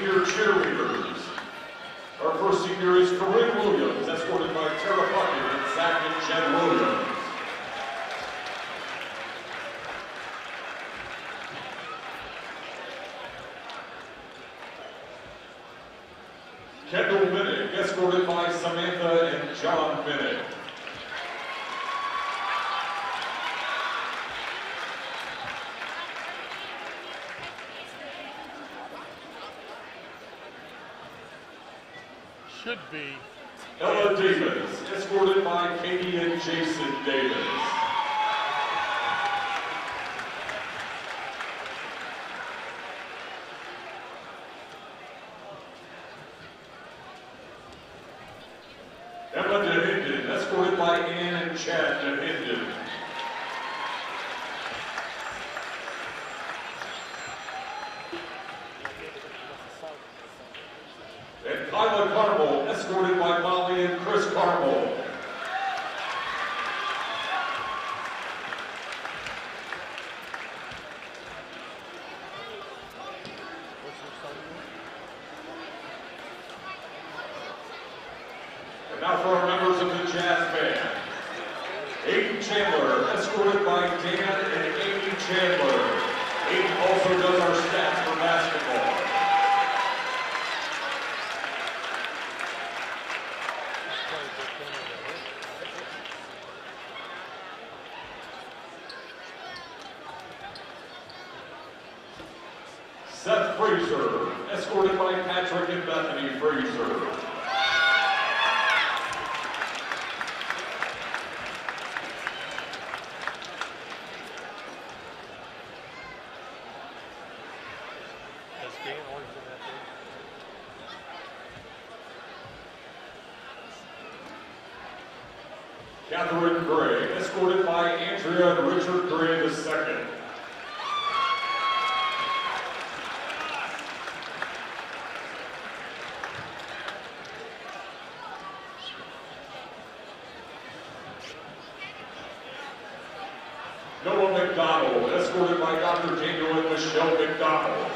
Senior cheerleaders. Our first senior is Corinne Williams, escorted by Tara Puckett and Zach and Jen Williams. Kendall Minnick, escorted by Samantha and John Minnick. Should be Ella Davis, escorted by Katie and Jason Davis. Emma DeHinden, escorted by Ann and Chad DeHinden. And Kyla Carmel, escorted by Molly and Chris Carmel. And now for our members of the Jazz Band. Aiden Chandler, escorted by Dan and Amy Chandler. Aiden also does our stats for basketball. Seth Fraser, escorted by Patrick and Bethany Fraser. Catherine Gray, escorted by Andrea and Richard Gray II. Noah McDonald, escorted by Dr. Daniel and Michelle McDonald.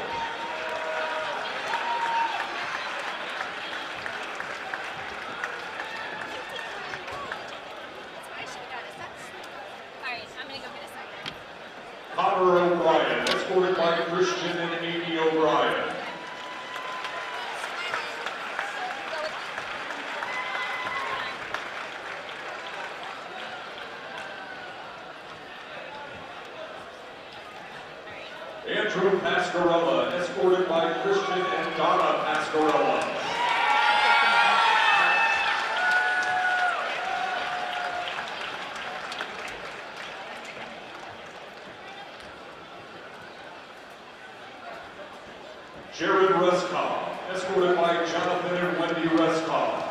Connor O'Brien, escorted by Christian and Amy O'Brien. Andrew Pascarella, escorted by Christian and Donna Pascarella. Jared Rescoff, escorted by Jonathan and Wendy Rescoff.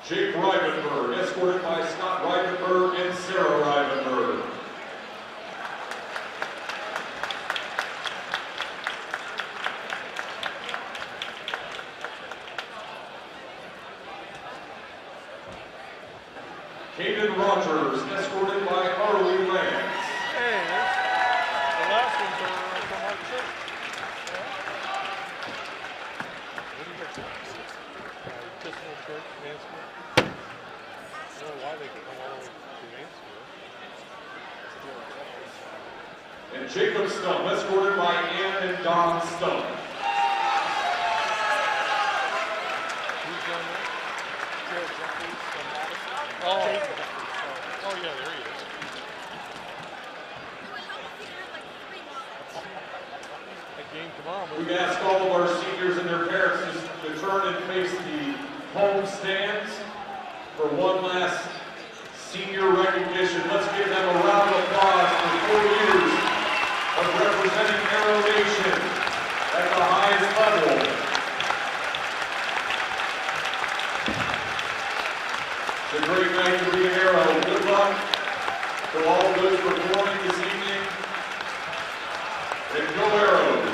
Jake Rivenberg, escorted by Scott Rivenberg and Sarah Rivenberg. Caden Rogers, escorted by Harley Lance. Hey, the last ones are from our church. What do you got? Episcopal Church, Mansfield. I don't know why they come all the way to Mansfield. And Jacob Stump, escorted by Ann and Don Stump. Who's done that? Jared Jeffries from Madison. Oh, oh yeah, there he is. That game tomorrow. We've asked all of our seniors and their parents to turn and face the home stands for one last senior recognition. Let's give them a round of applause for 4 years of representing Arrow Nation at the highest level. It's a great night to be an Arrow. Good luck to all of those performing this evening. And go Arrows!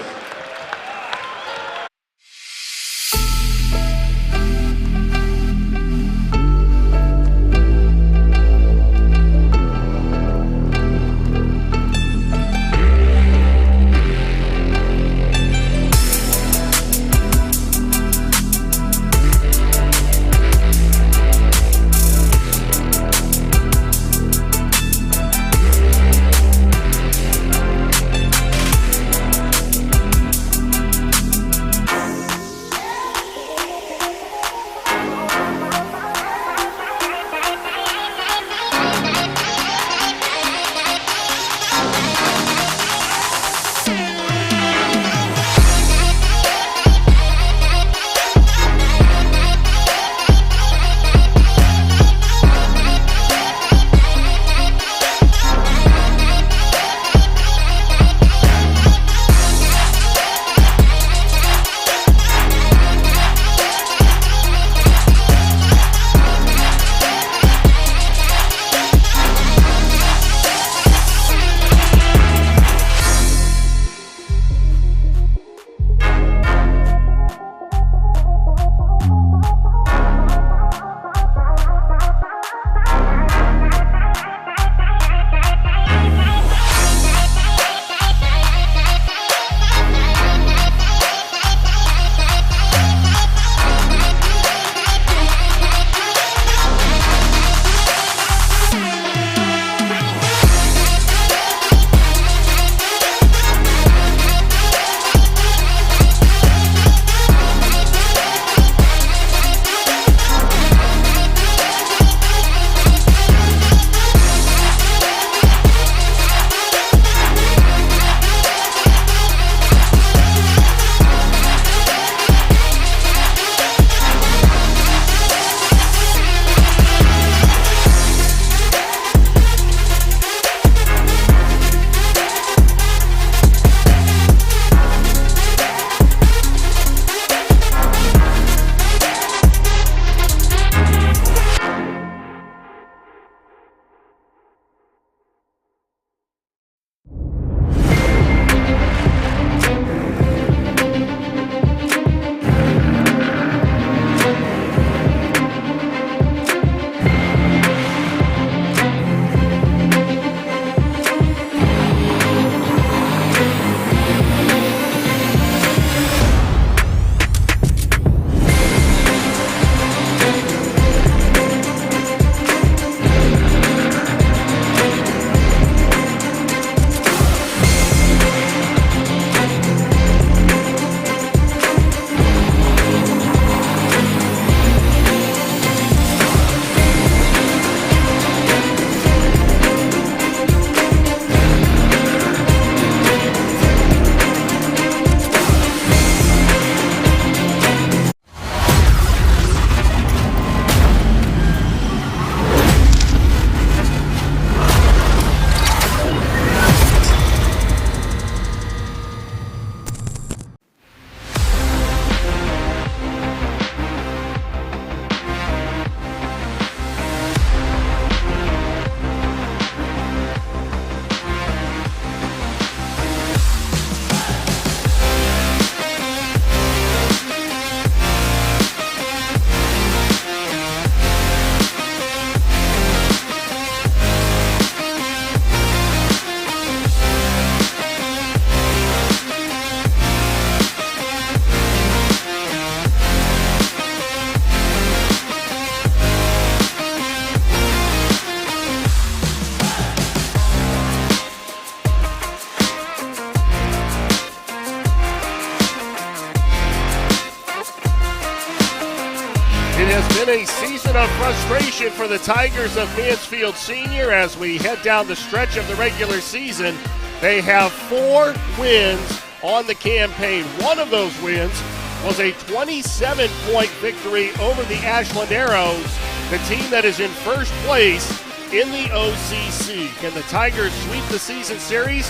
has been a season of frustration for the Tigers of Mansfield Senior as we head down the stretch of the regular season. They have 4 wins on the campaign. One of those wins was a 27-point victory over the Ashland Arrows, the team that is in first place in the OCC. Can the Tigers sweep the season series?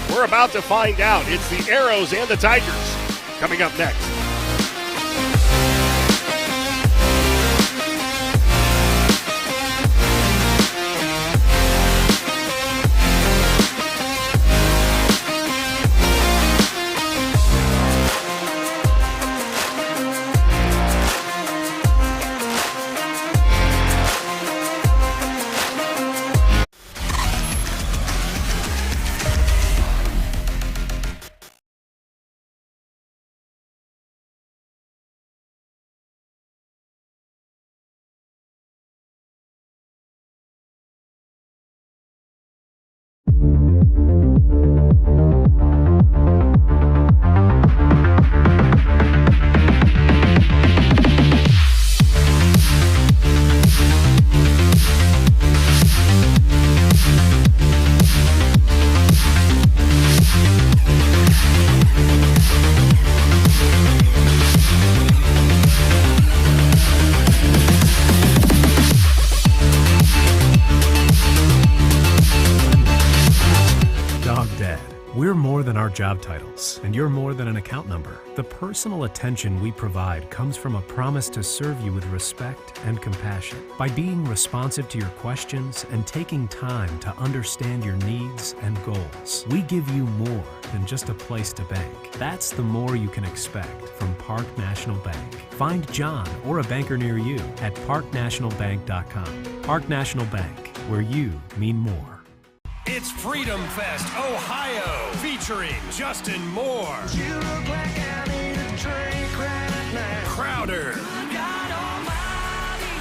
We're about to find out. It's the Arrows and the Tigers coming up next. We're more than our job titles, and you're more than an account number. The personal attention we provide comes from a promise to serve you with respect and compassion. By being responsive to your questions and taking time to understand your needs and goals, we give you more than just a place to bank. That's the more you can expect from Park National Bank. Find John or a banker near you at parknationalbank.com. Park National Bank, where you mean more. It's Freedom Fest, Ohio, featuring Justin Moore, You look like I need a drink right now. Crowder, God Almighty,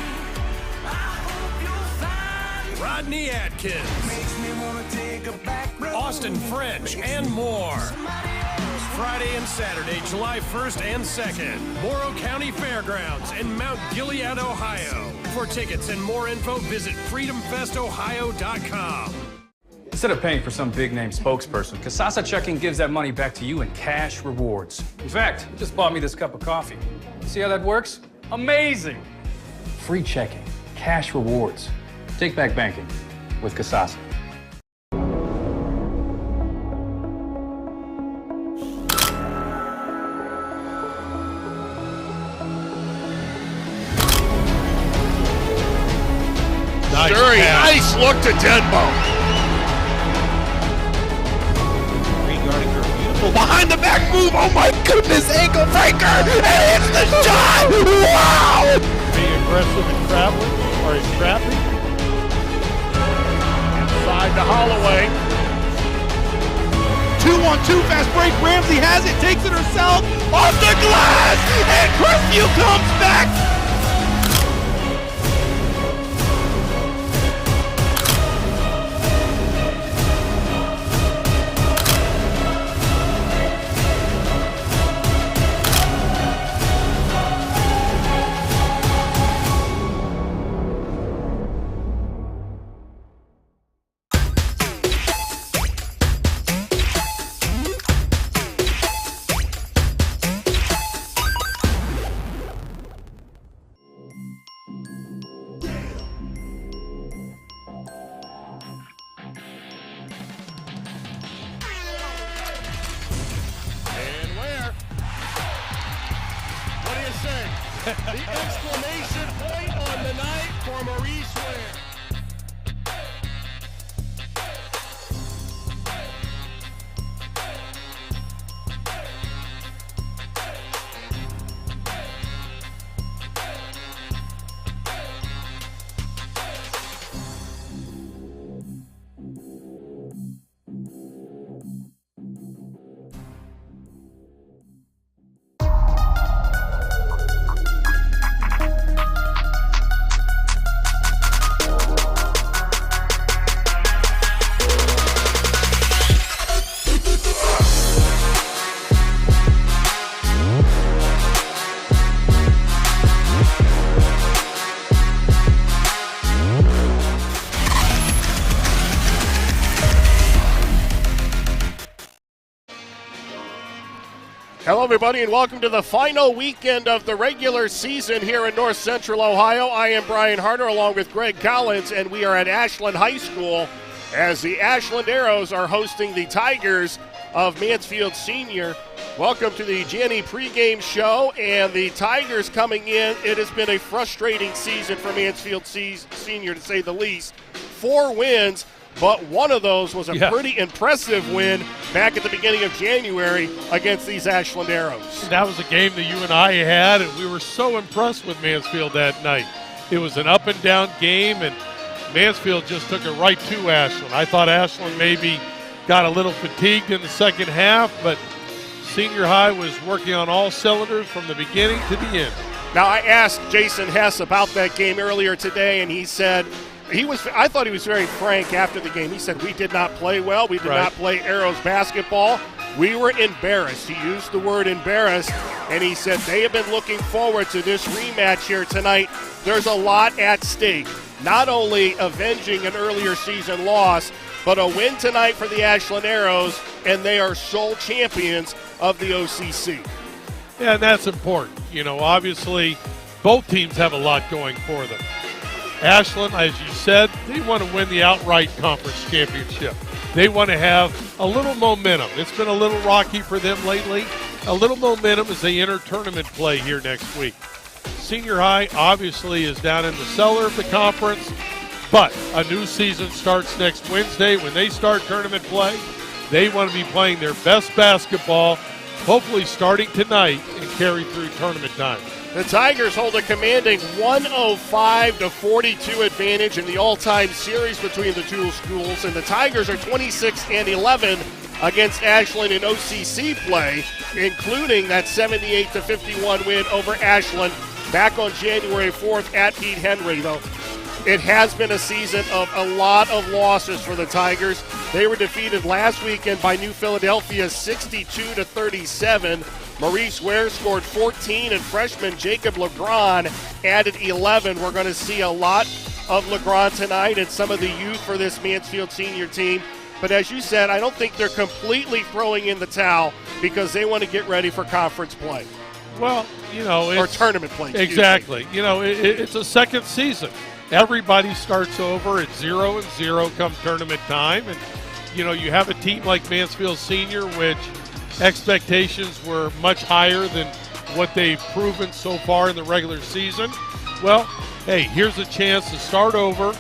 I hope you'll find Rodney Atkins, makes me wanna take a back road. Austin French, and more. Somebody else. Friday and Saturday, July 1st and 2nd, Morrow County Fairgrounds in Mount Gilead, Ohio. For tickets and more info, visit freedomfestohio.com. Instead of paying for some big-name spokesperson, Kasasa Checking gives that money back to you in cash rewards. In fact, it just bought me this cup of coffee. See how that works? Amazing! Free checking, cash rewards. Take back banking with Kasasa. Nice look to Denbo. Behind the back move, oh my goodness, ankle breaker, and it's the shot! Wow! Being aggressive and traveling, or he's trapping. Inside to Holloway. 2-1-2 fast break, Ramsey has it, takes it herself, off the glass, and Crestview comes back! The exclamation point on the night for Maurice Ware. Hello, everybody, and welcome to the final weekend of the regular season here in North Central Ohio. I am Brian Harder along with Greg Collins, and we are at Ashland High School as the Ashland Arrows are hosting the Tigers of Mansfield Senior. Welcome to the Janney pregame show, and the Tigers coming in. It has been a frustrating season for Mansfield Senior, to say the least. 4 wins, but one of those was a pretty impressive win back at the beginning of January against these Ashland Arrows. That was a game that you and I had, and we were so impressed with Mansfield that night. It was an up-and-down game, and Mansfield just took it right to Ashland. I thought Ashland maybe got a little fatigued in the second half, but Senior High was working on all cylinders from the beginning to the end. Now, I asked Jason Hess about that game earlier today, and he said I thought he was very frank after the game. He said, we did not play well. We did not play Arrows basketball. We were embarrassed. He used the word embarrassed, and he said they have been looking forward to this rematch here tonight. There's a lot at stake, not only avenging an earlier season loss, but a win tonight for the Ashland Arrows, and they are sole champions of the OCC. Yeah, and that's important. You know, obviously, both teams have a lot going for them. Ashland, as you said, they want to win the outright conference championship. They want to have a little momentum. It's been a little rocky for them lately. A little momentum as they enter tournament play here next week. Senior High obviously is down in the cellar of the conference, but a new season starts next Wednesday when they start tournament play. They want to be playing their best basketball, hopefully starting tonight and carry through tournament time. The Tigers hold a commanding 105-42 advantage in the all-time series between the two schools, and the Tigers are 26-11 against Ashland in OCC play, including that 78-51 win over Ashland back on January 4th at Pete Henry, though. It has been a season of a lot of losses for the Tigers. They were defeated last weekend by New Philadelphia 62-37. Maurice Ware scored 14, and freshman Jacob LeGrand added 11. We're going to see a lot of LeGrand tonight and some of the youth for this Mansfield Senior team. But as you said, I don't think they're completely throwing in the towel because they want to get ready for conference play. Well, you know, or tournament play. Exactly. You know, it's a second season. Everybody starts over at 0-0 come tournament time. And, you know, you have a team like Mansfield Senior, which expectations were much higher than what they've proven so far in the regular season. Well, hey, here's a chance to start over.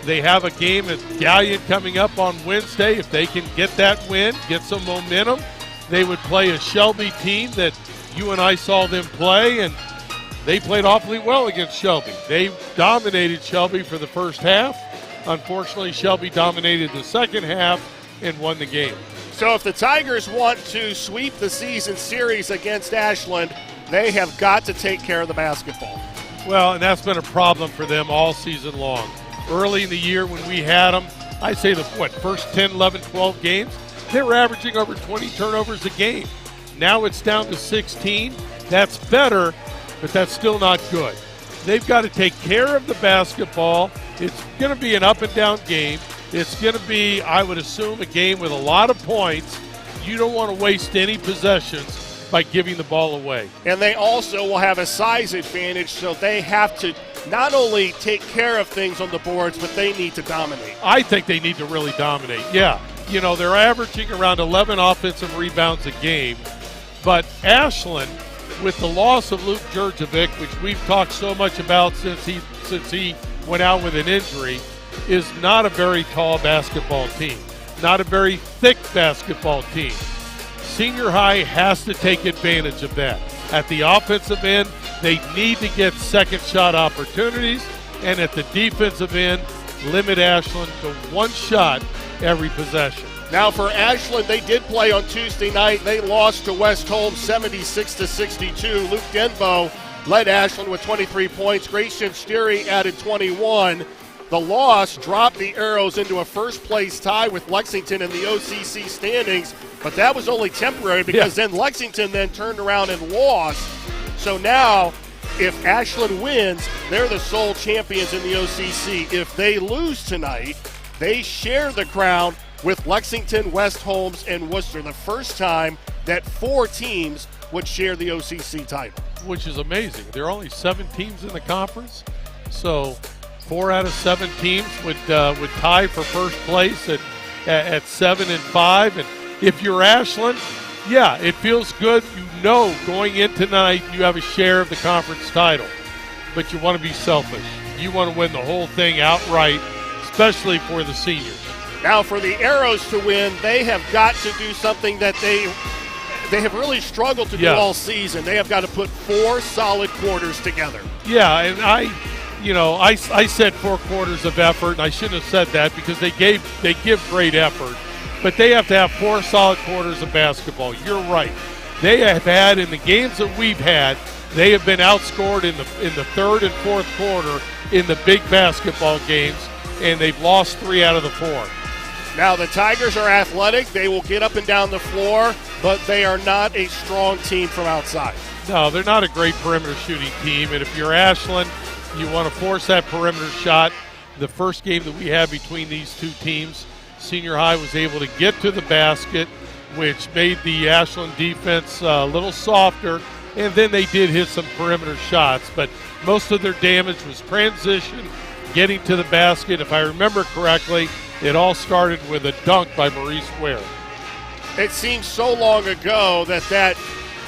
They have a game at Galleon coming up on Wednesday. If they can get that win, get some momentum, they would play a Shelby team that you and I saw them play, and they played awfully well against Shelby. They dominated Shelby for the first half. Unfortunately, Shelby dominated the second half and won the game. So if the Tigers want to sweep the season series against Ashland, they have got to take care of the basketball. Well, and that's been a problem for them all season long. Early in the year when we had them, I'd say first 10, 11, 12 games, they were averaging over 20 turnovers a game. Now it's down to 16. That's better, but that's still not good. They've got to take care of the basketball. It's going to be an up-and-down game. It's going to be, I would assume, a game with a lot of points. You don't want to waste any possessions by giving the ball away. And they also will have a size advantage, so they have to not only take care of things on the boards, but they need to dominate. I think they need to really dominate, yeah. You know, they're averaging around 11 offensive rebounds a game, but Ashland, with the loss of Luke Jurjevic, which we've talked so much about since he went out with an injury, is not a very tall basketball team, not a very thick basketball team. Senior High has to take advantage of that. At the offensive end, they need to get second shot opportunities, and at the defensive end, limit Ashland to one shot every possession. Now for Ashland, they did play on Tuesday night. They lost to West Holmes 76-62. Luke Denbo led Ashland with 23 points. Grayson Steary added 21. The loss dropped the Arrows into a first-place tie with Lexington in the OCC standings, but that was only temporary because then Lexington then turned around and lost. So now, if Ashland wins, they're the sole champions in the OCC. If they lose tonight, they share the crown with Lexington, West Holmes, and Worcester. The first time that 4 teams would share the OCC title. Which is amazing. There are only 7 teams in the conference, so 4 out of 7 teams would tie for first place at 7 and 5. And if you're Ashland, yeah, it feels good. You know going in tonight you have a share of the conference title, but you want to be selfish. You want to win the whole thing outright, especially for the seniors. Now for the Arrows to win, they have got to do something that they have really struggled to do all season. They have got to put 4 solid quarters together. Yeah, and I said 4 quarters of effort, and I shouldn't have said that because they give great effort, but they have to have 4 solid quarters of basketball. You're right. They have had, in the games that we've had, they have been outscored in the third and fourth quarter in the big basketball games, and they've lost 3 out of the 4. Now the Tigers are athletic. They will get up and down the floor, but they are not a strong team from outside. No, they're not a great perimeter shooting team, and if you're Ashland, you want to force that perimeter shot. The first game that we had between these 2 teams, Senior High was able to get to the basket, which made the Ashland defense a little softer, and then they did hit some perimeter shots, but most of their damage was transition, getting to the basket. If I remember correctly, it all started with a dunk by Maurice Ware. It seems so long ago that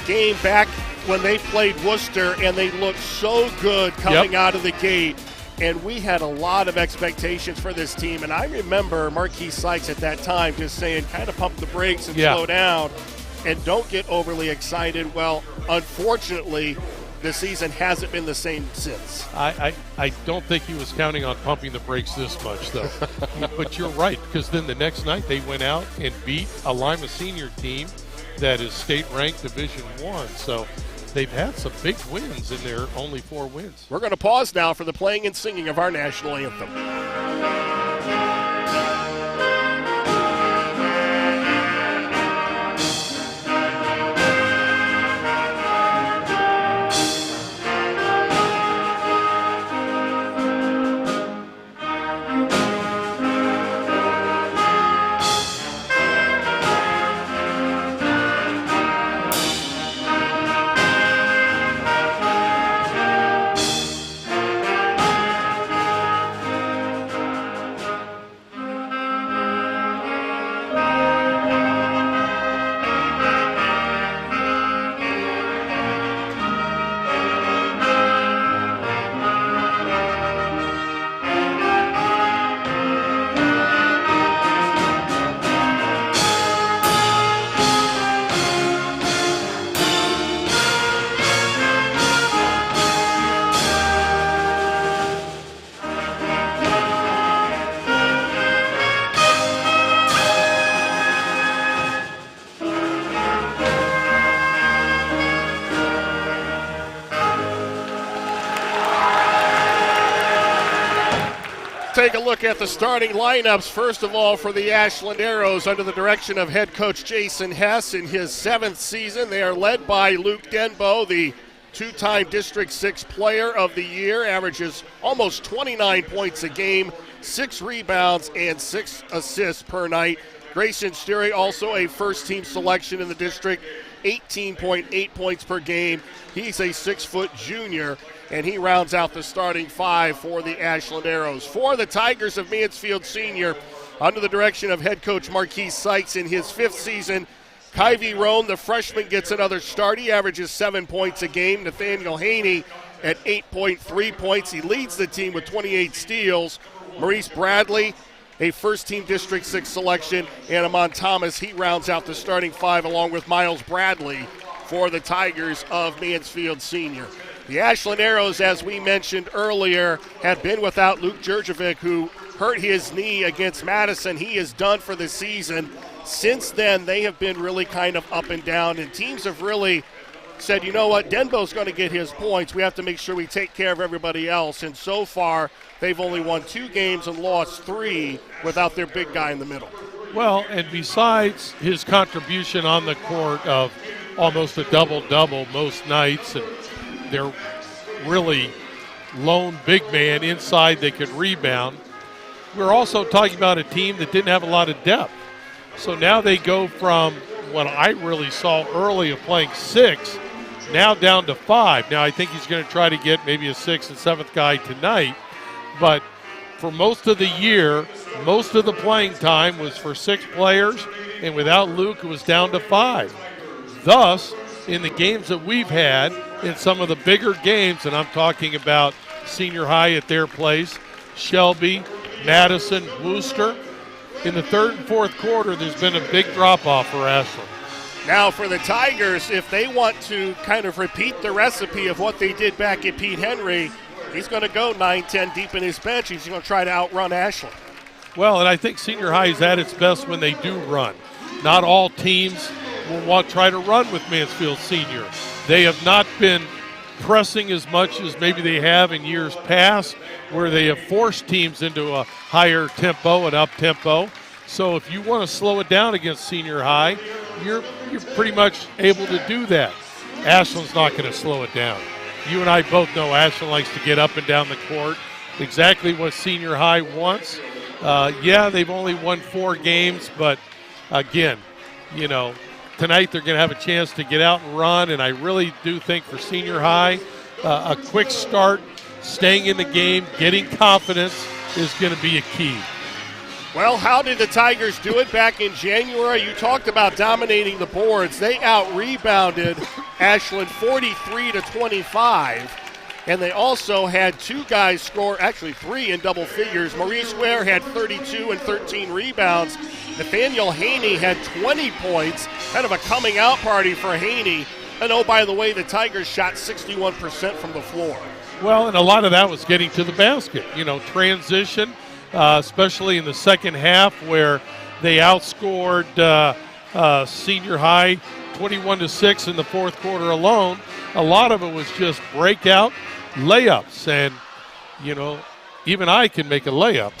game back when they played Worcester, and they looked so good coming out of the gate, and we had a lot of expectations for this team. And I remember Marquis Sykes at that time just saying, kind of pump the brakes and slow down and don't get overly excited. Well, unfortunately, the season hasn't been the same since. I don't think he was counting on pumping the brakes this much, though. But you're right, because then the next night they went out and beat a Lima Senior team that is state-ranked Division I. So they've had some big wins in their only 4 wins. We're going to pause now for the playing and singing of our national anthem. Take a look at the starting lineups. First of all, for the Ashland Arrows, under the direction of head coach Jason Hess in his 7th season, they are led by Luke Denbo, the 2-time District 6 Player of the Year, averages almost 29 points a game, 6 rebounds, and 6 assists per night. Grayson Sterry, also a first-team selection in the district, 18.8 points per game. He's a 6-foot junior, and he rounds out the starting 5 for the Ashland Arrows. For the Tigers of Mansfield Senior, under the direction of head coach Marquis Sykes in his 5th season, Kyvie Roan, the freshman, gets another start. He averages 7 points a game. Nathaniel Haney at 8.3 points. He leads the team with 28 steals. Maurice Bradley, a first-team District 6 selection, and Amon Thomas, he rounds out the starting 5 along with Miles Bradley for the Tigers of Mansfield Senior. The Ashland Arrows, as we mentioned earlier, have been without Luke Jurjevic, who hurt his knee against Madison. He is done for the season. Since then, they have been really kind of up and down, and teams have really said, you know what, Denbo's going to get his points. We have to make sure we take care of everybody else. And so far, they've only won 2 games and lost 3 without their big guy in the middle. Well, and besides his contribution on the court of almost a double-double most nights, and they're really lone big man inside they could rebound, we're also talking about a team that didn't have a lot of depth. So now they go from what I really saw early of playing 6, now down to 5. Now I think he's going to try to get maybe a 6th and 7th guy tonight, but for most of the year, most of the playing time was for 6 players, and without Luke, it was down to 5. Thus, in the games that we've had, in some of the bigger games, and I'm talking about Senior High at their place, Shelby, Madison, Worcester, in the 3rd and 4th quarter, there's been a big drop-off for Ashland. Now for the Tigers, if they want to kind of repeat the recipe of what they did back at Pete Henry, he's going to go 9-10 deep in his bench. He's going to try to outrun Ashland. Well, and I think Senior High is at its best when they do run. Not all teams will try to run with Mansfield Senior. They have not been pressing as much as maybe they have in years past, where they have forced teams into a higher tempo and up-tempo. So if you want to slow it down against Senior High, you're pretty much able to do that. Ashland's not going to slow it down. You and I both know Ashland likes to get up and down the court. Exactly what Senior High wants. Yeah, they've only won 4 games, but again, you know, tonight they're going to have a chance to get out and run, and I really do think for Senior High, a quick start, staying in the game, getting confidence is going to be a key. Well, how did the Tigers do it back in January? You talked about dominating the boards. They out-rebounded Ashland 43-25, and they also had 2 guys score, actually 3 in double figures. Maurice Ware had 32 and 13 rebounds. Nathaniel Haney had 20 points, kind of a coming-out party for Haney. And oh, by the way, the Tigers shot 61% from the floor. Well, and a lot of that was getting to the basket. You know, transition, especially in the second half where they outscored Senior High 21-6 in the 4th quarter alone. A lot of it was just breakout layups, and, you know, even I can make a layup.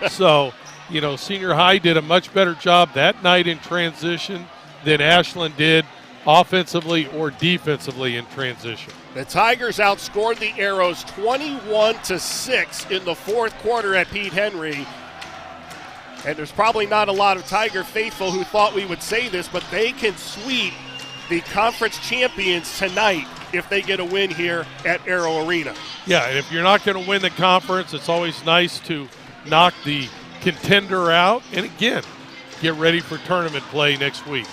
So, you know, Senior High did a much better job that night in transition than Ashland did offensively or defensively in transition. The Tigers outscored the Arrows 21-6 in the 4th quarter at Pete Henry. And there's probably not a lot of Tiger faithful who thought we would say this, but they can sweep the conference champions tonight if they get a win here at Arrow Arena. Yeah, and if you're not going to win the conference, it's always nice to knock the contender out. And again, get ready for tournament play next week.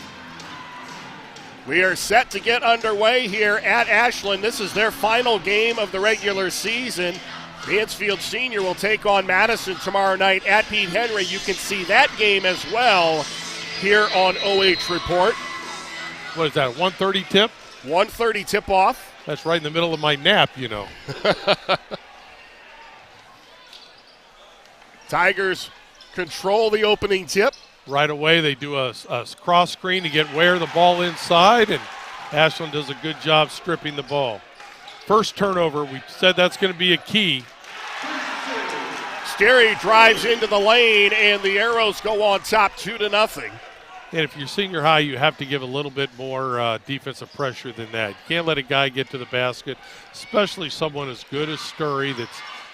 We are set to get underway here at Ashland. This is their final game of the regular season. Mansfield Senior will take on Madison tomorrow night at Pete Henry. You can see that game as well here on OH Report. What is that, 1:30 tip? 1:30 tip-off. That's right in the middle of my nap, you know. Tigers control the opening tip. Right away, they do a cross screen to get Ware the ball inside, and Ashland does a good job stripping the ball. First turnover, we said that's going to be a key. Sterry drives into the lane, and the Arrows go on top 2-0. And if you're Senior High, you have to give a little bit more defensive pressure than that. You can't let a guy get to the basket, especially someone as good as Sturry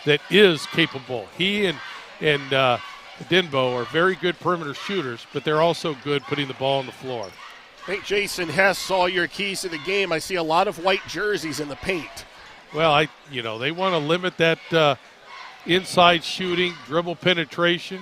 that is capable. He and Denbo are very good perimeter shooters, but they're also good putting the ball on the floor. I think Jason Hess saw your keys to the game. I see a lot of white jerseys in the paint. Well, they want to limit that inside shooting, dribble penetration.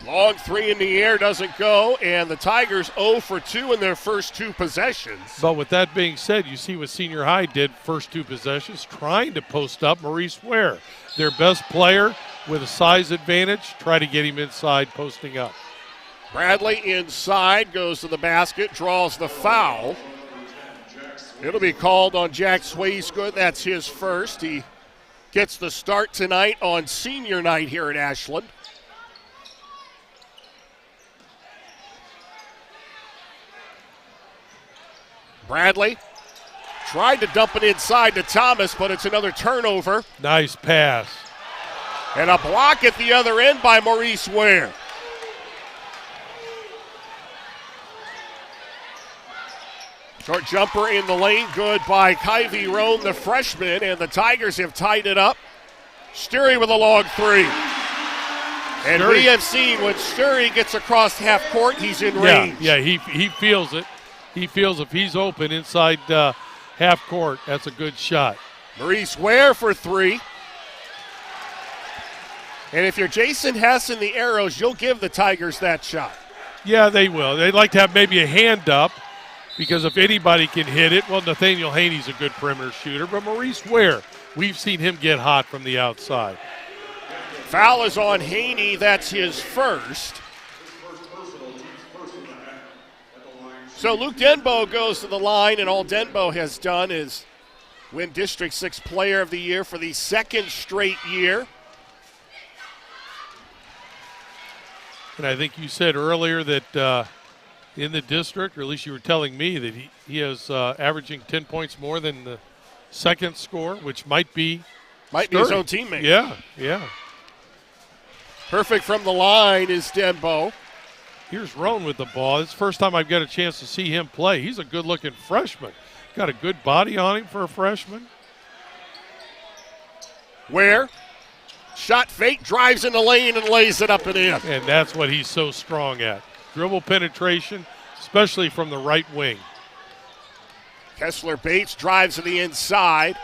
Long 3 in the air doesn't go, and the Tigers 0 for 2 in their first 2 possessions. But with that being said, you see what Senior High did first 2 possessions, trying to post up Maurice Ware, their best player with a size advantage. Try to get him inside, posting up. Bradley inside, goes to the basket, draws the foul. It'll be called on Jack Swaysgood. That's his first. He gets the start tonight on senior night here at Ashland. Bradley tried to dump it inside to Thomas, but it's another turnover. Nice pass. And a block at the other end by Maurice Ware. Short jumper in the lane, good by Kyvie Roan, the freshman, and the Tigers have tied it up. Sterry with a long 3. And we have seen when Sturry gets across half court, he's in range. Yeah, he feels it. He feels if he's open inside half court, that's a good shot. Maurice Ware for three. And if you're Jason Hess and the Arrows, you'll give the Tigers that shot. Yeah, they will. They'd like to have maybe a hand up because if anybody can hit it, well, Nathaniel Haney's a good perimeter shooter, but Maurice Ware, we've seen him get hot from the outside. Foul is on Haney. That's his first. So Luke Denbo goes to the line, and all Denbo has done is win District 6 Player of the Year for the second straight year. And I think you said earlier that in the district, or at least you were telling me, that he is averaging 10 points more than the second score, which might be his own teammate. Yeah. Perfect from the line is Denbo. Here's Roan with the ball. It's the first time I've got a chance to see him play. He's a good-looking freshman. Got a good body on him for a freshman. Ware, shot fake, drives in the lane and lays it up and in. And that's what he's so strong at. Dribble penetration, especially from the right wing. Kessler Bates drives to the inside.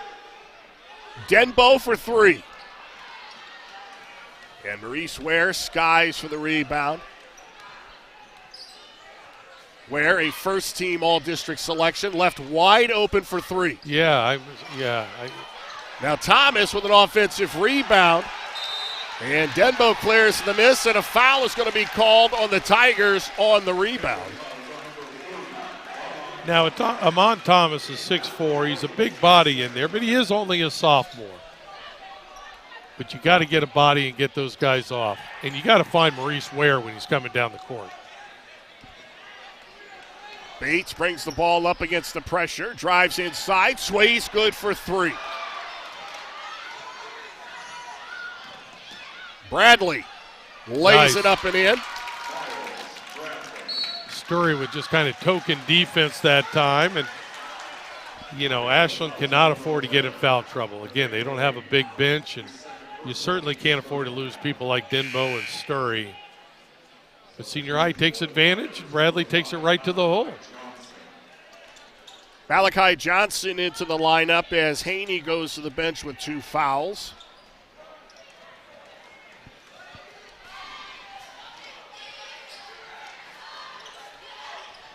Denbo for three. And Maurice Ware skies for the rebound. Ware, a first-team All-District selection, left wide open for three. Now Thomas with an offensive rebound. And Denbo clears the miss, and a foul is going to be called on the Tigers on the rebound. Now, Amon Thomas is 6'4". He's a big body in there, but he is only a sophomore. But you got to get a body and get those guys off. And you got to find Maurice Ware when he's coming down the court. Bates brings the ball up against the pressure, drives inside, sways good for three. Bradley lays it up and in. Sturry with just kind of token defense that time. And, Ashland cannot afford to get in foul trouble. Again, they don't have a big bench, and you certainly can't afford to lose people like Denbo and Sturry. But Senior High takes advantage. Bradley takes it right to the hole. Malachi Johnson into the lineup as Haney goes to the bench with 2 fouls.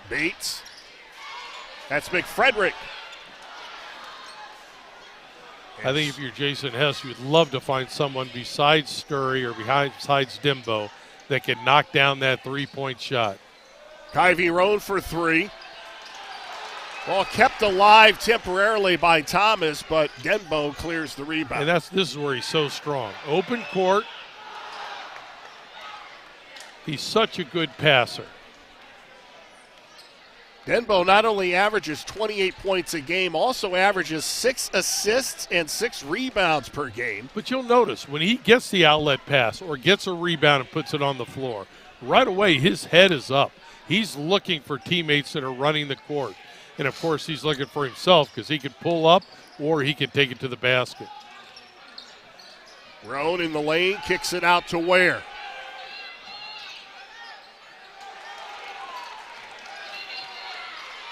Bates. That's McFrederick. I think if you're Jason Hess, you'd love to find someone besides Sturry or besides Dembo that can knock down that three-point shot. Kyvie Roan for three. Ball kept alive temporarily by Thomas, but Denbo clears the rebound. And this is where he's so strong. Open court. He's such a good passer. Denbo not only averages 28 points a game, also averages 6 assists and 6 rebounds per game. But you'll notice when he gets the outlet pass or gets a rebound and puts it on the floor, right away his head is up. He's looking for teammates that are running the court. And, of course, he's looking for himself because he can pull up or he can take it to the basket. Roan in the lane, kicks it out to Ware.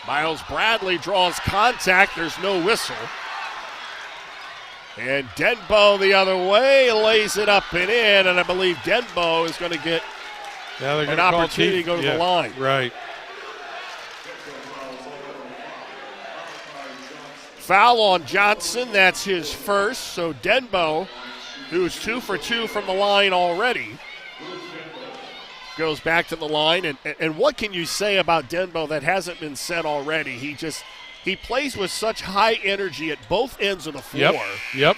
Miles Bradley draws contact. There's no whistle. And Denbo the other way lays it up and in, and I believe Denbo is going to get an opportunity to go to the line. Right. Foul on Johnson. That's his first. So Denbo, who's 2 for 2 from the line already, goes back to the line. And what can you say about Denbo that hasn't been said already? He plays with such high energy at both ends of the floor. Yep.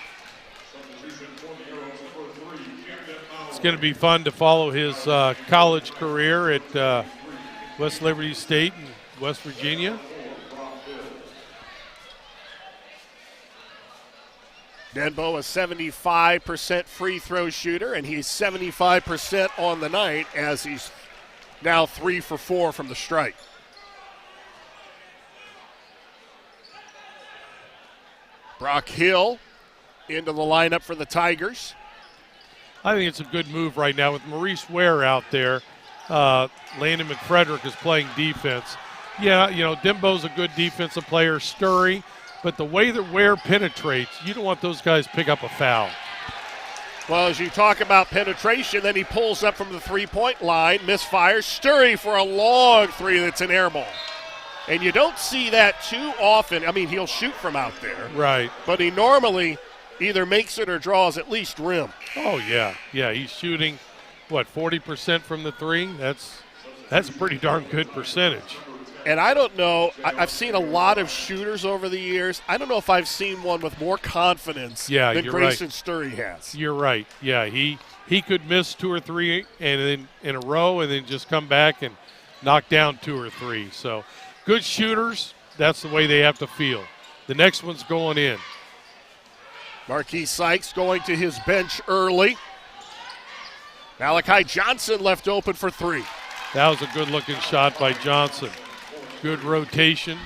It's going to be fun to follow his college career at West Liberty State in West Virginia. Denbo, a 75% free throw shooter, and he's 75% on the night as he's now 3 for 4 from the stripe. Brock Hill into the lineup for the Tigers. I think it's a good move right now with Maurice Ware out there. Landon McFrederick is playing defense. Yeah, Dimbo's a good defensive player, Sturry, but the way that Ware penetrates, you don't want those guys to pick up a foul. Well, as you talk about penetration, then he pulls up from the three-point line, misfires. Sturry for a long three that's an air ball. And you don't see that too often. I mean, he'll shoot from out there. Right. But he normally either makes it or draws at least rim. Oh, yeah. Yeah, he's shooting, 40% from the three? That's a pretty darn good percentage. And I don't know, I've seen a lot of shooters over the years. I don't know if I've seen one with more confidence than Grayson Sturry has. You're right. Yeah, he could miss 2 or 3 and then in a row and then just come back and knock down 2 or 3. So good shooters, that's the way they have to feel. The next one's going in. Marquis Sykes going to his bench early. Malachi Johnson left open for 3. That was a good-looking shot by Johnson. Good rotation.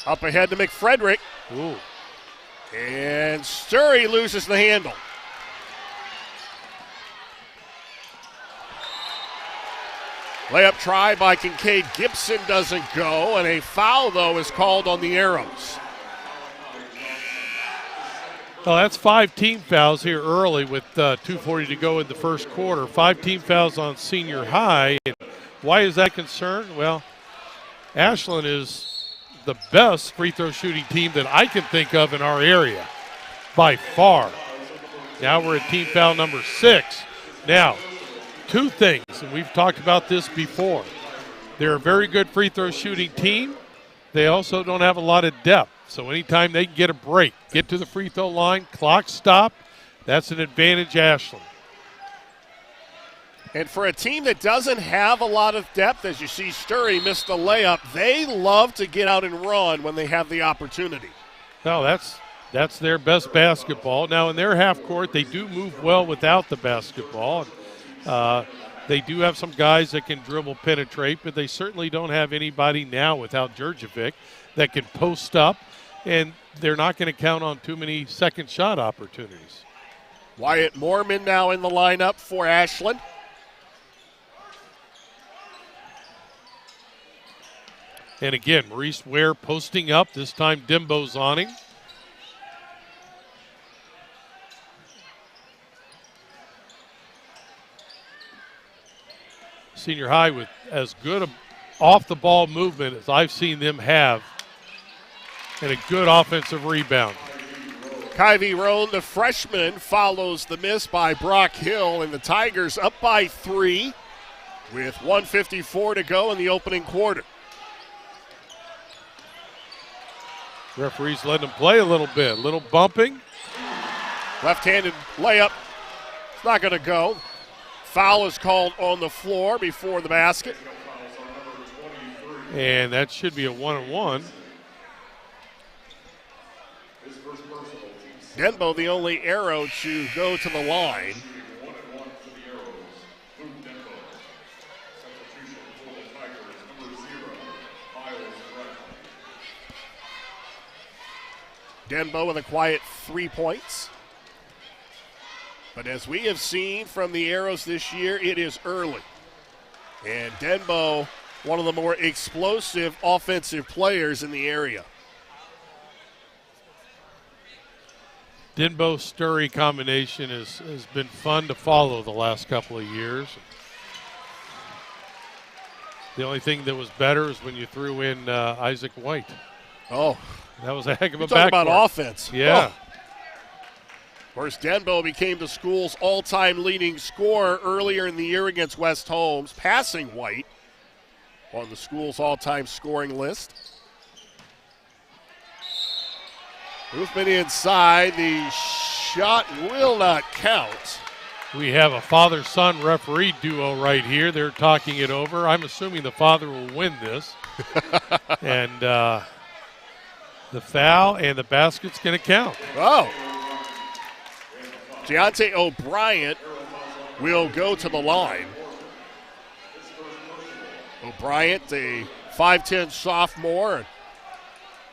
Up ahead to McFrederick. Ooh. And Sturry loses the handle. Layup try by Kincaid Gibson doesn't go, and a foul, though, is called on the Arrows. Well, that's 5 team fouls here early with 2:40 to go in the first quarter. 5 team fouls on Senior High. And why is that concerned? Well, Ashland is the best free throw shooting team that I can think of in our area, by far. Now we're at team foul number 6. Now, 2 things, and we've talked about this before. They're a very good free throw shooting team. They also don't have a lot of depth. So anytime they can get a break, get to the free throw line, clock stop, that's an advantage Ashland. And for a team that doesn't have a lot of depth, as you see Sturry missed the layup, they love to get out and run when they have the opportunity. No, that's their best basketball. Now, in their half court, they do move well without the basketball. They do have some guys that can dribble, penetrate, but they certainly don't have anybody now without Djurdjevic that can post up, and they're not going to count on too many second shot opportunities. Wyatt Moorman now in the lineup for Ashland. And again, Maurice Ware posting up. This time Dimbo's on him. Senior High with as good a off-the-ball movement as I've seen them have, and a good offensive rebound. Kyvie Roan, the freshman, follows the miss by Brock Hill, and the Tigers up by 3 with 1:54 to go in the opening quarter. Referees letting them play a little bit. Little bumping. Left-handed layup. It's not going to go. Foul is called on the floor before the basket. And that should be a 1-and-1. Denbo, the only Arrow to go to the line. Denbo with a quiet 3 points. But as we have seen from the Arrows this year, it is early. And Denbo, one of the more explosive offensive players in the area. Denbo-Sturry combination has been fun to follow the last couple of years. The only thing that was better is when you threw in Isaac White. Oh. That was a heck of a backcourt. backcourt. About offense. Yeah. Oh. Of course, Denbo became the school's all-time leading scorer earlier in the year against West Holmes, passing White on the school's all-time scoring list. Movement inside. The shot will not count. We have a father-son referee duo right here. They're talking it over. I'm assuming the father will win this. And the foul and the basket's going to count. Oh. Deontay O'Brien will go to the line. O'Brien, a 5'10 sophomore,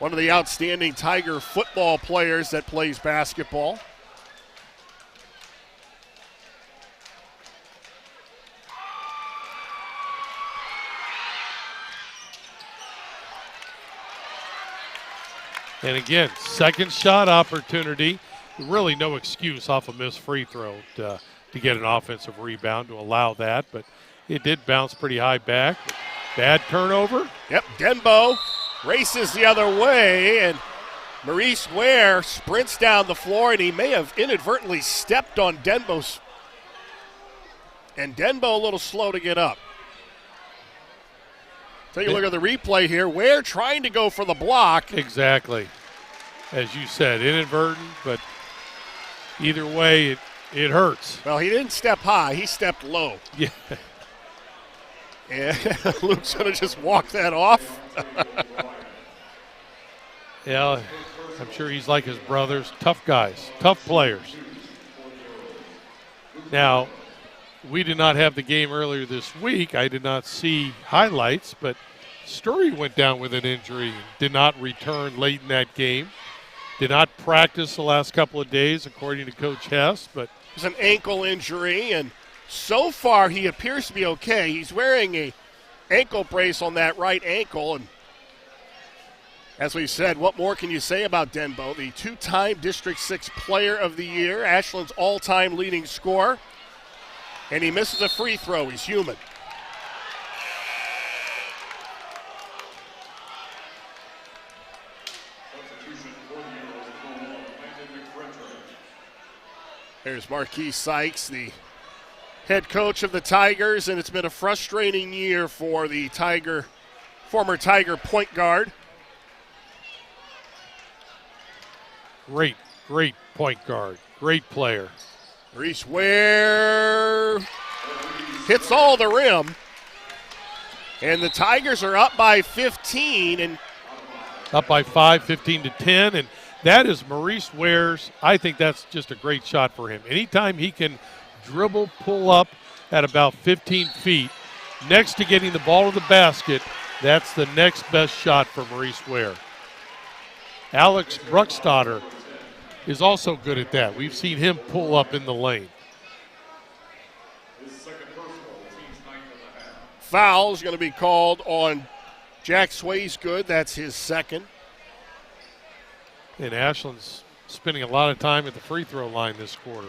one of the outstanding Tiger football players that plays basketball. And again, second shot opportunity. Really no excuse off a missed free throw to get an offensive rebound to allow that, but it did bounce pretty high back. Bad turnover. Yep, Denbo races the other way, and Maurice Ware sprints down the floor, and he may have inadvertently stepped on Denbo's. And Denbo a little slow to get up. Take a look at the replay here. Ware trying to go for the block. Exactly. As you said, inadvertent, but either way, it hurts. Well, he didn't step high. He stepped low. Yeah. And Luke's going to just walk that off. Yeah, I'm sure he's like his brothers. Tough guys, tough players. Now, we did not have the game earlier this week. I did not see highlights, but Sturry went down with an injury, did not return late in that game. Did not practice the last couple of days, according to Coach Hess. But it's an ankle injury, and so far he appears to be okay. He's wearing a ankle brace on that right ankle, and as we said, what more can you say about Denbo, the two-time District 6 Player of the Year, Ashland's all-time leading scorer, and he misses a free throw. He's human. There's Marquis Sykes, the head coach of the Tigers, and it's been a frustrating year for the former Tiger point guard. great point guard, great player. Maurice Ware hits all the rim, and the Tigers are up by 15 and up by 5, 15-10, and that is Maurice Ware's. I think that's just a great shot for him. Anytime he can dribble, pull up at about 15 feet, next to getting the ball to the basket, that's the next best shot for Maurice Ware. Alex Bruckstatter is also good at that. We've seen him pull up in the lane. Foul is going to be called on Jack Swaysgood. That's his second. And Ashland's spending a lot of time at the free throw line this quarter.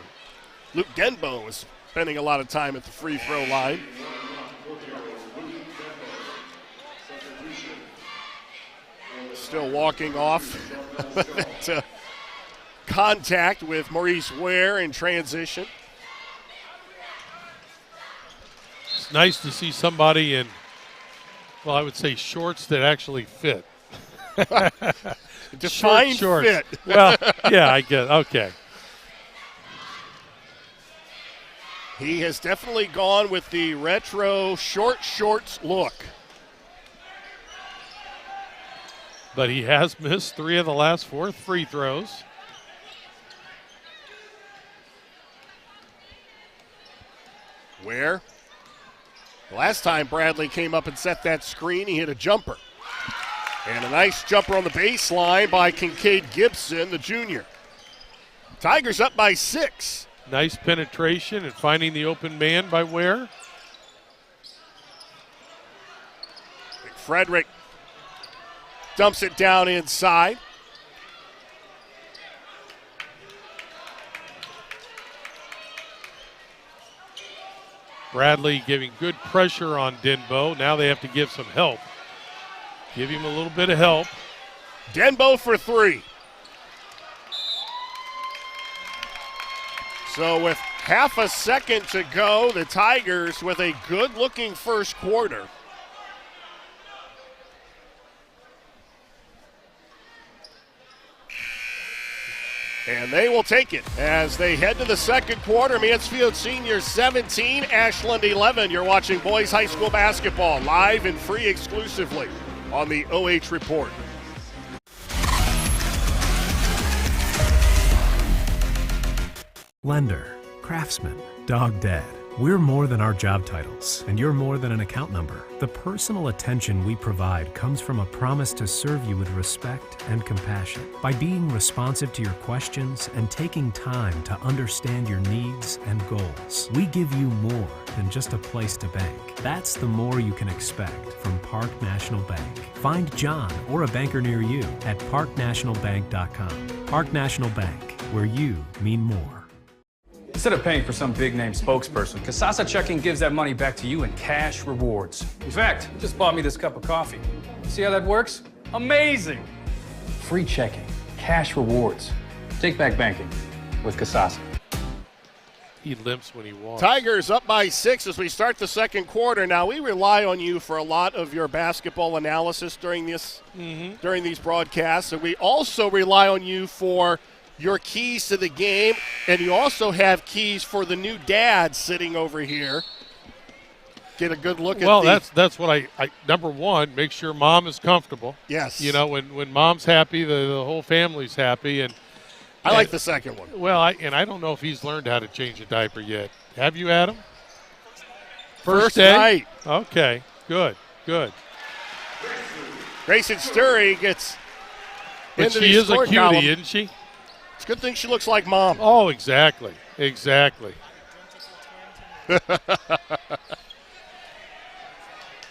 Luke Denbo is spending a lot of time at the free throw line. Still walking off that contact with Maurice Ware in transition. It's nice to see somebody in, well, I would say shorts that actually fit. Defined shorts. fit. Well, yeah, I get it. Okay. He has definitely gone with the retro short shorts look. But he has missed 3 of the last 4 free throws. Where? Last time Bradley came up and set that screen, he hit a jumper. And a nice jumper on the baseline by Kincaid Gibson, the junior. Tigers up by 6. Nice penetration and finding the open man by Ware. Frederick dumps it down inside. Bradley giving good pressure on Denbo. Now they have to give some help. Give him a little bit of help. Denbo for 3. So with half a second to go, the Tigers with a good-looking first quarter. And they will take it as they head to the second quarter. Mansfield Senior 17, Ashland 11. You're watching boys high school basketball live and free exclusively on the OH Report. Lender, Craftsman, Dog Dad. We're more than our job titles, and you're more than an account number. The personal attention we provide comes from a promise to serve you with respect and compassion. By being responsive to your questions and taking time to understand your needs and goals, we give you more than just a place to bank. That's the more you can expect from Park National Bank. Find John or a banker near you at parknationalbank.com. Park National Bank, where you mean more. Instead of paying for some big-name spokesperson, Kasasa Checking gives that money back to you in cash rewards. In fact, you just bought me this cup of coffee. See how that works? Amazing! Free checking, cash rewards. Take back banking with Kasasa. He limps when he walks. Tigers up by 6 as we start the second quarter. Now, we rely on you for a lot of your basketball analysis during these broadcasts, and we also rely on you for your keys to the game, and you also have keys for the new dad sitting over here. Get a good look at Well, that's what I number one, make sure mom is comfortable. Yes. You know, when mom's happy, the whole family's happy. And I like the second one. Well, I don't know if he's learned how to change a diaper yet. Have you, Adam? First day? night. Okay, good. Grayson Sturry gets But into she the is a score cutie, column. isn't she? It's a good thing she looks like mom. Oh, exactly.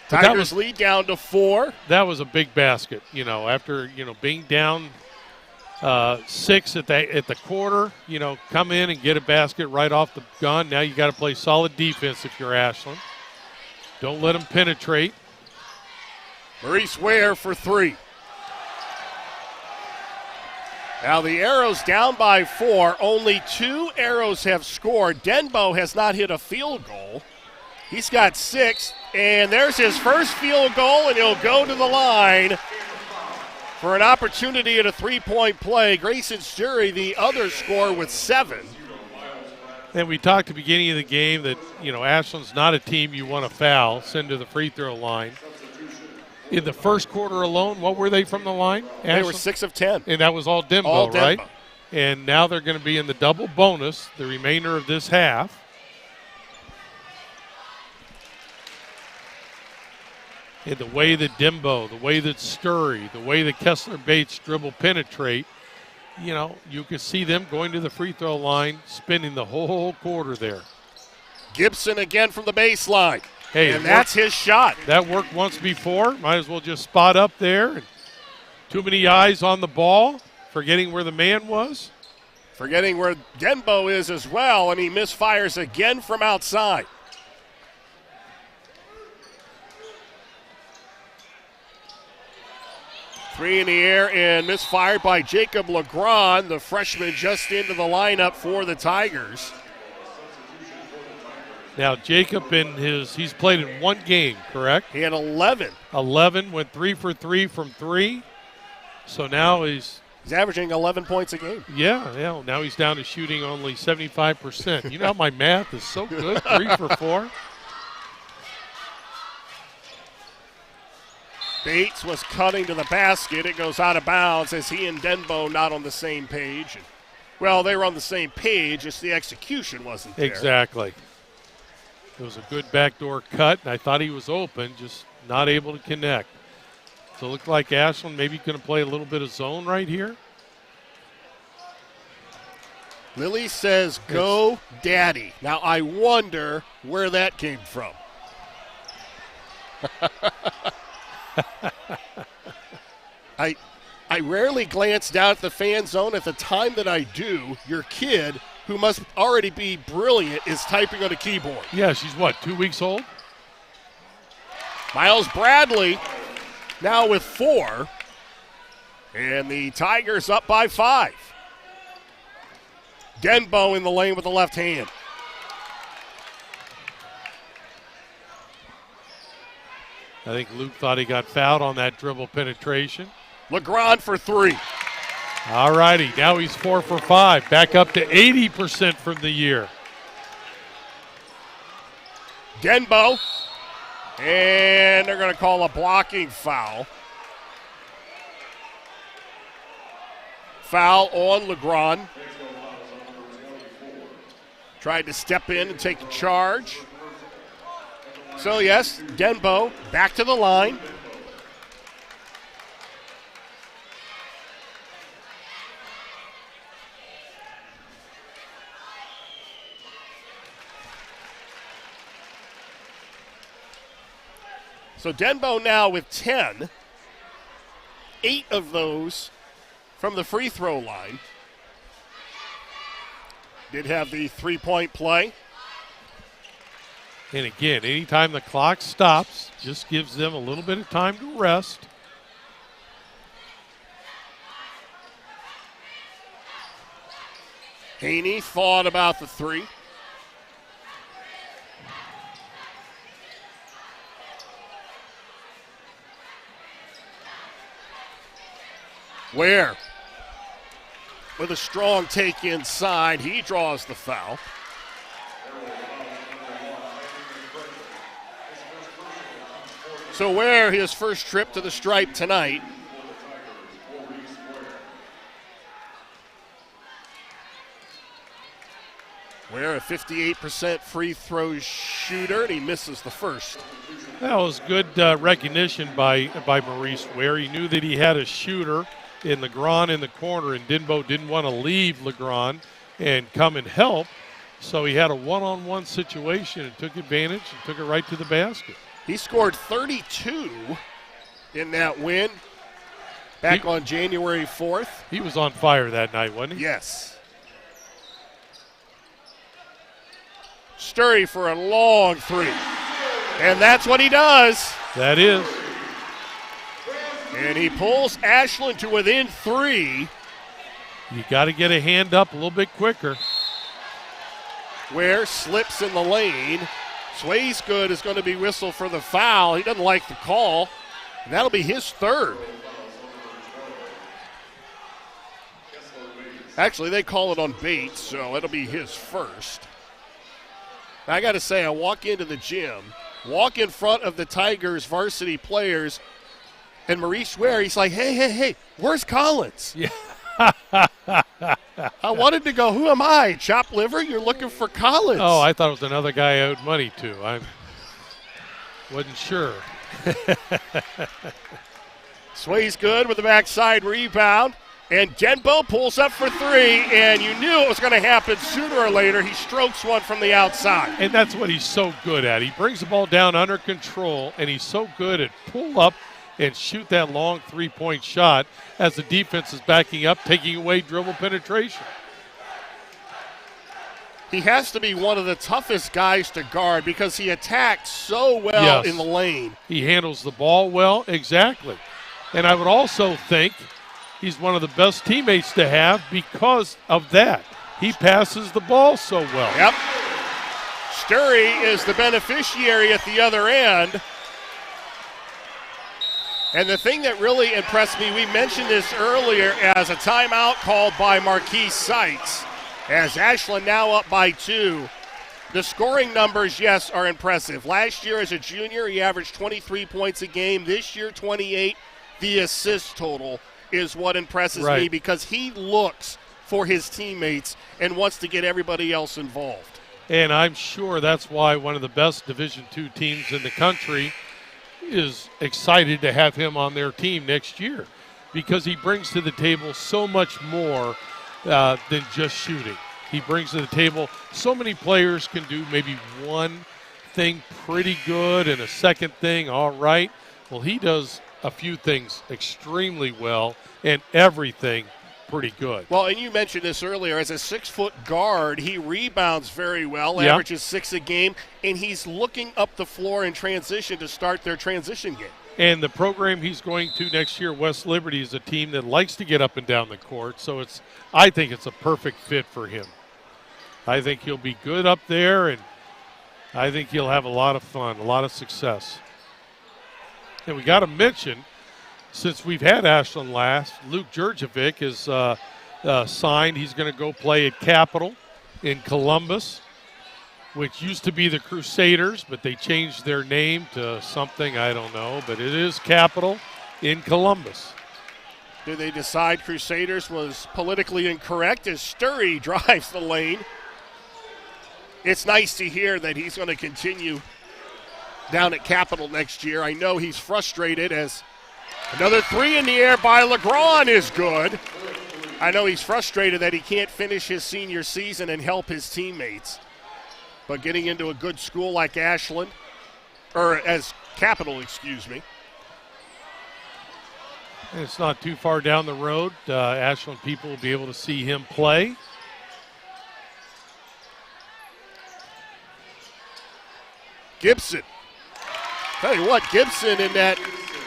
Tigers lead down to 4. That was a big basket, you know, after, you know, being down 6 at the quarter, you know, come in and get a basket right off the gun. Now you got to play solid defense if you're Ashland. Don't let them penetrate. Maurice Ware for 3. Now the Arrows down by 4. Only 2 Arrows have scored. Denbo has not hit a field goal. He's got 6, and there's his first field goal, and he'll go to the line for an opportunity at a 3-point play. Grayson Sturry, the other scorer, with 7. And we talked at the beginning of the game that, you know, Ashland's not a team you want to foul, send to the free throw line. In the first quarter alone, what were they from the line? They were 6 of 10. And that was all Denbo, right? And now they're going to be in the double bonus the remainder of this half. And the way that Denbo, the way that Sturry, the way that Kessler Bates dribble penetrate, you know, you can see them going to the free throw line, spending the whole quarter there. Gibson again from the baseline. Hey, and that's his shot. That worked once before. Might as well just spot up there. And too many eyes on the ball, forgetting where the man was. Forgetting where Denbo is as well, and he misfires again from outside. Three in the air and misfired by Jacob Legrand, the freshman just into the lineup for the Tigers. Now, Jacob he's played in one game, correct? He had 11. 11, went 3 for 3 from 3. So now he's averaging 11 points a game. Yeah. Now he's down to shooting only 75%. You know how my math is so good, 3 for 4. Bates was cutting to the basket. It goes out of bounds as he and Denbo not on the same page. Well, they were on the same page, just the execution wasn't there. Exactly. It was a good backdoor cut, and I thought he was open, just not able to connect. So it looked like Ashland maybe going to play a little bit of zone right here. Lily says, go daddy. Now, I wonder where that came from. I rarely glance down at the fan zone. At the time that I do, your kid, who must already be brilliant, is typing on a keyboard. Yeah, she's what, 2 weeks old? Miles Bradley now with 4. And the Tigers up by 5. Denbo in the lane with the left hand. I think Luke thought he got fouled on that dribble penetration. Legrand for 3. All righty, now he's 4 for 5, back up to 80% from the year. Denbo, and they're going to call a blocking foul. Foul on Legrand. tried to step in and take charge. So, yes, Denbo back to the line. So Denbo now with 10. 8 of those from the free throw line. Did have the three-point play. And again, anytime the clock stops, just gives them a little bit of time to rest. Haney thought about the three. Ware with a strong take inside. He draws the foul. So Ware, his first trip to the stripe tonight. Ware, a 58% free throw shooter, and he misses the first. That was good recognition by Maurice Ware. He knew that he had a shooter in Legrand in the corner, and Denbo didn't want to leave Legrand and come and help. So he had a one-on-one situation and took advantage and took it right to the basket. He scored 32 in that win back on January 4th. He was on fire that night, wasn't he? Yes. Sturry for a long three. And that's what he does. That is. And he pulls Ashland to within 3. You got to get a hand up a little bit quicker. Ware slips in the lane. Sways good is going to be whistled for the foul. He doesn't like the call. And that'll be his third. Actually, they call it on Bates, so it'll be his first. I got to say, I walk into the gym, walk in front of the Tigers varsity players, and Maurice Ware, he's like, hey, where's Collins? Yeah. I wanted to go, who am I? Chopped liver? You're looking for Collins. Oh, I thought it was another guy I owed money to. I wasn't sure. Sways good with the backside rebound. And Denbo pulls up for 3, and you knew it was going to happen sooner or later. He strokes one from the outside. And that's what he's so good at. He brings the ball down under control, and he's so good at pull up and shoot that long three-point shot as the defense is backing up, taking away dribble penetration. He has to be one of the toughest guys to guard because he attacks so well in the lane. He handles the ball well, exactly. And I would also think he's one of the best teammates to have because of that. He passes the ball so well. Yep. Sturry is the beneficiary at the other end. And the thing that really impressed me, we mentioned this earlier as a timeout called by Marquise Seitz. As Ashland now up by 2. The scoring numbers, yes, are impressive. Last year as a junior, he averaged 23 points a game. This year, 28. The assist total is what impresses me because he looks for his teammates and wants to get everybody else involved. And I'm sure that's why one of the best Division II teams in the country is excited to have him on their team next year because he brings to the table so much more than just shooting. He brings to the table so many players can do maybe one thing pretty good and a second thing all right. Well, he does a few things extremely well and everything pretty good. Well, and you mentioned this earlier. As a 6-foot guard, he rebounds very well, averages 6 a game, and he's looking up the floor in transition to start their transition game. And the program he's going to next year, West Liberty, is a team that likes to get up and down the court, so I think it's a perfect fit for him. I think he'll be good up there, and I think he'll have a lot of fun, a lot of success. And we got to mention, since we've had Ashland last, Luke Jurjevic is signed. He's going to go play at Capital in Columbus, which used to be the Crusaders, but they changed their name to something, I don't know. But it is Capital in Columbus. Did they decide Crusaders was politically incorrect as Sturry drives the lane? it's nice to hear that he's going to continue down at Capitol next year. I know he's frustrated as another three in the air by LeGrand is good. I know he's frustrated that he can't finish his senior season and help his teammates. But getting into a good school like Ashland, or as Capitol, excuse me. And it's not too far down the road. Ashland people will be able to see him play. Gibson. Tell you what, Gibson in that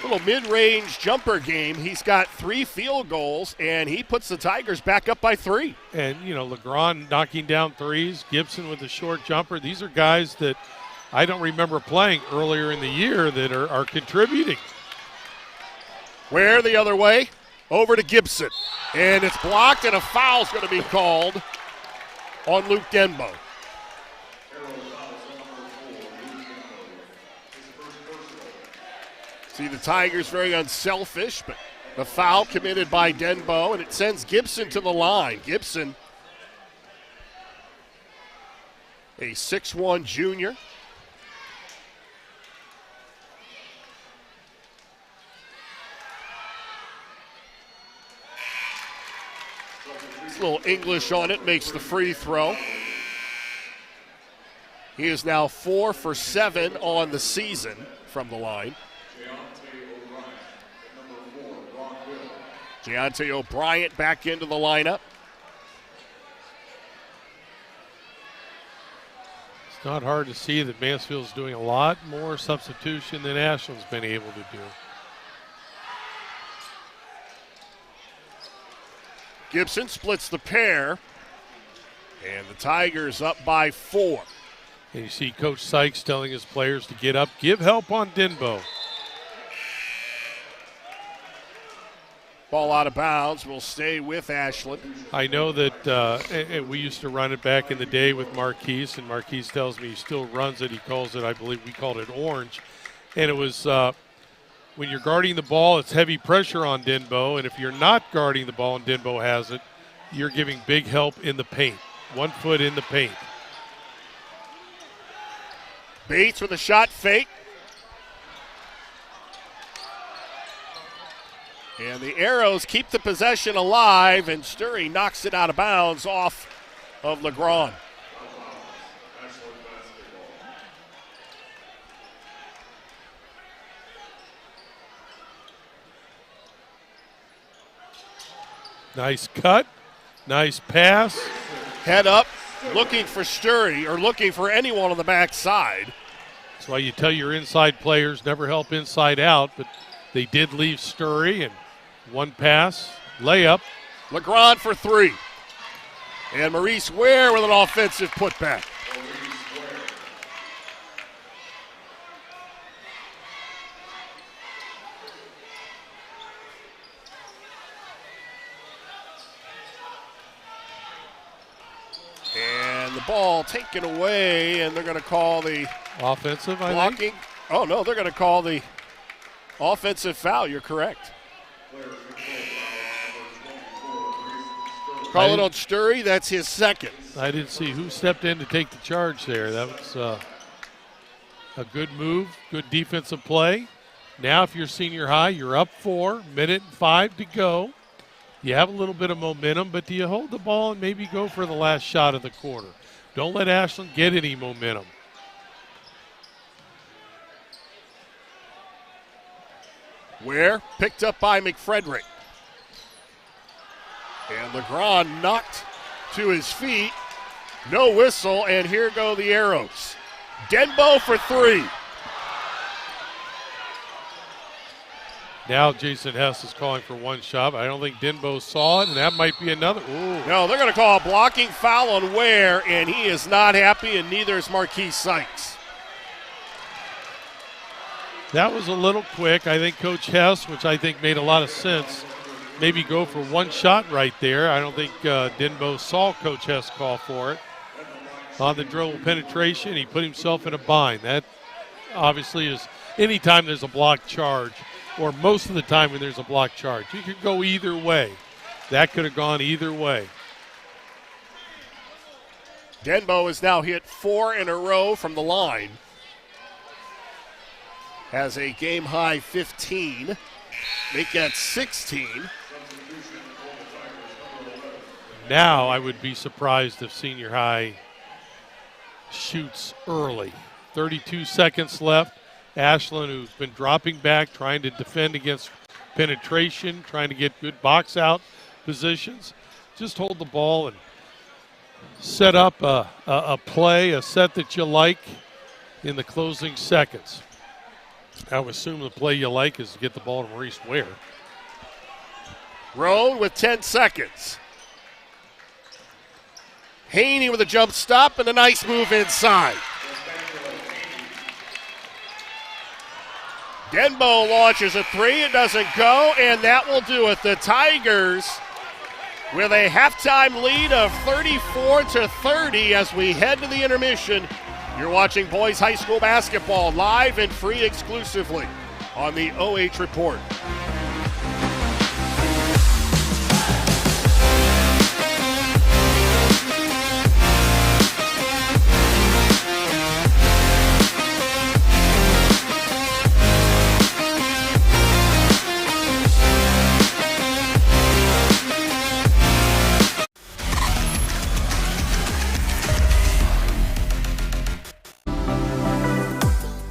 little mid-range jumper game, he's got 3 field goals, and he puts the Tigers back up by 3. And, LeGrand knocking down threes, Gibson with the short jumper. These are guys that I don't remember playing earlier in the year that are contributing. Where the other way? Over to Gibson. And it's blocked, and a foul's going to be called on Luke Denbo. See, the Tigers very unselfish, but the foul committed by Denbo, and it sends Gibson to the line. Gibson, a 6'1 junior. A little English on it, makes the free throw. He is now 4 for 7 on the season from the line. Deontay O'Brien back into the lineup. It's not hard to see that Mansfield's doing a lot more substitution than Ashland's been able to do. Gibson splits the pair, and the Tigers up by 4. And you see Coach Sykes telling his players to get up, give help on Denbo. Ball out of bounds will stay with Ashland. I know that we used to run it back in the day with Marquise, and Marquise tells me he still runs it. He calls it, I believe we called it orange. And it was when you're guarding the ball, it's heavy pressure on Denbo, and if you're not guarding the ball and Denbo has it, you're giving big help in the paint. 1 foot in the paint. Bates with a shot fake. And the Arrows keep the possession alive, and Sturry knocks it out of bounds off of LeGrand. Nice cut, nice pass. Head up, looking for Sturry, or looking for anyone on the backside. That's why you tell your inside players never help inside out, but they did leave Sturry, and 1 pass, layup. LeGrand for 3. And Maurice Ware with an offensive putback. And the ball taken away, and they're going to call the offensive, I blocking. think. Oh, no, they're going to call the offensive foul. You're correct. Call it on Sturry. That's his second. I didn't see who stepped in to take the charge there. That was a good move, good defensive play. Now if you're senior high, you're up 4, 1:05 to go. You have a little bit of momentum, but do you hold the ball and maybe go for the last shot of the quarter? Don't let Ashland get any momentum. Ware picked up by McFrederick. And LeGrand knocked to his feet. No whistle, and here go the Arrows. Denbo for 3. Now Jason Hess is calling for 1 shot. I don't think Denbo saw it, and that might be another. Ooh. No, they're going to call a blocking foul on Ware, and he is not happy, and neither is Marquise Sykes. That was a little quick. I think Coach Hess, which I think made a lot of sense, maybe go for 1 shot right there. I don't think Denbo saw Coach Hess call for it. On the dribble penetration, he put himself in a bind. That obviously is anytime there's a block charge, or most of the time when there's a block charge, you could go either way. That could have gone either way. Denbo has now hit 4 in a row from the line. Has a game-high 15. Make that 16. Now I would be surprised if Senior High shoots early. 32 seconds left. Ashland, who's been dropping back, trying to defend against penetration, trying to get good box out positions. Just hold the ball and set up a play, a set that you like in the closing seconds. I would assume the play you like is to get the ball to Maurice Ware. Roan with 10 seconds. Haney with a jump stop and a nice move inside. Denbo launches a 3. It doesn't go, and that will do it. The Tigers with a halftime lead of 34-30 as we head to the intermission. You're watching boys high school basketball live and free exclusively on the OH Report.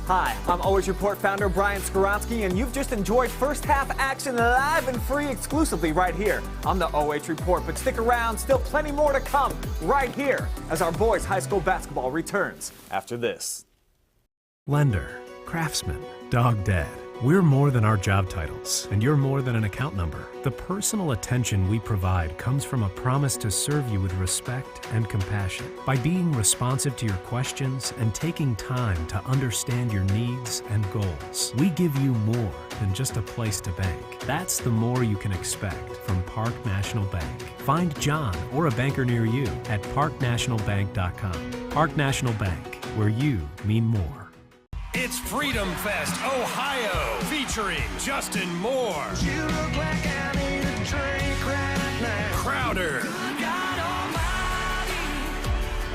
Hi, I'm OH Report founder Brian Skoronsky, and you've just enjoyed first half action live and free exclusively right here on the OH Report. But stick around, still plenty more to come right here as our boys high school basketball returns after this. Lender, craftsman, dog dad. We're more than our job titles, and you're more than an account number. The personal attention we provide comes from a promise to serve you with respect and compassion. By being responsive to your questions and taking time to understand your needs and goals, we give you more than just a place to bank. That's the more you can expect from Park National Bank. Find John or a banker near you at parknationalbank.com. Park National Bank, where you mean more. It's Freedom Fest Ohio, featuring Justin Moore, You look like I need a drink right now. Crowder, God Almighty,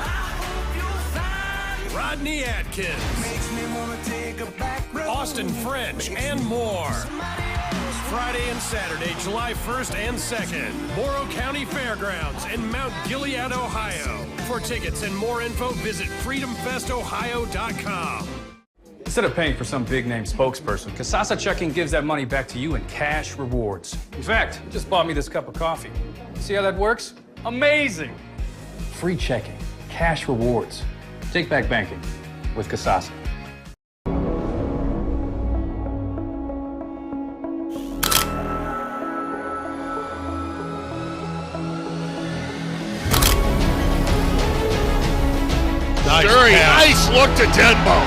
I hope you'll find Rodney Atkins, makes me wanna take a back road. Austin French, and more. Somebody else. Friday and Saturday, July 1st and 2nd, Morrow County Fairgrounds in Mount Gilead, Ohio. For tickets and more info, visit freedomfestohio.com. Instead of paying for some big-name spokesperson, Kasasa Checking gives that money back to you in cash rewards. In fact, you just bought me this cup of coffee. See how that works? Amazing! Free checking, cash rewards. Take back banking with Kasasa. Nice look to Denbo.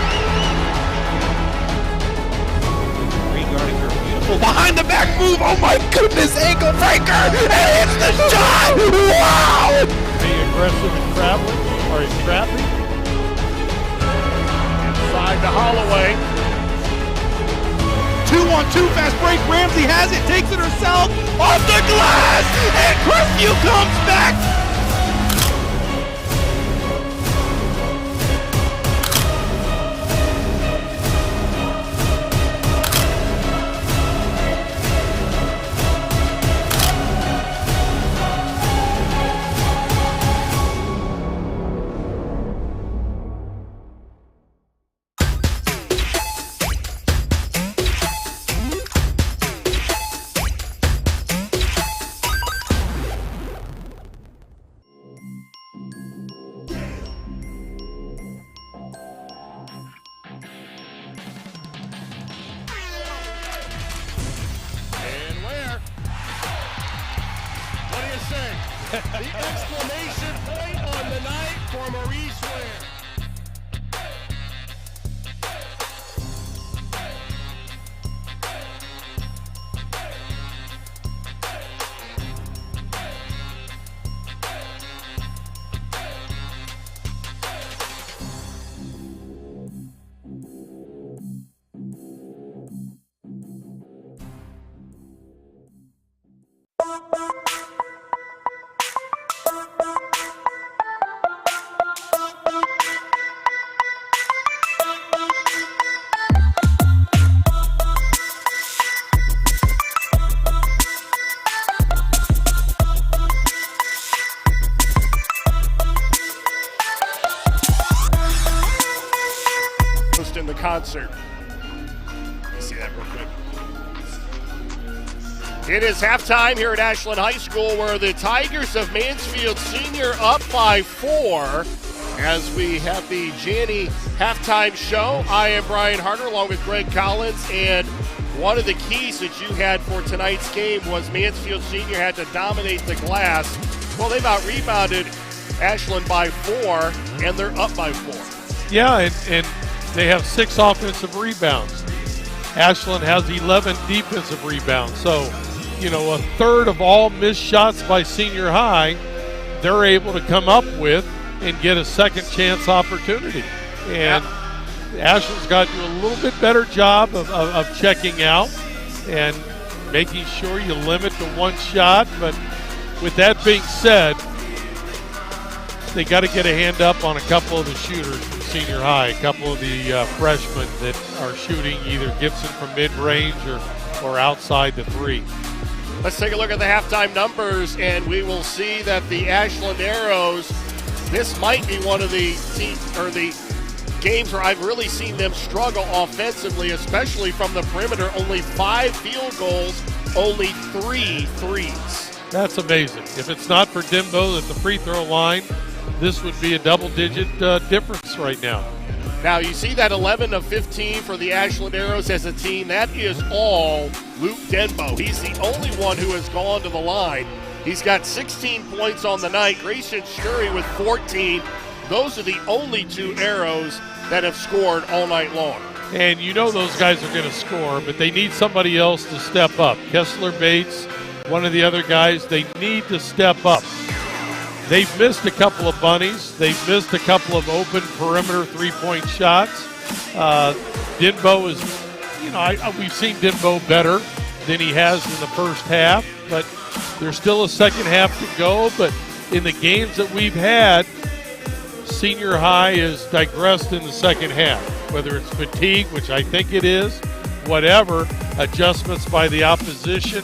Behind the back move, oh my goodness, ankle breaker, and it's the shot! Wow! Are you aggressive in traveling? Are you trapping? Inside to Holloway. 2-on-2 fast break, Ramsey has it, takes it herself, off the glass, and Crestview comes back! The exclamation point on the night for Maurice Ware. concert. Let me see that real quick. It is halftime here at Ashland High School, where the Tigers of Mansfield Senior up by 4 as we have the Janney halftime show. I am Brian Harder along with Greg Collins, and one of the keys that you had for tonight's game was Mansfield Senior had to dominate the glass. Well, they've out-rebounded Ashland by 4, and they're up by 4. Yeah, and they have 6 offensive rebounds. Ashland has 11 defensive rebounds. So, a third of all missed shots by Senior High, they're able to come up with and get a second chance opportunity. And Ashland's got to do a little bit better job of checking out and making sure you limit to one shot. But with that being said, they got to get a hand up on a couple of the shooters from Senior High, a couple of the freshmen that are shooting either Gibson from mid-range or outside the 3. Let's take a look at the halftime numbers, and we will see that the Ashland Arrows, this might be one of the games where I've really seen them struggle offensively, especially from the perimeter. Only 5 field goals, only 3 threes. That's amazing. If it's not for Dimbo at the free throw line, this would be a double-digit difference right now. Now, you see that 11 of 15 for the Ashland Arrows as a team. That is all Luke Denbo. He's the only one who has gone to the line. He's got 16 points on the night. Grayson Shurry with 14. Those are the only 2 Arrows that have scored all night long. And those guys are going to score, but they need somebody else to step up. Kessler Bates, one of the other guys, they need to step up. They've missed a couple of bunnies. They've missed a couple of open perimeter three-point shots. Denbo is, we've seen Denbo better than he has in the first half, but there's still a second half to go. But in the games that we've had, Senior High has digressed in the second half, whether it's fatigue, which I think it is, whatever, adjustments by the opposition.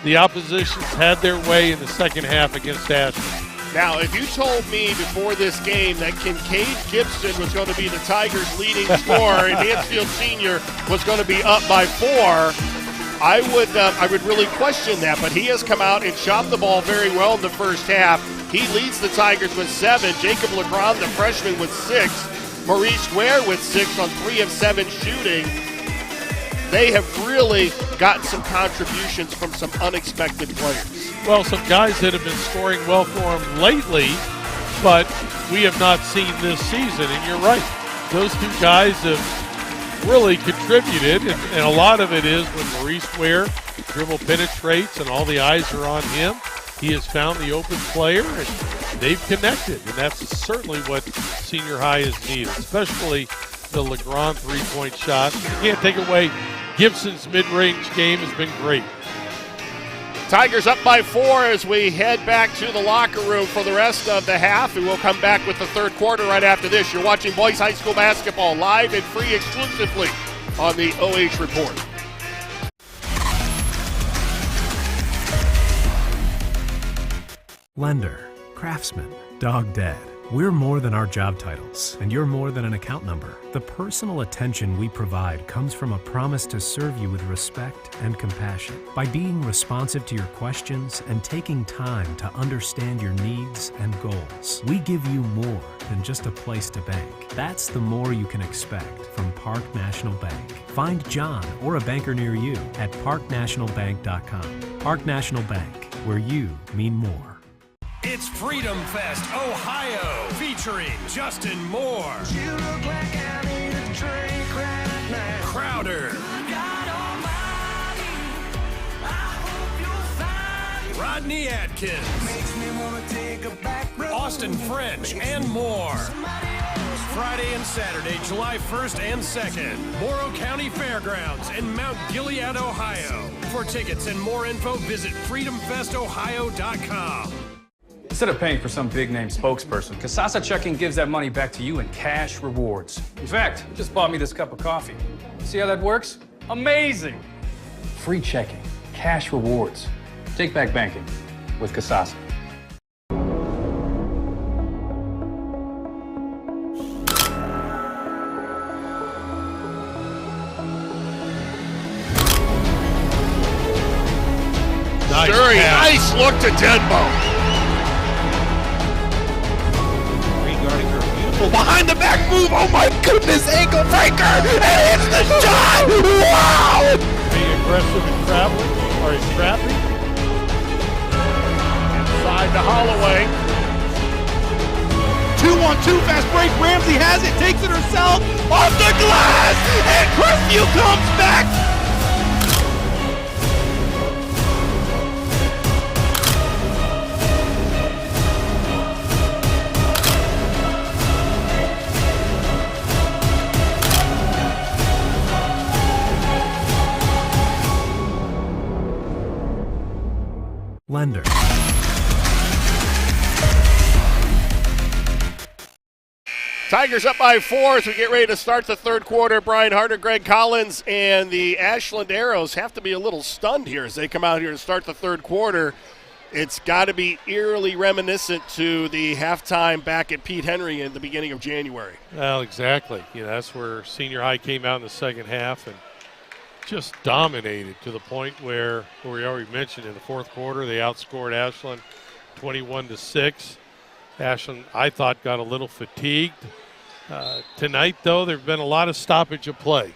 The opposition's had their way in the second half against Ashland. Now, if you told me before this game that Kincaid Gibson was going to be the Tigers' leading scorer and Mansfield Senior was going to be up by 4, I would really question that. But he has come out and shot the ball very well in the first half. He leads the Tigers with 7. Jacob Legrand, the freshman, with 6. Maurice Ware with 6 on 3 of 7 shooting. They have really gotten some contributions from some unexpected players. Well, some guys that have been scoring well for them lately, but we have not seen this season. And you're right, those 2 guys have really contributed, and a lot of it is when Maurice Ware dribble penetrates and all the eyes are on him. He has found the open player, and they've connected, and that's certainly what Senior High has needed, especially the Legrand three-point shot. You can't take away Gibson's mid-range game has been great. Tigers up by 4 as we head back to the locker room for the rest of the half, and we'll come back with the third quarter right after this. You're watching boys high school basketball live and free exclusively on the OH Report. Lender, craftsman, dog dead. We're more than our job titles, and you're more than an account number. The personal attention we provide comes from a promise to serve you with respect and compassion. By being responsive to your questions and taking time to understand your needs and goals, we give you more than just a place to bank. That's the more you can expect from Park National Bank. Find John or a banker near you at parknationalbank.com. Park National Bank, where you mean more. It's Freedom Fest, Ohio, featuring Justin Moore, You look like I need a drink right now. Crowder, God Almighty, I hope you'll find Rodney Atkins, makes me wanna take a back road. Austin French, and more. Friday and Saturday, July 1st and 2nd, Morrow County Fairgrounds in Mount Gilead, Ohio. For tickets and more info, visit freedomfestohio.com. Instead of paying for some big-name spokesperson, Kasasa Checking gives that money back to you in cash rewards. In fact, you just bought me this cup of coffee. See how that works? Amazing! Free checking, cash rewards. Take back banking with Kasasa. look to Denbo. Regarding her beautiful behind the back move. Oh my goodness, ankle breaker, and it's the shot. Wow! Being aggressive in traveling or in trapping. Inside to Holloway. 2-1-2 fast break. Ramsey has it, takes it herself off the glass, and Crestview comes back. Lender. Tigers up by 4 as we get ready to start the third quarter. Brian Harder, Greg Collins, and the Ashland Arrows have to be a little stunned here as they come out here to start the third quarter. It's got to be eerily reminiscent to the halftime back at Pete Henry in the beginning of January. Well, exactly. That's where Senior High came out in the second half and just dominated to the point where we already mentioned in the fourth quarter they outscored Ashland 21-6. Ashland, I thought, got a little fatigued. Tonight, though, there have been a lot of stoppage of play.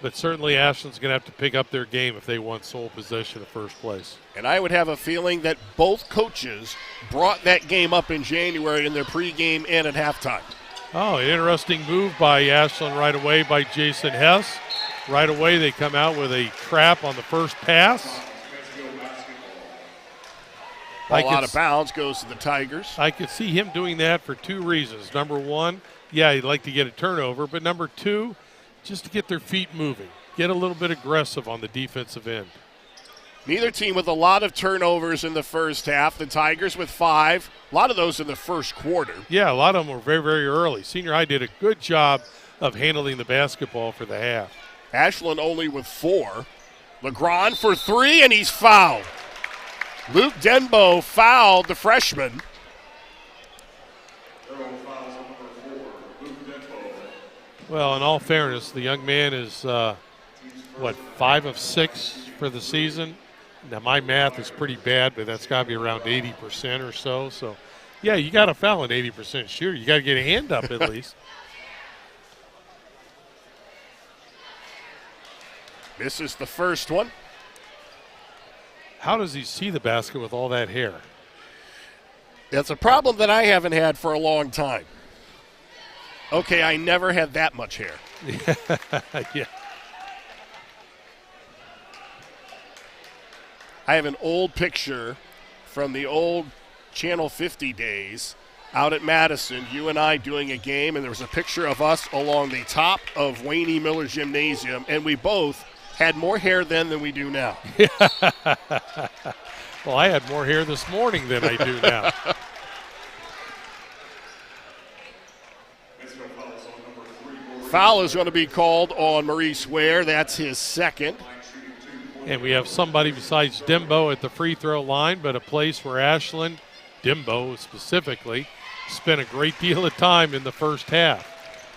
But certainly Ashland's going to have to pick up their game if they want sole possession of first place. And I would have a feeling that both coaches brought that game up in January in their pregame and at halftime. Oh, an interesting move by Ashland right away by Jason Hess. Right away they come out with a trap on the first pass. Ball out of bounds, goes to the Tigers. I could see him doing that for two reasons. Number one, yeah, he'd like to get a turnover. But number two, just to get their feet moving. Get a little bit aggressive on the defensive end. Neither team with a lot of turnovers in the first half. The Tigers with 5. A lot of those in the first quarter. Yeah, a lot of them were very, very early. Senior High did a good job of handling the basketball for the half. Ashland only with 4. Legrand for 3, and he's fouled. Luke Denbo fouled the freshman. Well, in all fairness, the young man is, 5 of 6 for the season? Now, my math is pretty bad, but that's got to be around 80% or so. So, yeah, you got to foul an 80% shooter. You got to get a hand up at least. This is the first one. How does he see the basket with all that hair? That's a problem that I haven't had for a long time. Okay, I never had that much hair. Yeah. I have an old picture from the old Channel 50 days out at Madison, you and I doing a game, and there was a picture of us along the top of Wayne E. Miller Gymnasium, and we both had more hair then than we do now. Well, I had more hair this morning than I do now. Foul is going to be called on Maurice Ware. That's his second. And we have somebody besides Dembo at the free throw line, but a place where Ashland, Dembo specifically, spent a great deal of time in the first half.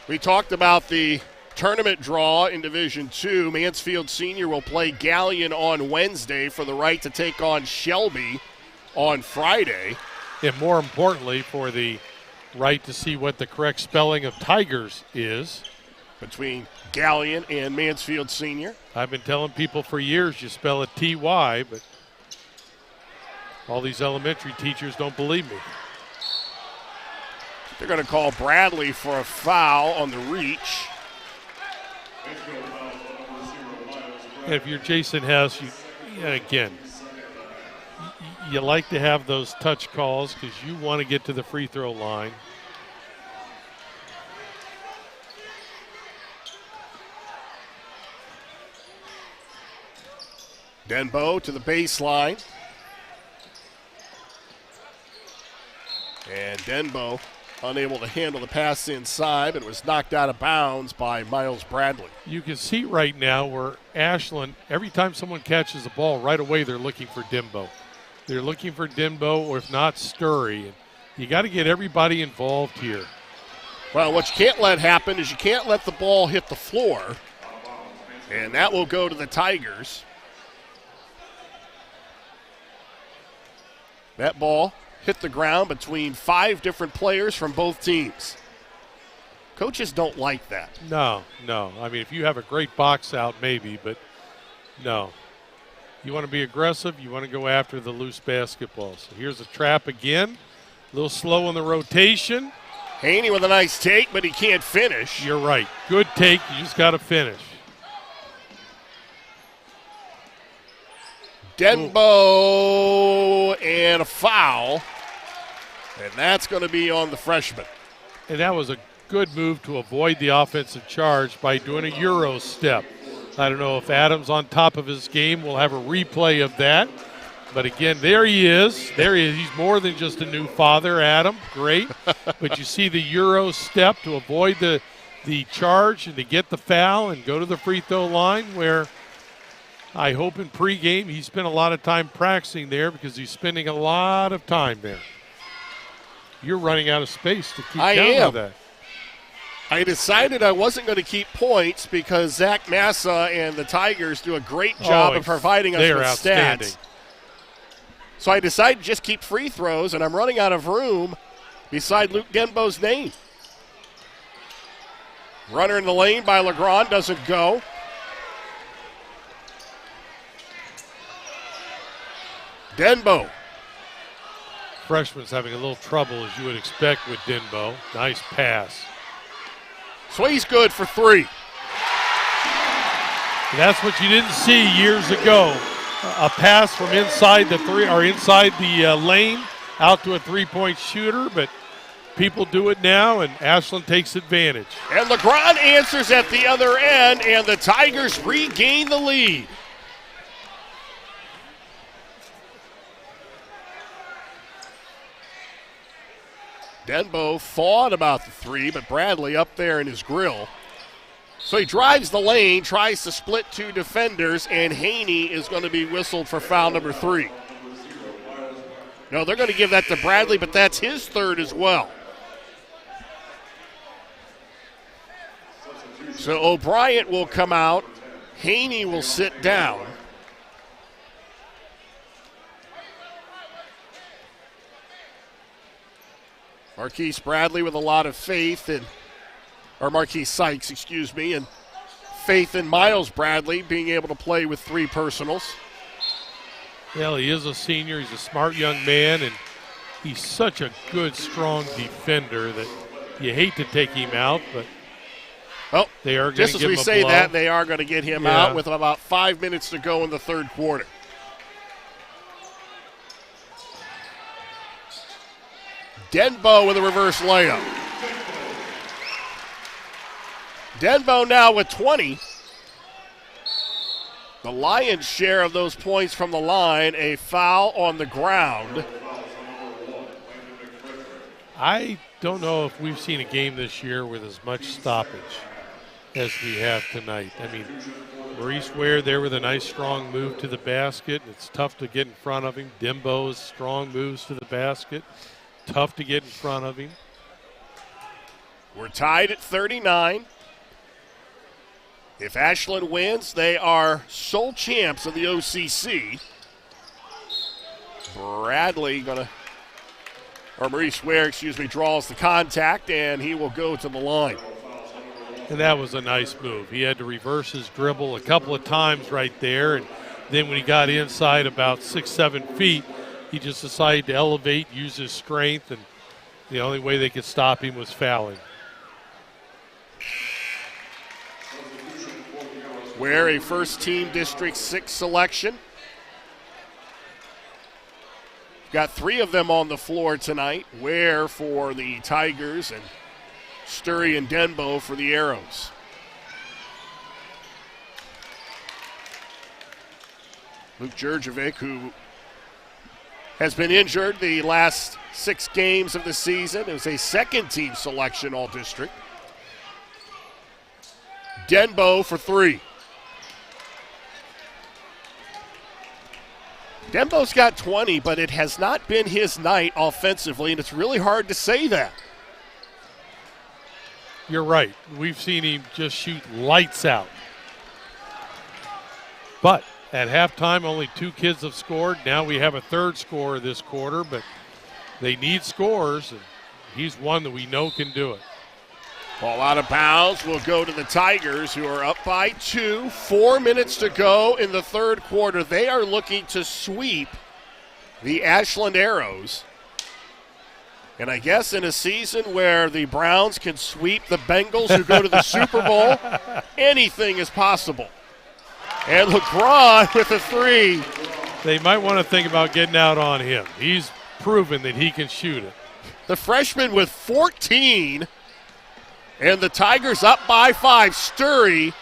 We talked about the tournament draw in Division II. Mansfield Senior will play Galleon on Wednesday for the right to take on Shelby on Friday. And more importantly, for the right to see what the correct spelling of Tigers is. Between Galleon and Mansfield Senior. I've been telling people for years you spell it T-Y, but all these elementary teachers don't believe me. They're going to call Bradley for a foul on the reach. And if you're Jason Hess, you like to have those touch calls because you want to get to the free throw line. Denbo to the baseline. And Denbo unable to handle the pass inside, but it was knocked out of bounds by Miles Bradley. You can see right now where Ashland, every time someone catches the ball, right away they're looking for Dembo. They're looking for Dembo, or if not, Sturry. And you got to get everybody involved here. Well, what you can't let happen is you can't let the ball hit the floor, and that will go to the Tigers. That ball hit the ground between 5 different players from both teams. Coaches don't like that. No. I mean, if you have a great box out, maybe, but no. You want to be aggressive, you want to go after the loose basketball. So here's a trap again. A little slow on the rotation. Haney with a nice take, but he can't finish. You're right. Good take. You just got to finish. Denbo and a foul. And that's going to be on the freshman. And that was a good move to avoid the offensive charge by doing a Euro step. I don't know if Adams on top of his game will have a replay of that. But again, there he is. There he is. He's more than just a new father, Adam. Great. But you see the Euro step to avoid the charge and to get the foul and go to the free throw line, where I hope in pregame he spent a lot of time practicing there, because he's spending a lot of time there. You're running out of space to keep count of that. I decided I wasn't going to keep points because Zach Massa and the Tigers do a great job of providing us with stats. So I decided to just keep free throws, and I'm running out of room beside Luke Denbo's name. Runner in the lane by Legrand doesn't go. Denbo. Freshman's having a little trouble, as you would expect with Denbo. Nice pass. So he's good for 3. That's what you didn't see years ago. A pass from inside the lane out to a three-point shooter, but people do it now, and Ashland takes advantage. And Legrand answers at the other end, and the Tigers regain the lead. Denbo thought about the 3, but Bradley up there in his grill. So he drives the lane, tries to split 2 defenders, and Haney is going to be whistled for foul number 3. No, they're going to give that to Bradley, but that's his 3rd as well. So O'Brien will come out. Haney will sit down. Marquise Bradley with a lot of faith Marquise Sykes, and faith in Miles Bradley being able to play with 3 personals. Well, he is a senior. He's a smart young man, and he's such a good, strong defender that you hate to take him out, but they are going to give him a blow. Just as we say that, they are going to get him out with about 5 minutes to go in the 3rd quarter. Denbo with a reverse layup. Denbo now with 20. The lion's share of those points from the line, a foul on the ground. I don't know if we've seen a game this year with as much stoppage as we have tonight. I mean, Maurice Ware there with a nice strong move to the basket. It's tough to get in front of him. Denbo's strong moves to the basket. Tough to get in front of him. We're tied at 39. If Ashland wins, they are sole champs of the OCC. Maurice Ware, draws the contact, and he will go to the line. And that was a nice move. He had to reverse his dribble a couple of times right there, and then when he got inside about 6-7 feet, he just decided to elevate, use his strength, and the only way they could stop him was fouling. Ware, a first-team District 6 selection. Got 3 of them on the floor tonight. Ware for the Tigers and Sturry and Denbo for the Arrows. Luke Jurjevic, who has been injured the last 6 games of the season, is a second-team selection all-district. Denbo for 3. Denbo's got 20, but it has not been his night offensively, and it's really hard to say that. You're right. We've seen him just shoot lights out. But At halftime, only 2 kids have scored. Now we have a third scorer this quarter, but they need scores, and he's one that we know can do it. Ball out of bounds will go to the Tigers, who are up by 2. 4 minutes to go in the third quarter. They are looking to sweep the Ashland Arrows. And I guess in a season where the Browns can sweep the Bengals, who go to the Super Bowl, anything is possible. And LeGrand with a 3. They might want to think about getting out on him. He's proven that he can shoot it. The freshman with 14. And the Tigers up by 5. Sturry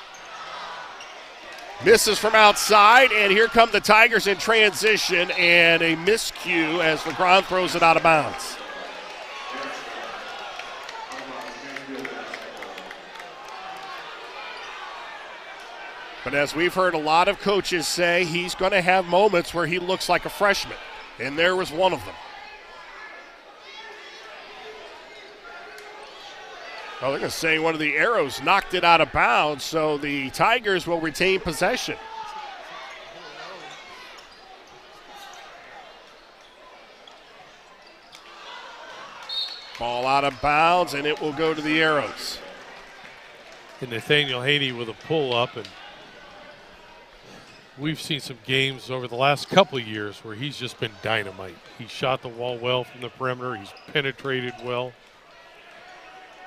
misses from outside, and here come the Tigers in transition, and a miscue as LeGrand throws it out of bounds. But as we've heard a lot of coaches say, he's going to have moments where he looks like a freshman, and there was one of them. Well, they're going to say one of the Arrows knocked it out of bounds, so the Tigers will retain possession. Ball out of bounds, and it will go to the Arrows. And Nathaniel Haney with a pull-up, and we've seen some games over the last couple of years where he's just been dynamite. He shot the wall well from the perimeter. He's penetrated well.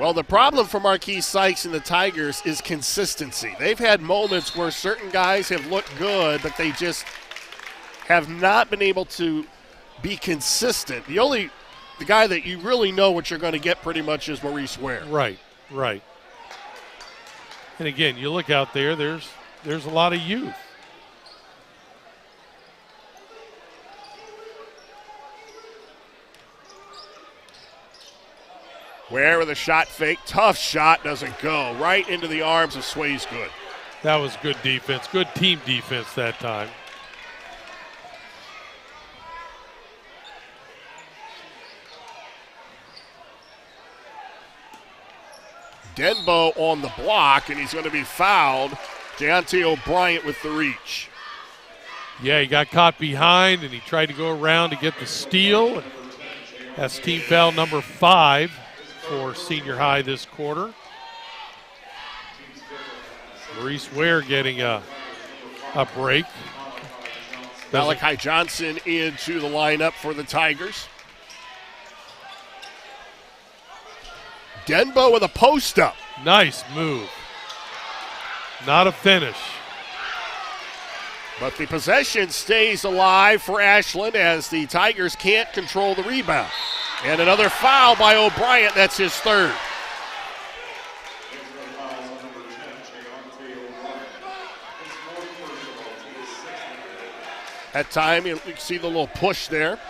Well, the problem for Marquis Sykes and the Tigers is consistency. They've had moments where certain guys have looked good, but they just have not been able to be consistent. The guy that you really know what you're going to get pretty much is Maurice Ware. Right. And again, you look out there, there's a lot of youth. Ware with a shot fake. Tough shot, doesn't go. Right into the arms of Swaysgood. That was good defense. Good team defense that time. Denbo on the block, and he's going to be fouled. Deontay O'Brien with the reach. Yeah, he got caught behind, and he tried to go around to get the steal. And that's team foul number 5 for Senior High this quarter. Maurice Ware getting a break. Malachi Johnson into the lineup for the Tigers. Denbo with a post-up. Nice move. Not a finish. But the possession stays alive for Ashland as the Tigers can't control the rebound. And another foul by O'Brien. That's his 3rd. At time, you can see the little push there.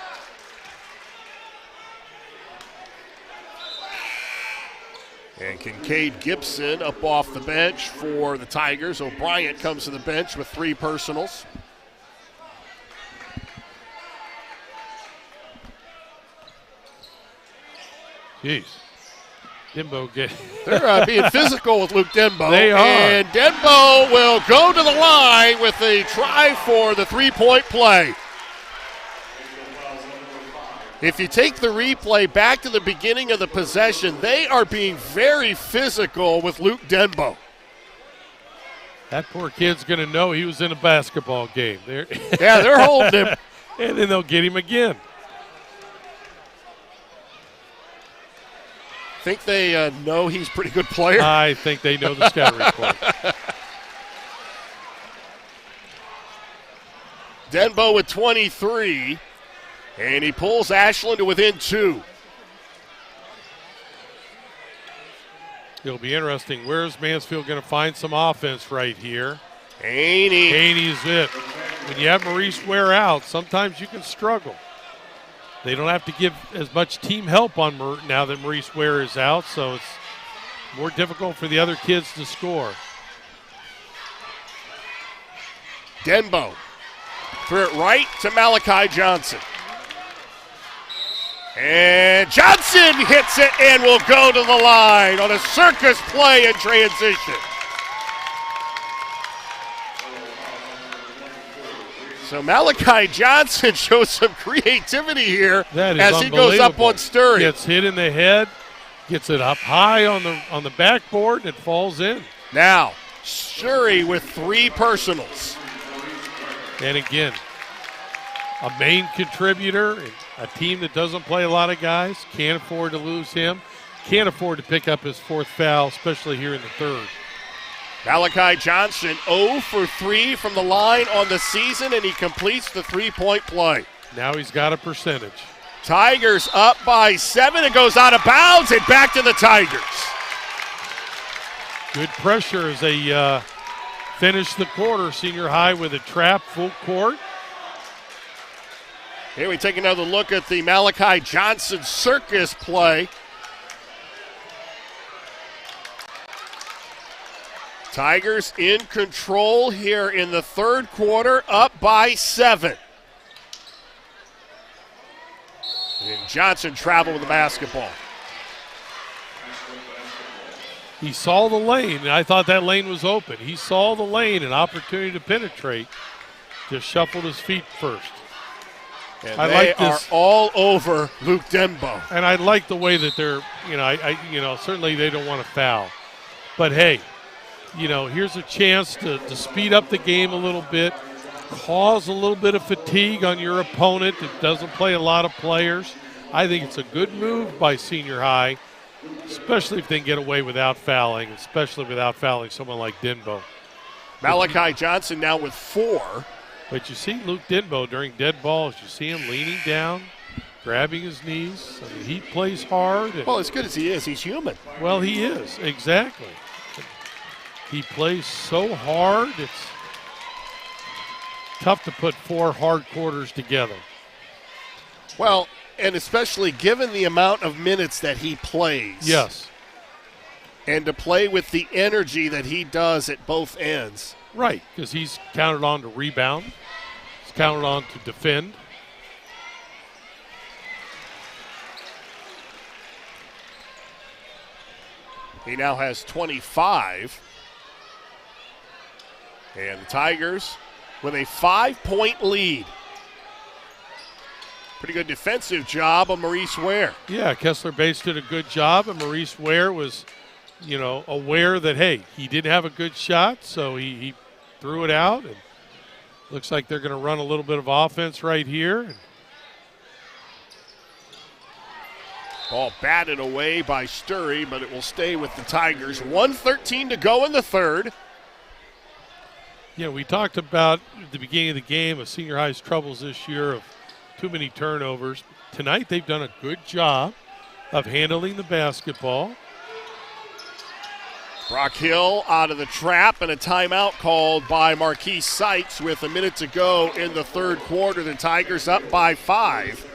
And Kincaid Gibson up off the bench for the Tigers. O'Brien comes to the bench with 3 personals. Jeez. Denbo They're being physical with Luke Denbo. They are. And Denbo will go to the line with a try for the 3-point play. If you take the replay back to the beginning of the possession, they are being very physical with Luke Denbo. That poor kid's going to know he was in a basketball game. They're holding him. And then they'll get him again. Think they know he's a pretty good player? I think they know the scouting report. Denbo with 23, and he pulls Ashland to within 2. It'll be interesting. Where's Mansfield going to find some offense right here? Haney's it. When you have Maurice Ware out, sometimes you can struggle. They don't have to give as much team help on now that Maurice Ware is out, so it's more difficult for the other kids to score. Denbo threw it right to Malachi Johnson. And Johnson hits it and will go to the line on a circus play in transition. So Malachi Johnson shows some creativity here That is as he goes up on Sturry. Gets hit in the head, gets it up high on the backboard, and it falls in. Now, Sturry with 3 personals. And again, a main contributor, and a team that doesn't play a lot of guys, can't afford to lose him, can't afford to pick up his 4th foul, especially here in the 3rd. Malachi Johnson 0 for 3 from the line on the season, and he completes the 3-point play. Now he's got a percentage. Tigers up by 7. It goes out of bounds and back to the Tigers. Good pressure as they finish the quarter. Senior High with a trap, full court. Here we take another look at the Malachi Johnson circus play. Tigers in control here in the 3rd quarter, up by 7. And Johnson traveled with the basketball. He saw the lane, and I thought that lane was open. He saw the lane, an opportunity to penetrate, just shuffled his feet first. And they are all over Luke Denbo. And I like the way that they're, certainly they don't want to foul. But hey, here's a chance to speed up the game a little bit, cause a little bit of fatigue on your opponent that doesn't play a lot of players. I think it's a good move by Senior High, especially if they can get away without fouling, especially without fouling someone like Denbo. Malachi Johnson now with 4. But you see Luke Denbo during dead balls, you see him leaning down, grabbing his knees. I mean, he plays hard. Well, as good as he is, he's human. Well, he is, exactly. He plays so hard, it's tough to put 4 hard quarters together. Well, and especially given the amount of minutes that he plays. Yes. And to play with the energy that he does at both ends. Right, because he's counted on to rebound. He's counted on to defend. He now has 25. And the Tigers with a 5-point lead. Pretty good defensive job of Maurice Ware. Yeah, Kessler Bates did a good job, and Maurice Ware was, aware that, hey, he didn't have a good shot, so he threw it out. And looks like they're going to run a little bit of offense right here. Ball batted away by Sturry, but it will stay with the Tigers. 1:13 to go in the 3rd. Yeah, we talked about at the beginning of the game of Senior High's troubles this year of too many turnovers. Tonight they've done a good job of handling the basketball. Brock Hill out of the trap, and a timeout called by Marquise Sykes with a minute to go in the 3rd quarter. The Tigers up by 5.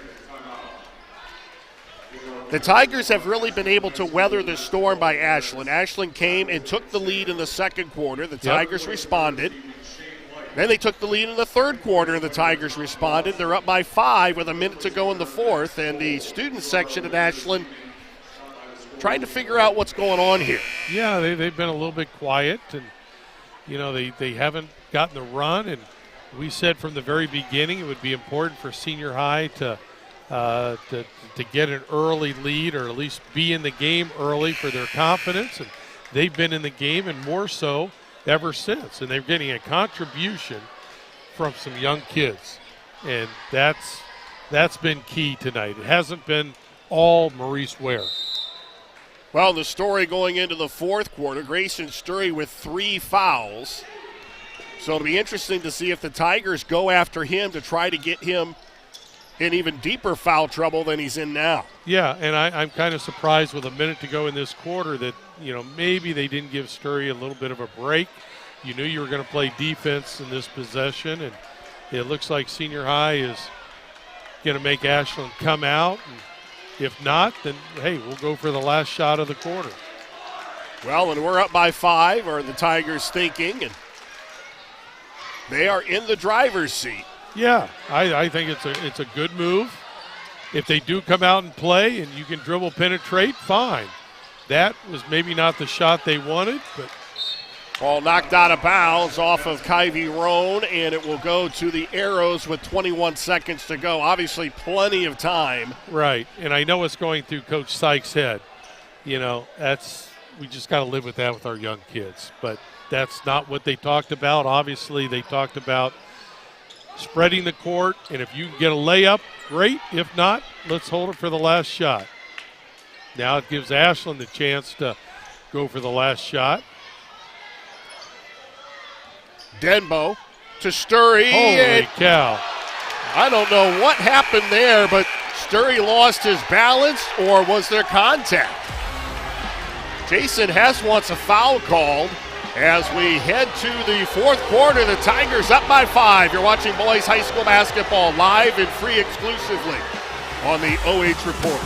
The Tigers have really been able to weather the storm by Ashland. Ashland came and took the lead in the 2nd quarter. The Tigers responded. Then they took the lead in the 3rd quarter, and the Tigers responded. They're up by 5 with a minute to go in the 4th, and the student section at Ashland trying to figure out what's going on here. Yeah, they've been a little bit quiet, and, they haven't gotten the run, and we said from the very beginning it would be important for Senior High to get an early lead or at least be in the game early for their confidence, and they've been in the game and more so ever since, and they're getting a contribution from some young kids, and that's been key tonight. It hasn't been all Maurice Ware. Well, the story going into the 4th quarter, Grayson Sturry with 3 fouls, so it'll be interesting to see if the Tigers go after him to try to get him in even deeper foul trouble than he's in now. Yeah, and I'm kind of surprised with a minute to go in this quarter that, maybe they didn't give Sturry a little bit of a break. You knew you were going to play defense in this possession, and it looks like Senior High is going to make Ashland come out. And if not, then, hey, we'll go for the last shot of the quarter. Well, and we're up by 5, are the Tigers thinking, and they are in the driver's seat. Yeah, I think it's a good move. If they do come out and play and you can dribble penetrate, fine. That was maybe not the shot they wanted, but Ball knocked out of bounds off of Kyvie Roan, and it will go to the Arrows with 21 seconds to go. Obviously, plenty of time. Right, and I know what's going through Coach Sykes' head. You know, we just got to live with that with our young kids. But that's not what they talked about. Obviously, they talked about spreading the court, and if you can get a layup, great. If not, let's hold it for the last shot. Now it gives Ashland the chance to go for the last shot. Denbo to Sturry. Holy cow. I don't know what happened there, but Sturry lost his balance, or was there contact? Jason Hess wants a foul called as we head to the fourth quarter. The Tigers up by 5. You're watching boys high school basketball live and free exclusively on the OH Report.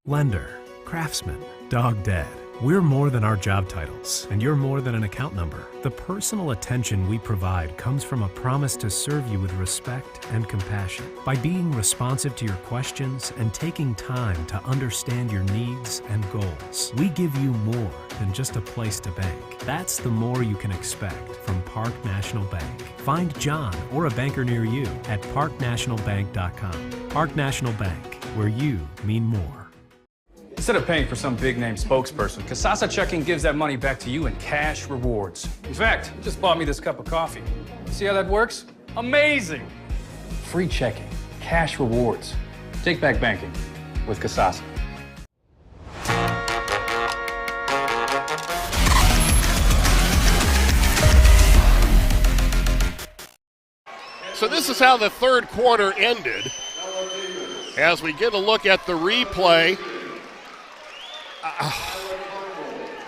Lender, craftsman, dog dead. We're more than our job titles, and you're more than an account number. The personal attention we provide comes from a promise to serve you with respect and compassion. By being responsive to your questions and taking time to understand your needs and goals, we give you more than just a place to bank. That's the more you can expect from Park National Bank. Find John or a banker near you at parknationalbank.com. Park National Bank, where you mean more. Instead of paying for some big-name spokesperson, Kasasa Checking gives that money back to you in cash rewards. In fact, you just bought me this cup of coffee. See how that works? Amazing! Free checking, cash rewards. Take back banking with Kasasa. So this is how the third quarter ended. As we get a look at the replay,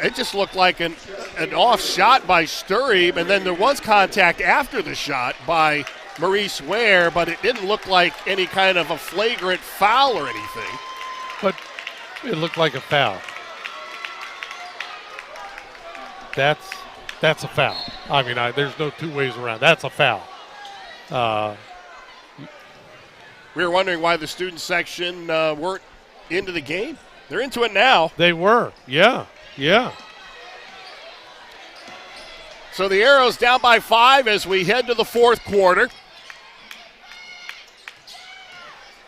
it just looked like an off shot by Sturry, and then there was contact after the shot by Maurice Ware, but it didn't look like any kind of a flagrant foul or anything. But it looked like a foul. That's a foul. I mean, there's no two ways around. That's a foul. We were wondering why the student section weren't into the game. They're into it now. They were, yeah. So the Arrows down by 5 as we head to the fourth quarter.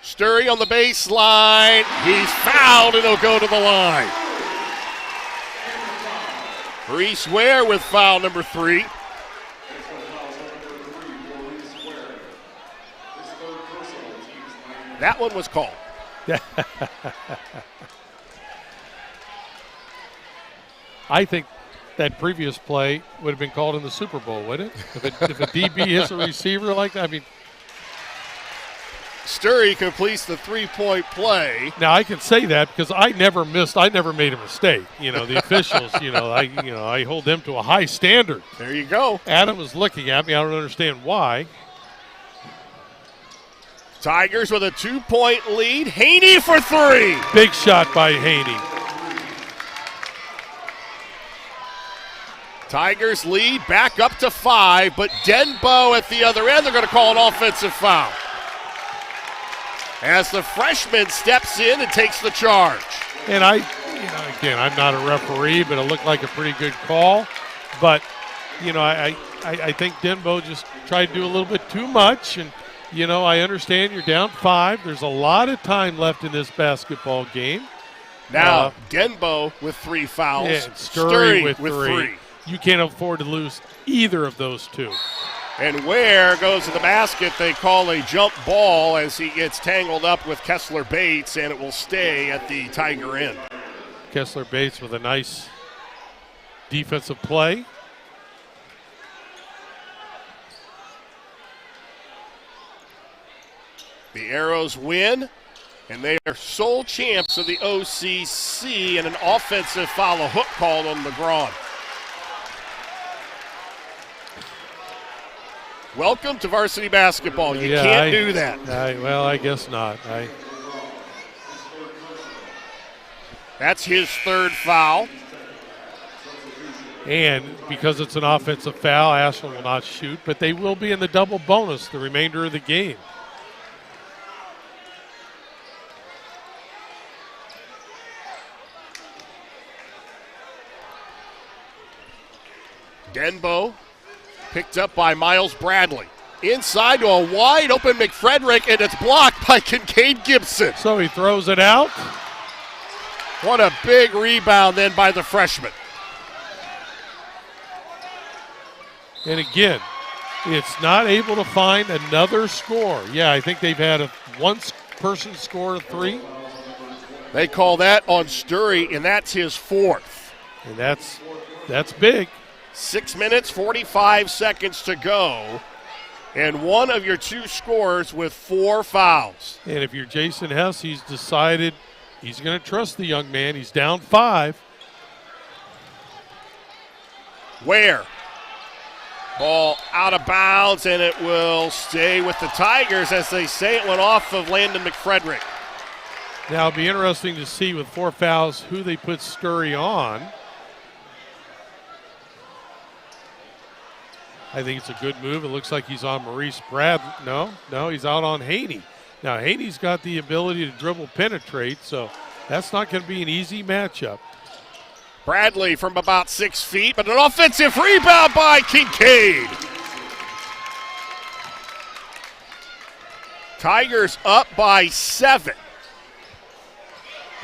Sturry on the baseline. He's fouled and he'll go to the line. Maurice Ware with foul number 3. That one was called. I think that previous play would have been called in the Super Bowl, wouldn't it? If a DB hits a receiver like that, I mean. Sturry completes the three-point play. Now I can say that because I never made a mistake. You know, the officials, I hold them to a high standard. There you go. Adam was looking at me. I don't understand why. Tigers with a 2-point lead. Haney for 3. Big shot by Haney. Tigers lead back up to 5, but Denbo at the other end, they're going to call an offensive foul. As the freshman steps in and takes the charge. And again, I'm not a referee, but it looked like a pretty good call. But, I think Denbo just tried to do a little bit too much. And, I understand you're down 5. There's a lot of time left in this basketball game. Now, Denbo with 3 fouls. And Sturry with 3. You can't afford to lose either of those two. And Ware goes to the basket. They call a jump ball as he gets tangled up with Kessler Bates, and it will stay at the Tiger end. Kessler Bates with a nice defensive play. The Arrows win, and they are sole champs of the OCC, and an offensive foul, a hook called on McGraw. Welcome to varsity basketball. You can't do that. I guess not. That's his 3rd foul. And because it's an offensive foul, Ashland will not shoot, but they will be in the double bonus the remainder of the game. Denbo picked up by Miles Bradley. Inside to a wide open McFrederick, and it's blocked by Kincaid Gibson. So he throws it out. What a big rebound then by the freshman. And again, it's not able to find another score. Yeah, I think they've had one person score a three. They call that on Sturry, and that's his fourth. And that's big. 6 minutes, 45 seconds to go. And one of your two scorers with 4 fouls. And if you're Jason Hess, he's decided he's going to trust the young man. He's down 5. Where? Ball out of bounds, and it will stay with the Tigers. As they say, it went off of Landon McFrederick. Now, it'll be interesting to see with 4 fouls who they put Sturry on. I think it's a good move. It looks like he's on Maurice Brad. No, he's out on Haney. Now, Haney's got the ability to dribble penetrate, so that's not going to be an easy matchup. Bradley from about 6 feet, but an offensive rebound by Kincaid. Tigers up by 7.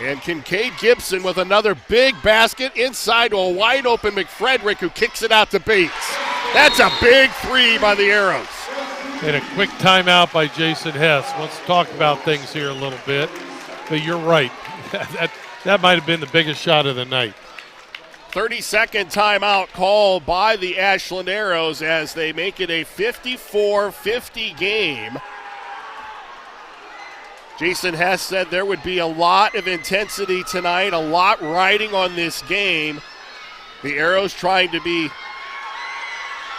And Kincaid Gibson with another big basket inside to a wide open McFrederick, who kicks it out to Bates. That's a big 3 by the Arrows. And a quick timeout by Jason Hess. Let's talk about things here a little bit. But you're right. That might have been the biggest shot of the night. 30-second timeout called by the Ashland Arrows as they make it a 54-50 game. Jason Hess said there would be a lot of intensity tonight, a lot riding on this game. The Arrows trying to be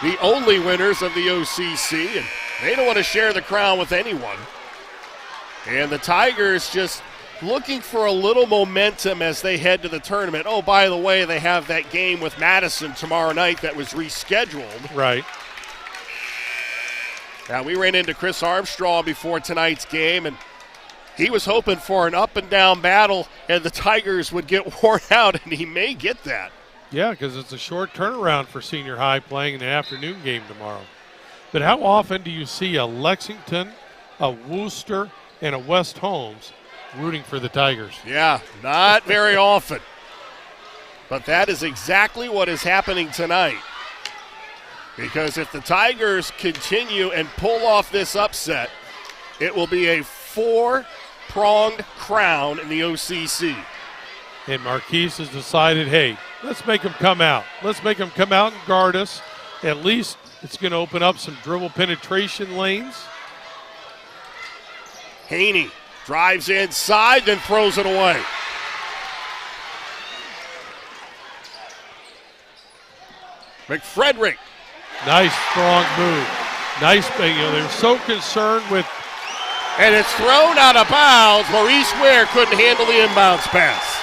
the only winners of the OCC, and they don't want to share the crown with anyone. And the Tigers just looking for a little momentum as they head to the tournament. Oh, by the way, they have that game with Madison tomorrow night that was rescheduled. Right. Now, we ran into Chris Armstrong before tonight's game, and he was hoping for an up-and-down battle, and the Tigers would get worn out, and he may get that. Yeah, because it's a short turnaround for senior high playing an afternoon game tomorrow. But how often do you see a Lexington, a Worcester, and a West Holmes rooting for the Tigers? Yeah, not very often. But that is exactly what is happening tonight. Because if the Tigers continue and pull off this upset, it will be a 4-pronged crown in the OCC. And Marquise has decided, hey, let's make them come out. Let's make them come out and guard us. At least it's going to open up some dribble penetration lanes. Haney drives inside, then throws it away. McFrederick. Nice, strong move. Nice, they're so concerned with. And it's thrown out of bounds. Maurice Ware couldn't handle the inbounds pass.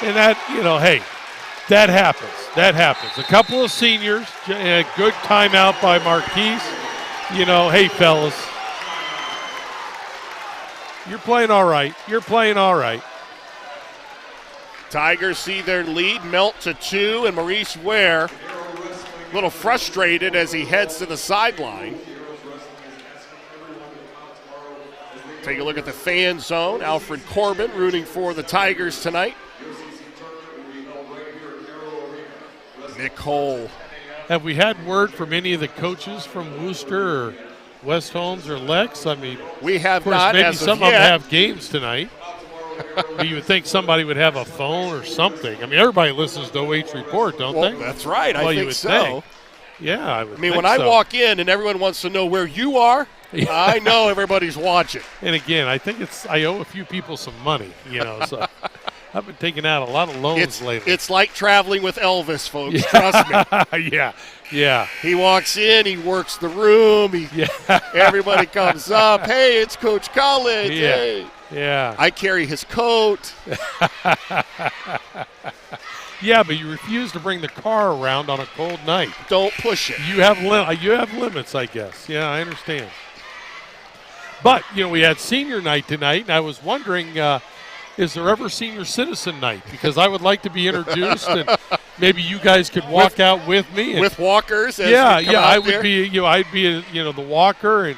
And that, hey, that happens. That happens. A couple of seniors, a good timeout by Marquise. Hey, fellas, you're playing all right. You're playing all right. Tigers see their lead melt to 2, and Maurice Ware a little frustrated as he heads to the sideline. Take a look at the fan zone. Alfred Corbin rooting for the Tigers tonight. Nick Cole. Have we had word from any of the coaches from Worcester or West Holmes or Lex? I mean, we have of course, not. Maybe as some of of them yet. have games tonight. But you would think somebody would have a phone or something. I mean, everybody listens to OH Report, don't they? That's right. Well, I you think would so. think. Yeah, I would. I mean, think when so. I walk in and everyone wants to know where you are, I know everybody's watching. And again, I think I owe a few people some money, so I've been taking out a lot of loans lately. It's like traveling with Elvis, folks. Trust me. Yeah. He walks in, he works the room, everybody comes up. Hey, it's Coach Collins. Yeah. Hey. Yeah. I carry his coat. Yeah, but you refuse to bring the car around on a cold night. Don't push it. You have limits, I guess. Yeah, I understand. But, we had senior night tonight, and I was wondering is there ever senior citizen night? Because I would like to be introduced, and maybe you guys could walk out with me. And, with walkers? I would be. I'd be. The walker and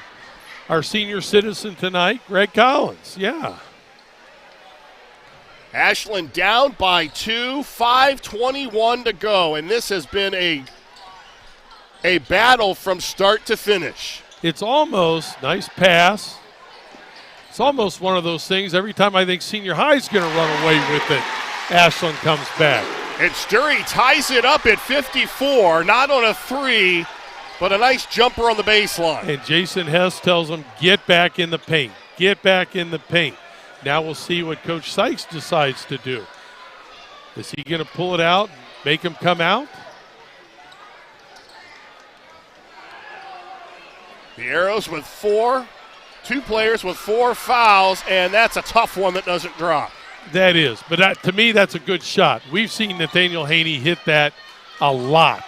our senior citizen tonight, Greg Collins. Yeah. Ashland down by 2, 5:21 to go, and this has been a battle from start to finish. It's almost nice pass. It's almost one of those things. Every time I think senior high's going to run away with it, Ashland comes back. And Sturry ties it up at 54, not on a 3, but a nice jumper on the baseline. And Jason Hess tells him, get back in the paint. Get back in the paint. Now we'll see what Coach Sykes decides to do. Is he going to pull it out and make him come out? The Arrows with 4. 2 players with 4 fouls, and that's a tough one that doesn't drop. That is, but to me, that's a good shot. We've seen Nathaniel Haney hit that a lot.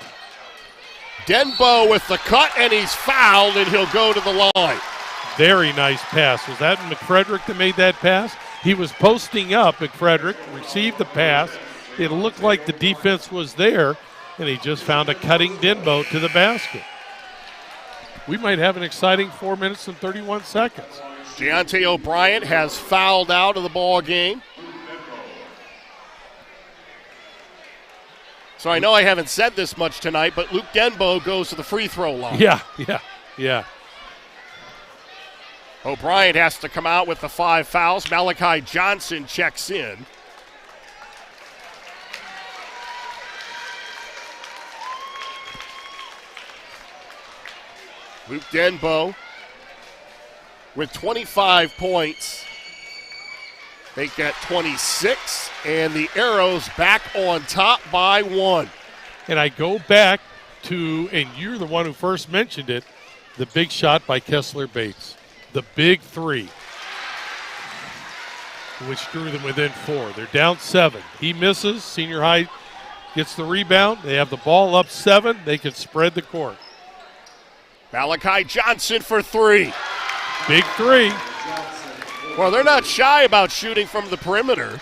Denbo with the cut, and he's fouled, and he'll go to the line. Very nice pass. Was that McFrederick that made that pass? He was posting up. McFrederick received the pass. It looked like the defense was there, and he just found a cutting Denbo to the basket. We might have an exciting 4 minutes and 31 seconds. Deontay O'Brien has fouled out of the ball game. So I know I haven't said this much tonight, but Luke Denbo goes to the free throw line. Yeah. O'Brien has to come out with the 5 fouls. Malachi Johnson checks in. Luke Denbo with 25 points. Make that 26, and the Arrows back on top by 1. And I go back to, and you're the one who first mentioned it, the big shot by Kessler Bates. The big 3, which drew them within 4. They're down 7. He misses. Senior high gets the rebound. They have the ball up 7. They can spread the court. Malachi Johnson for 3. Big 3. Well, they're not shy about shooting from the perimeter.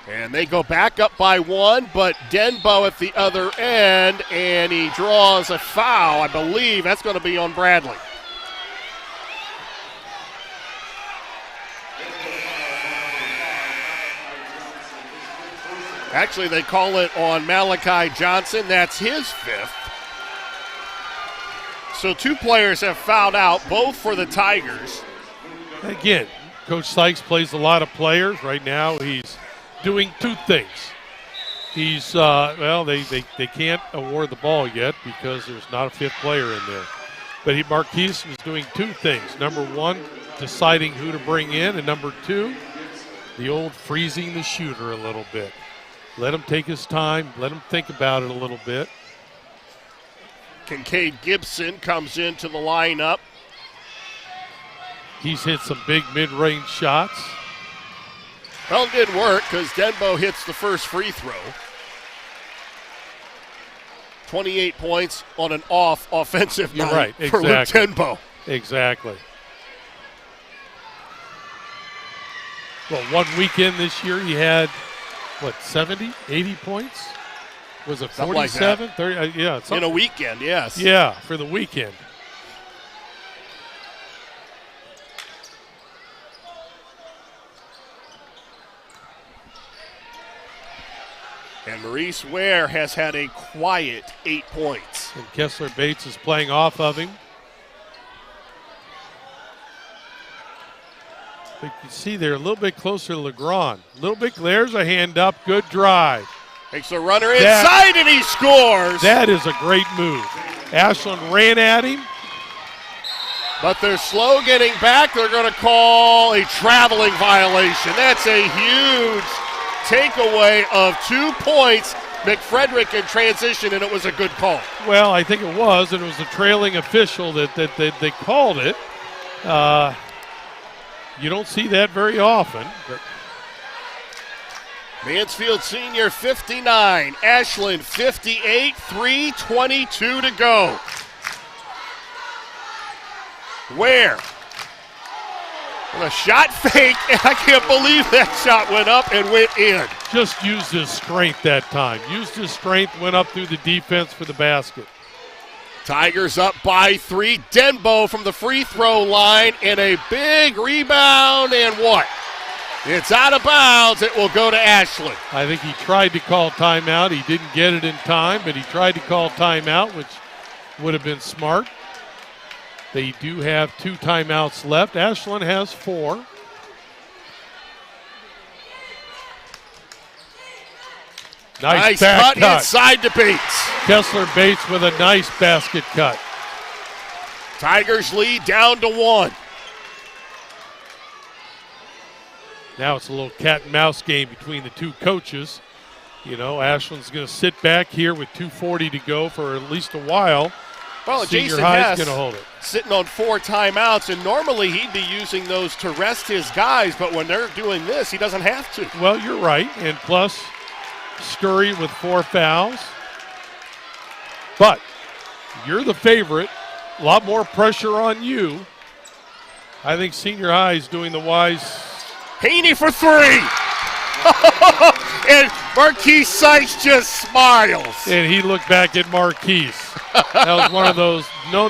And they go back up by 1, but Denbo at the other end, and he draws a foul. I believe that's going to be on Bradley. Actually, they call it on Malachi Johnson. That's his 5th. So 2 players have fouled out, both for the Tigers. Again, Coach Sykes plays a lot of players. Right now he's doing 2 things. He's, they can't award the ball yet because there's not a 5th player in there. But Marquise was doing 2 things. Number 1, deciding who to bring in, and number 2, the old freezing the shooter a little bit. Let him take his time. Let him think about it a little bit. Kincaid Gibson comes into the lineup. He's hit some big mid-range shots. Well, it didn't work because Denbo hits the first free throw. 28 points on an offensive You're night right, exactly. for Luke Denbo. Exactly. Well, one weekend this year he had, 70, 80 points? Was it 47? Like 30? Yeah. In a weekend, yes. Yeah, for the weekend. And Maurice Ware has had a quiet 8 points. And Kessler Bates is playing off of him. You can see they're a little bit closer to Legrand. A little bit, there's a hand up, good drive. Takes the runner inside and he scores. That is a great move. Ashland ran at him. But they're slow getting back. They're going to call a traveling violation. That's a huge takeaway of 2 points. McFrederick in transition, and it was a good call. Well, I think it was, and it was a trailing official that they called it. You don't see that very often. But Mansfield Senior 59, Ashland 58, 3:22 to go. Ware And a shot fake, and I can't believe that shot went up and went in. Just used his strength that time. Used his strength, went up through the defense for the basket. Tigers up by 3. Denbo from the free throw line, and a big rebound, and what? It's out of bounds. It will go to Ashland. I think he tried to call timeout. He didn't get it in time, but he tried to call timeout, which would have been smart. They do have 2 timeouts left. Ashland has 4. Nice cut inside to Bates. Kessler Bates with a nice basket cut. Tigers lead down to 1. Now it's a little cat and mouse game between the 2 coaches. You know, Ashland's going to sit back here with 2:40 to go for at least a while. Well, Senior Jason High's Hess going to hold it. Sitting on 4 timeouts, and normally he'd be using those to rest his guys, but when they're doing this, he doesn't have to. Well, you're right, and plus Sturry with 4 fouls. But you're the favorite. A lot more pressure on you. I think Senior High is doing the wise. Haney for 3. And Marquise Sykes just smiles. And he looked back at Marquise. That was one of those, no.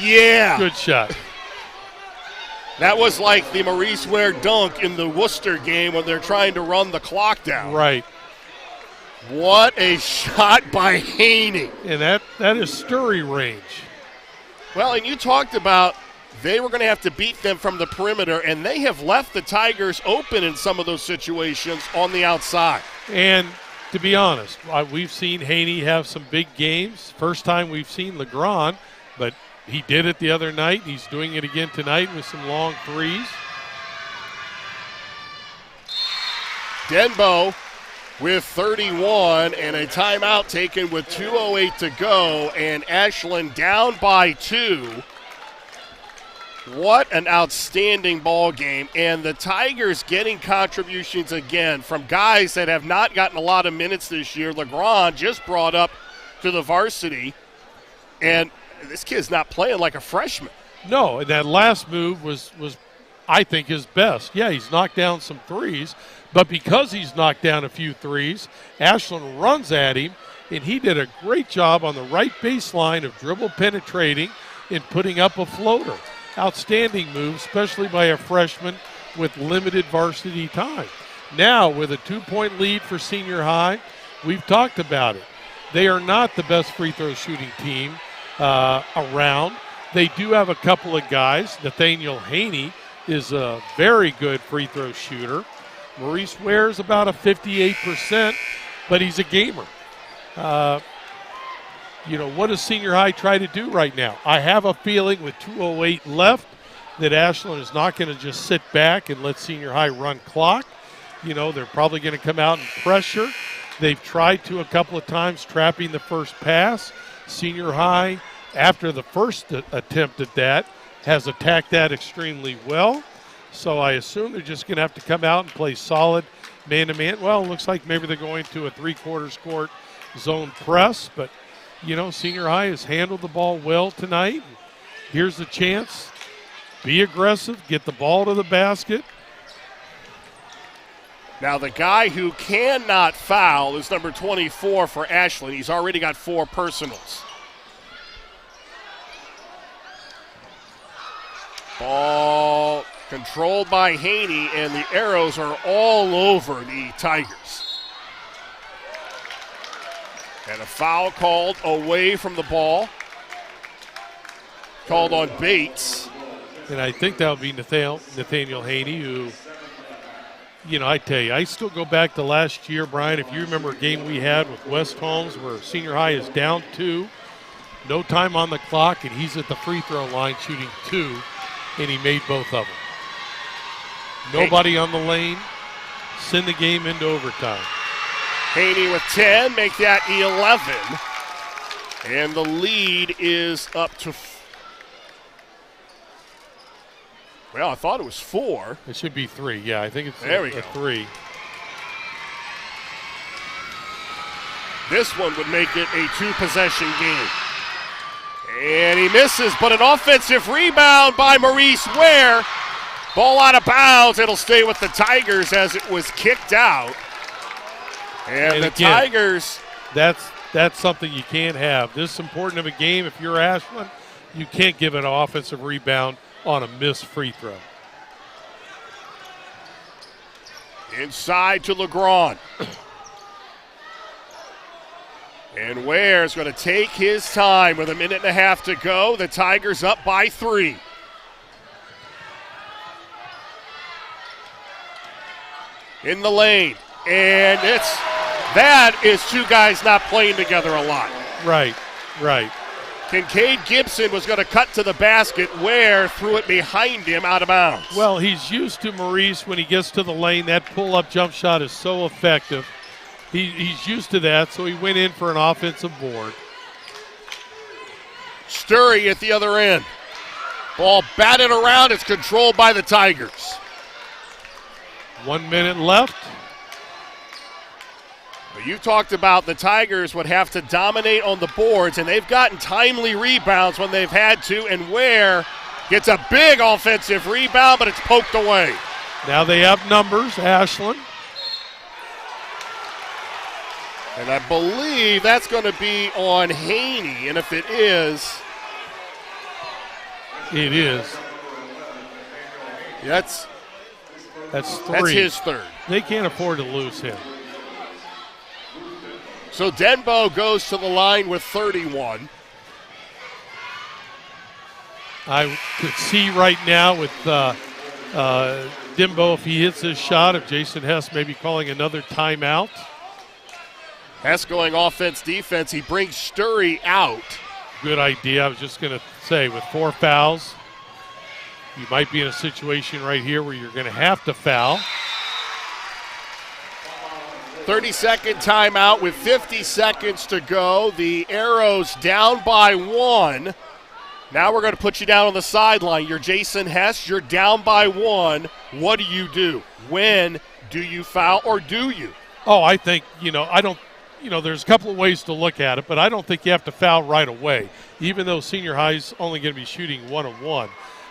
Yeah. Good shot. That was like the Maurice Ware dunk in the Worcester game when they're trying to run the clock down. Right. What a shot by Haney. And that is Sturry range. Well, and you talked about they were going to have to beat them from the perimeter, and they have left the Tigers open in some of those situations on the outside. And to be honest, we've seen Haney have some big games. First time we've seen LeGrand, but he did it the other night. He's doing it again tonight with some long threes. Denbo with 31 and a timeout taken with 2:08 to go, and Ashland down by 2. What an outstanding ball game. And the Tigers getting contributions again from guys that have not gotten a lot of minutes this year. LeGrand just brought up to the varsity, and this kid's not playing like a freshman. No, and that last move was I think, his best. Yeah, he's knocked down some threes, but because he's knocked down a few threes, Ashland runs at him, and he did a great job on the right baseline of dribble penetrating and putting up a floater. Outstanding move, especially by a freshman with limited varsity time. Now, with a 2-point lead for Senior High, we've talked about it. They are not the best free throw shooting team around. They do have a couple of guys. Nathaniel Haney is a very good free throw shooter. Maurice Ware's about a 58%, but he's a gamer. What does Senior High try to do right now? I have a feeling with 2:08 left that Ashland is not going to just sit back and let Senior High run clock. They're probably going to come out and pressure. They've tried to a couple of times, trapping the first pass. Senior High, after the first attempt at that, has attacked that extremely well. So I assume they're just going to have to come out and play solid man-to-man. Well, it looks like maybe they're going to a three-quarters court zone press, but Senior High has handled the ball well tonight. Here's the chance. Be aggressive. Get the ball to the basket. Now, the guy who cannot foul is number 24 for Ashland. He's already got 4 personals. Ball controlled by Haney, and the arrows are all over the Tigers. And a foul called away from the ball. Called on Bates. And I think that'll be Nathaniel Haney, who, I tell you, I still go back to last year, Brian. If you remember a game we had with West Holmes where Senior High is down 2, no time on the clock, and he's at the free throw line shooting 2, and he made both of them. Nobody on the lane. Send the game into overtime. Haney with 10, make that 11. And the lead is up to, I thought it was 4. It should be 3. Yeah, I think it's there we a go. 3. This one would make it a 2-possession game. And he misses, but an offensive rebound by Maurice Ware. Ball out of bounds. It'll stay with the Tigers as it was kicked out. And the again, Tigers. That's something you can't have. This is important of a game. If you're Ashland, you can't give an offensive rebound on a missed free throw. Inside to LeGrand. And Ware's going to take his time with a minute and a half to go. The Tigers up by 3. In the lane. And that is two guys not playing together a lot. Right. Kincaid Gibson was going to cut to the basket. Ware threw it behind him out of bounds. Well, he's used to Maurice when he gets to the lane. That pull-up jump shot is so effective. He's used to that, so he went in for an offensive board. Sturry at the other end. Ball batted around. It's controlled by the Tigers. 1 minute left. You talked about the Tigers would have to dominate on the boards, and they've gotten timely rebounds when they've had to, and Ware gets a big offensive rebound, but it's poked away. Now they have numbers, Ashland. And I believe that's going to be on Haney, and if it is. It is. That's 3. That's his third. They can't afford to lose him. So Denbo goes to the line with 31. I could see right now with Denbo, if he hits his shot, if Jason Hess may be calling another timeout. Hess going offense, defense. He brings Sturry out. Good idea. I was just going to say, with 4 fouls, you might be in a situation right here where you're going to have to foul. 30-second timeout with 50 seconds to go. The Arrows down by 1. Now we're going to put you down on the sideline. You're Jason Hess. You're down by 1. What do you do? When do you foul, or do you? Oh, I think, there's a couple of ways to look at it, but I don't think you have to foul right away, even though senior high is only going to be shooting 1-of-1.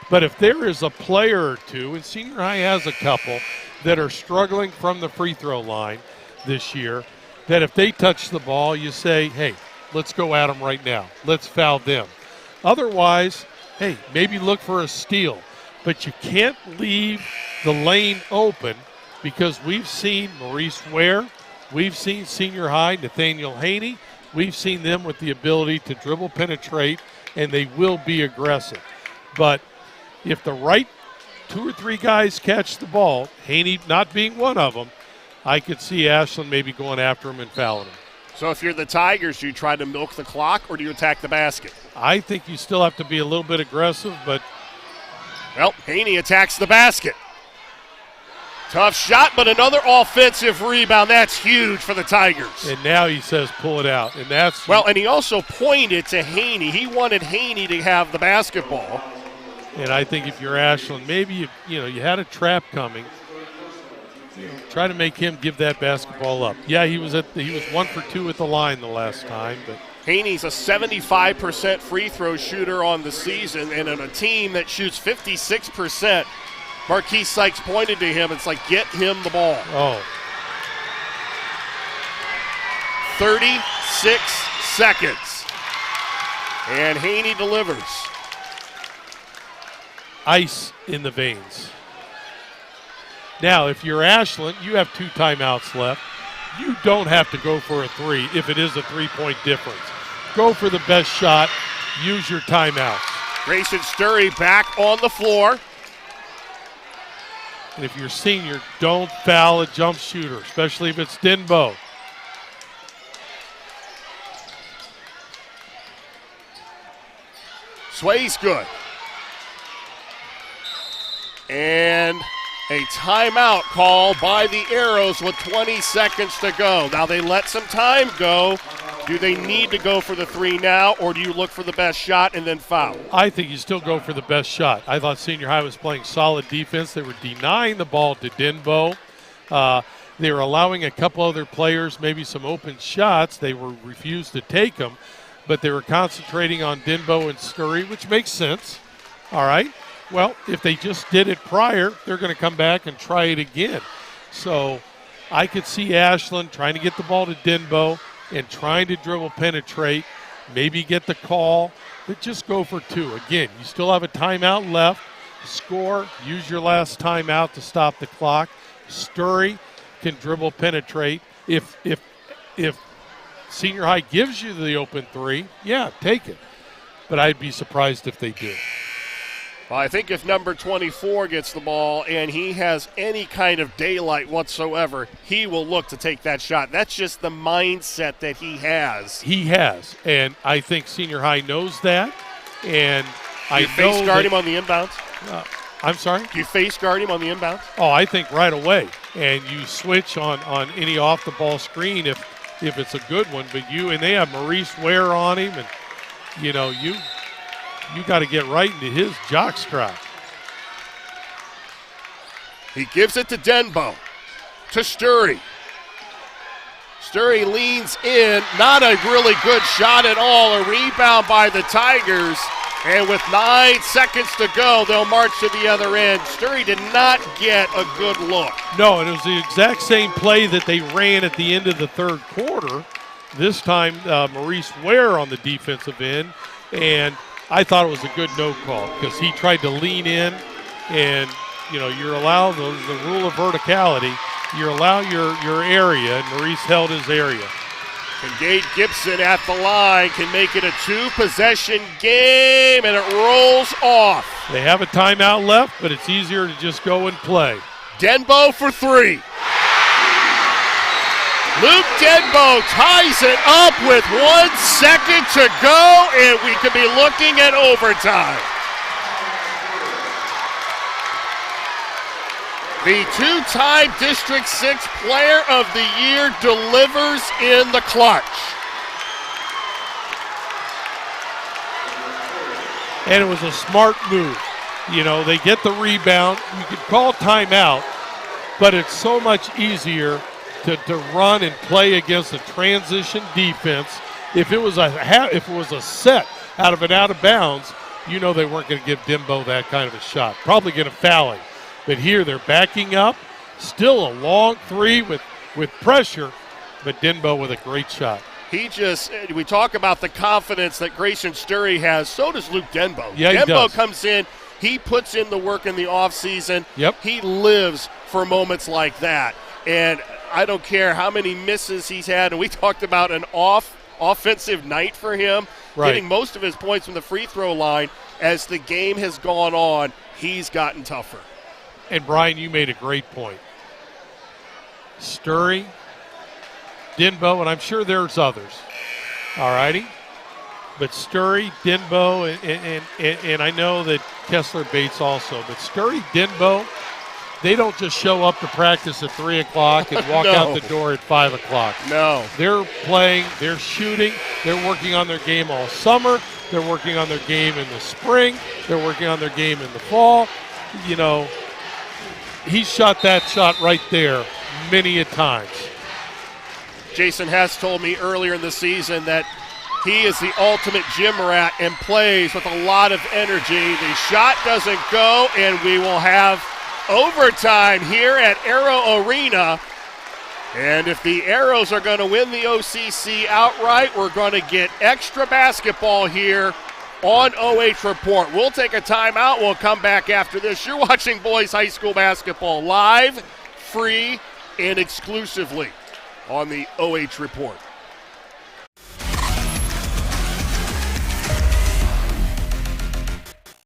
But if there is a player or two, and senior high has a couple, that are struggling from the free throw line this year, that if they touch the ball, you say, hey, let's go at them right now. Let's foul them. Otherwise, hey, maybe look for a steal. But you can't leave the lane open, because we've seen Maurice Ware, we've seen senior high Nathaniel Haney, we've seen them with the ability to dribble, penetrate, and they will be aggressive. But if the right 2 or 3 guys catch the ball, Haney not being one of them, I could see Ashland maybe going after him and fouling him. So if you're the Tigers, do you try to milk the clock, or do you attack the basket? I think you still have to be a little bit aggressive, but... Well, Haney attacks the basket. Tough shot, but another offensive rebound. That's huge for the Tigers. And now he says pull it out. And that's... Well, and he also pointed to Haney. He wanted Haney to have the basketball. And I think if you're Ashland, maybe you had a trap coming. Try to make him give that basketball up. Yeah, he was 1 for 2 at the line the last time, but Haney's a 75% free throw shooter on the season, and on a team that shoots 56%. Marquise Sykes pointed to him. It's like, get him the ball. Oh. 36 seconds. And Haney delivers. Ice in the veins. Now, if you're Ashland, you have 2 timeouts left. You don't have to go for a 3 if it is a 3-point difference. Go for the best shot. Use your timeouts. Grayson Sturry back on the floor. And if you're senior, don't foul a jump shooter, especially if it's Denbo. Sway's good. And a timeout call by the Arrows with 20 seconds to go. Now they let some time go. Do they need to go for the 3 now, or do you look for the best shot and then foul? I think you still go for the best shot. I thought senior high was playing solid defense. They were denying the ball to Denbo. They were allowing a couple other players maybe some open shots. They were refused to take them, but they were concentrating on Denbo and Sturry, which makes sense. All right. Well, if they just did it prior, they're going to come back and try it again. So I could see Ashland trying to get the ball to Denbo and trying to dribble penetrate, maybe get the call, but just go for two. Again, you still have a timeout left. Score, use your last timeout to stop the clock. Sturry can dribble penetrate. If Senior High gives you the open three, yeah, take it. But I'd be surprised if they do. Well, I think if number 24 gets the ball and he has any kind of daylight whatsoever, he will look to take that shot. That's just the mindset that he has. He has, and I think Senior High knows that. And Do you face guard him on the inbounds? I'm sorry? Do you face guard him on the inbounds? Oh, I think right away. And you switch on any off-the-ball screen if it's a good one. But they have Maurice Ware on him, and, you got to get right into his jockstrap. He gives it to Denbo, to Sturry. Sturry leans in, not a really good shot at all. A rebound by the Tigers. And with 9 seconds to go, they'll march to the other end. Sturry did not get a good look. No, it was the exact same play that they ran at the end of the third quarter. This time, Maurice Ware on the defensive end. And I thought it was a good no call because he tried to lean in. And, you're allowed the rule of verticality. You allow your area, and Maurice held his area. And Gage Gibson at the line can make it a 2-possession game, and it rolls off. They have a timeout left, but it's easier to just go and play. Denbo for 3. Luke Denbo ties it up with 1 second to go, and we could be looking at overtime. The 2-time District 6 Player of the Year delivers in the clutch. And it was a smart move. They get the rebound. You could call timeout, but it's so much easier to run and play against a transition defense. If it was a set out of bounds, they weren't going to give Denbo that kind of a shot. Probably going to foul him. But here they're backing up. Still a long three with pressure, but Denbo with a great shot. We talk about the confidence that Grayson Sturry has. So does Luke Denbo. Yeah, Denbo comes in. He puts in the work in the offseason. Yep. He lives for moments like that. And I don't care how many misses he's had. And we talked about an offensive night for him. Right. Getting most of his points from the free throw line. As the game has gone on, he's gotten tougher. And, Brian, you made a great point. Sturry, Denbo, and I'm sure there's others. All righty? But Sturry, Denbo, and I know that Kessler Bates also. But Sturry, Denbo, they don't just show up to practice at 3 o'clock and walk out the door at 5 o'clock. No. They're playing, they're shooting, they're working on their game all summer, they're working on their game in the spring, they're working on their game in the fall. He shot that shot right there many a times. Jason Hess told me earlier in the season that he is the ultimate gym rat and plays with a lot of energy. The shot doesn't go, and we will have overtime here at Arrow Arena. And if the Arrows are going to win the OCC outright, we're going to get extra basketball here on OH Report. We'll take a timeout. We'll come back after this. You're watching boys high school basketball live, free, and exclusively on the OH Report.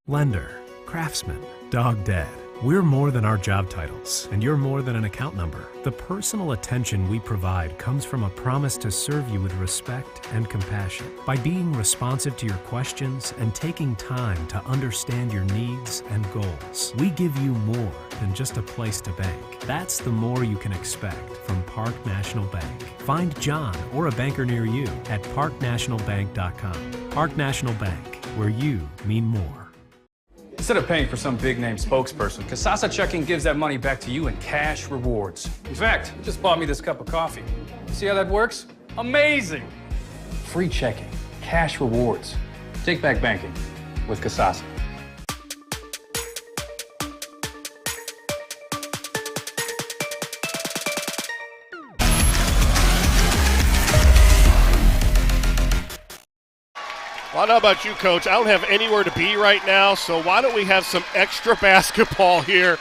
Lender, craftsman, dog dead. We're more than our job titles, and you're more than an account number. The personal attention we provide comes from a promise to serve you with respect and compassion. By being responsive to your questions and taking time to understand your needs and goals, we give you more than just a place to bank. That's the more you can expect from Park National Bank. Find John or a banker near you at parknationalbank.com. Park National Bank, where you mean more. Instead of paying for some big-name spokesperson, Kasasa Checking gives that money back to you in cash rewards. In fact, it just bought me this cup of coffee. See how that works? Amazing! Free checking, cash rewards. Take back banking with Kasasa. I don't know about you, Coach. I don't have anywhere to be right now, so why don't we have some extra basketball here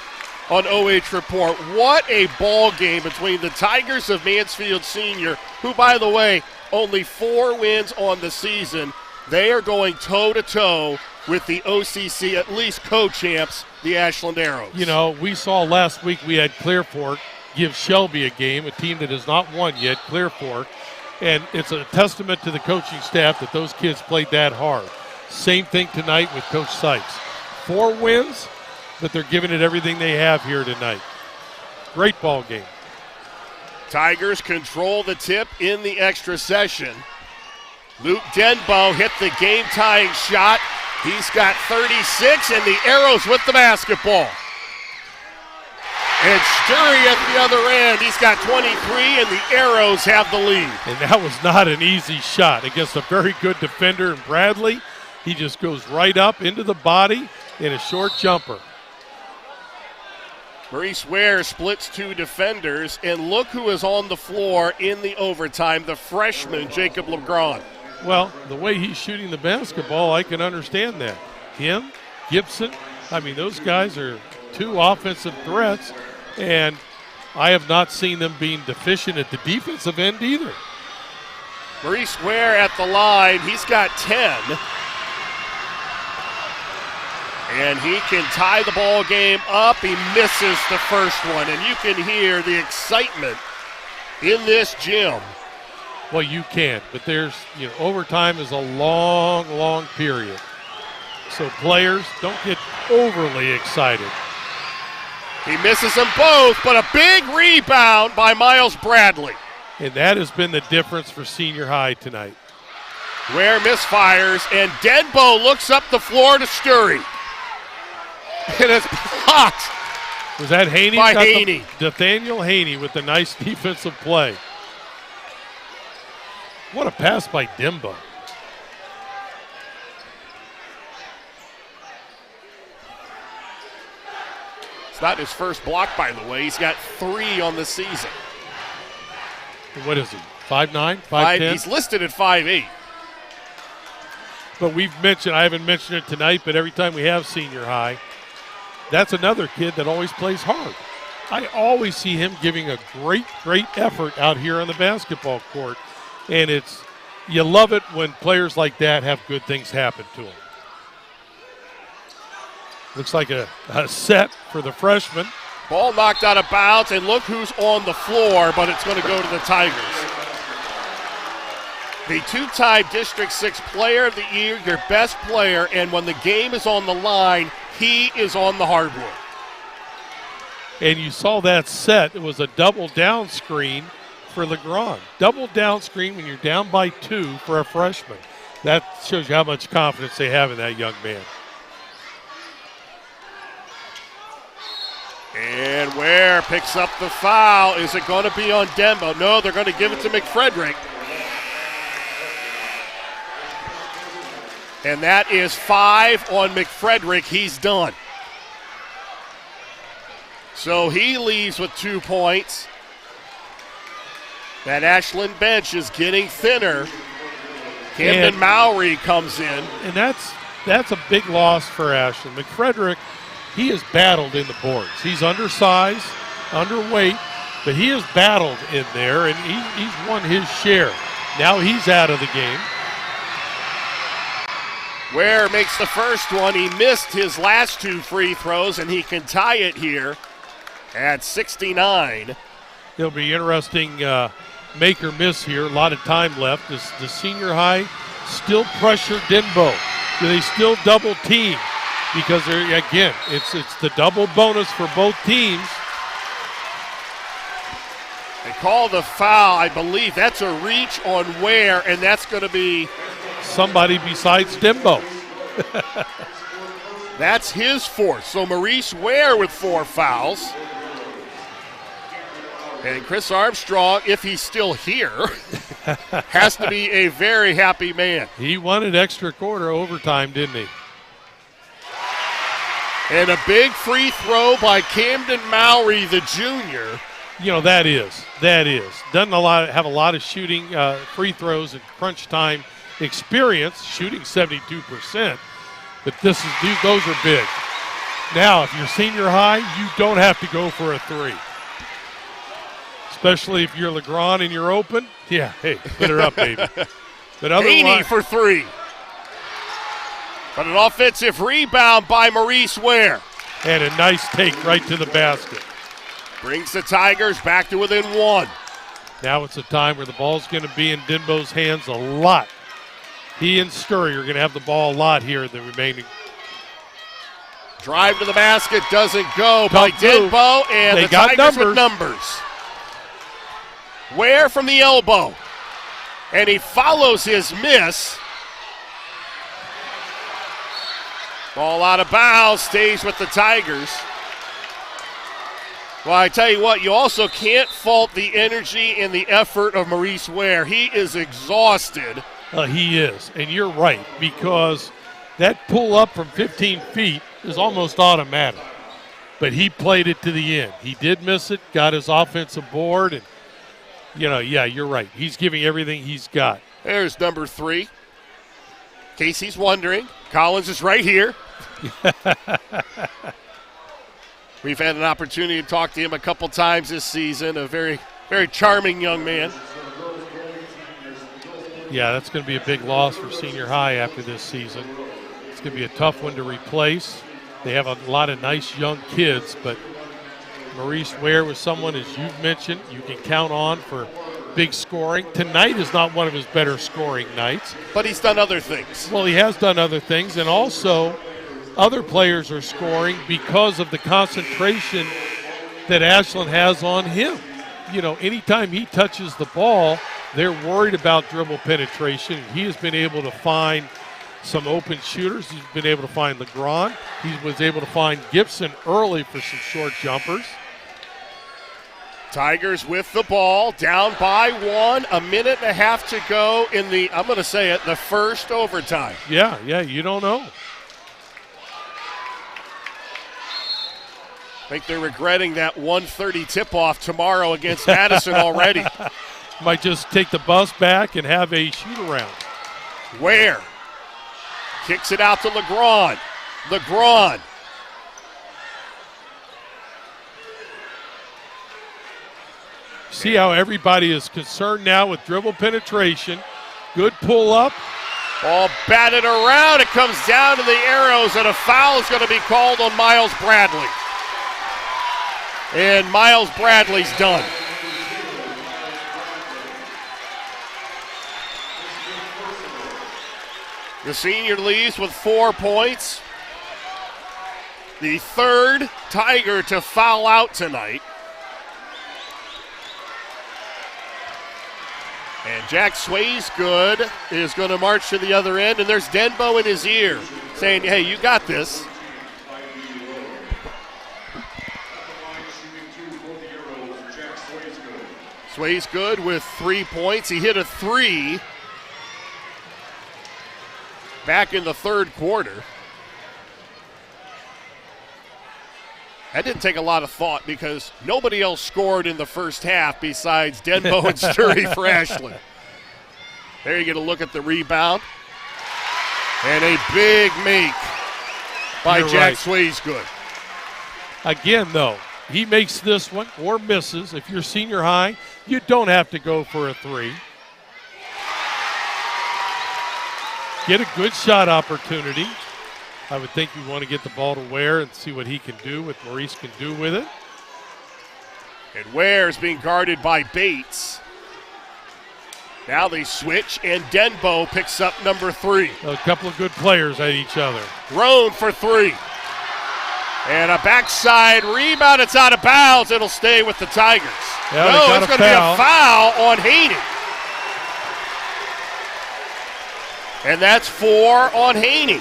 on OH Report. What a ball game between the Tigers of Mansfield Senior, who, by the way, only 4 wins on the season. They are going toe-to-toe with the OCC, at least co-champs, the Ashland Arrows. You know, we saw last week we had Clear Fork give Shelby a game, a team that has not won yet, Clear Fork. And it's a testament to the coaching staff that those kids played that hard. Same thing tonight with Coach Sykes. 4 wins, but they're giving it everything they have here tonight. Great ball game. Tigers control the tip in the extra session. Luke Denbo hit the game-tying shot. He's got 36, and the Arrows with the basketball. And Sturry at the other end, he's got 23, and the Arrows have the lead. And that was not an easy shot against a very good defender in Bradley. He just goes right up into the body in a short jumper. Maurice Ware splits 2 defenders, and look who is on the floor in the overtime, the freshman, Jacob LeGrand. Well, the way he's shooting the basketball, I can understand that. Him, Gibson, I mean, those guys are 2 offensive threats, and I have not seen them being deficient at the defensive end either. Maurice Ware at the line, he's got 10. And he can tie the ball game up. He misses the first one, and you can hear the excitement in this gym. Well, you can, but there's, overtime is a long, long period. So players don't get overly excited. He misses them both, but a big rebound by Miles Bradley. And that has been the difference for senior high tonight. Ware misfires, and Denbo looks up the floor to Sturry. And it's blocked. Was that Haney? By Haney. Nathaniel Haney with the nice defensive play. What a pass by Denbo. It's not his first block, by the way. He's got 3 on the season. What is he, 5'9", 5'10"? He's listed at 5'8". But we've mentioned, I haven't mentioned it tonight, but every time we have senior high, that's another kid that always plays hard. I always see him giving a great, great effort out here on the basketball court. And you love it when players like that have good things happen to them. Looks like a set for the freshman. Ball knocked out of bounds, and look who's on the floor, but it's going to go to the Tigers. The 2-time District 6 Player of the Year, your best player, and when the game is on the line, he is on the hardwood. And you saw that set. It was a double down screen for LeGrand. Double down screen when you're down by 2 for a freshman. That shows you how much confidence they have in that young man. And Ware picks up the foul. Is it going to be on Denbo? No, they're going to give it to McFrederick. And that is 5 on McFrederick. He's done. So he leaves with 2 points. That Ashland bench is getting thinner. Camden Mowry comes in. And that's a big loss for Ashland. McFrederick, he has battled in the boards. He's undersized, underweight, but he has battled in there, and he's won his share. Now he's out of the game. Ware makes the first one. He missed his last 2 free throws, and he can tie it here at 69. It'll be interesting make or miss here. A lot of time left. Does the senior high still pressure Denbo? Do they still double team? Because, again, it's the double bonus for both teams. They call the foul, I believe. That's a reach on Ware, and that's going to be somebody besides Denbo. That's his 4th. So Maurice Ware with 4 fouls. And Chris Armstrong, if he's still here, has to be a very happy man. He wanted extra quarter overtime, didn't he? And a big free throw by Camden Mowry, the junior. That is. Doesn't have a lot of shooting free throws in crunch time experience, shooting 72%, but those are big. Now, if you're senior high, you don't have to go for a three. Especially if you're LeGrand and you're open. Yeah, hey, put it up, baby. But Haney for three. But an offensive rebound by Maurice Ware. And a nice take right to the basket. Brings the Tigers back to within one. Now it's a time where the ball's going to be in Denbo's hands a lot. He and Sturry are going to have the ball a lot here in the remaining. Drive to the basket doesn't go by Denbo, and the Tigers with numbers. Ware from the elbow. And he follows his miss. Ball out of bounds, stays with the Tigers. Well, I tell you what, you also can't fault the energy and the effort of Maurice Ware. He is exhausted. He is, and you're right, because that pull up from 15 feet is almost automatic. But he played it to the end. He did miss it, got his offensive board, and, yeah, you're right. He's giving everything he's got. There's number 3. Casey's wondering. Collins is right here. We've had an opportunity to talk to him a couple times this season, a very, very charming young man. Yeah, that's going to be a big loss for senior high after this season. It's going to be a tough one to replace. They have a lot of nice young kids, but Maurice Ware was someone, as you've mentioned, you can count on for big scoring. Tonight is not one of his better scoring nights. But he's done other things. Well, he has done other things, and also other players are scoring because of the concentration that Ashland has on him. Anytime he touches the ball, they're worried about dribble penetration. He has been able to find some open shooters. He's been able to find LeGrand. He was able to find Gibson early for some short jumpers. Tigers with the ball, down by 1, a minute and a half to go in the, I'm going to say it, the first overtime. Yeah, you don't know. I think they're regretting that 1:30 tip-off tomorrow against Madison already. Might just take the bus back and have a shoot-around. Ware kicks it out to LeGrand. LeGrand. See how everybody is concerned now with dribble penetration. Good pull-up. Ball batted around. It comes down to the arrows, and a foul is going to be called on Miles Bradley. And Miles Bradley's done. The senior leaves with 4 points. The third Tiger to foul out tonight. And Jack Swaysgood is going to march to the other end, and there's Denbo in his ear saying, hey, you got this. Swaysgood with 3 points. He hit a 3 back in the third quarter. That didn't take a lot of thought because nobody else scored in the first half besides Denbo and Sturry for Ashland. There you get a look at the rebound. And a big make by Jack Swaysgood. Again, though, he makes this one or misses. If you're senior high, you don't have to go for a 3. Get a good shot opportunity. I would think you want to get the ball to Ware and see what he can do, what Maurice can do with it. And Ware is being guarded by Bates. Now they switch, and Denbo picks up number 3. A couple of good players at each other. Roan for 3. And a backside rebound. It's out of bounds. It'll stay with the Tigers. Yeah, no, it's going to be a foul on Haney. And that's 4 on Haney.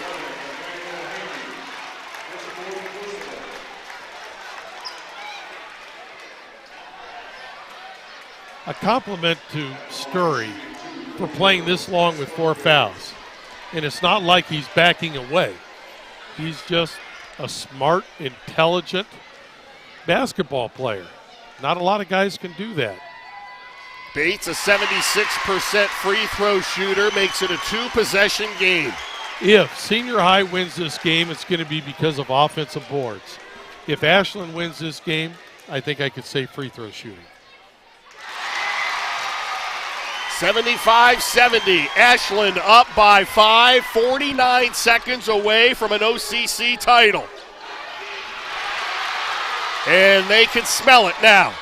A compliment to Sturry for playing this long with 4 fouls. And it's not like he's backing away. He's just a smart, intelligent basketball player. Not a lot of guys can do that. Bates, a 76% free throw shooter, makes it a 2-possession game. If Senior High wins this game, it's going to be because of offensive boards. If Ashland wins this game, I think I could say free throw shooting. 75-70. Ashland up by 5, 49 seconds away from an OCC title. And they can smell it now.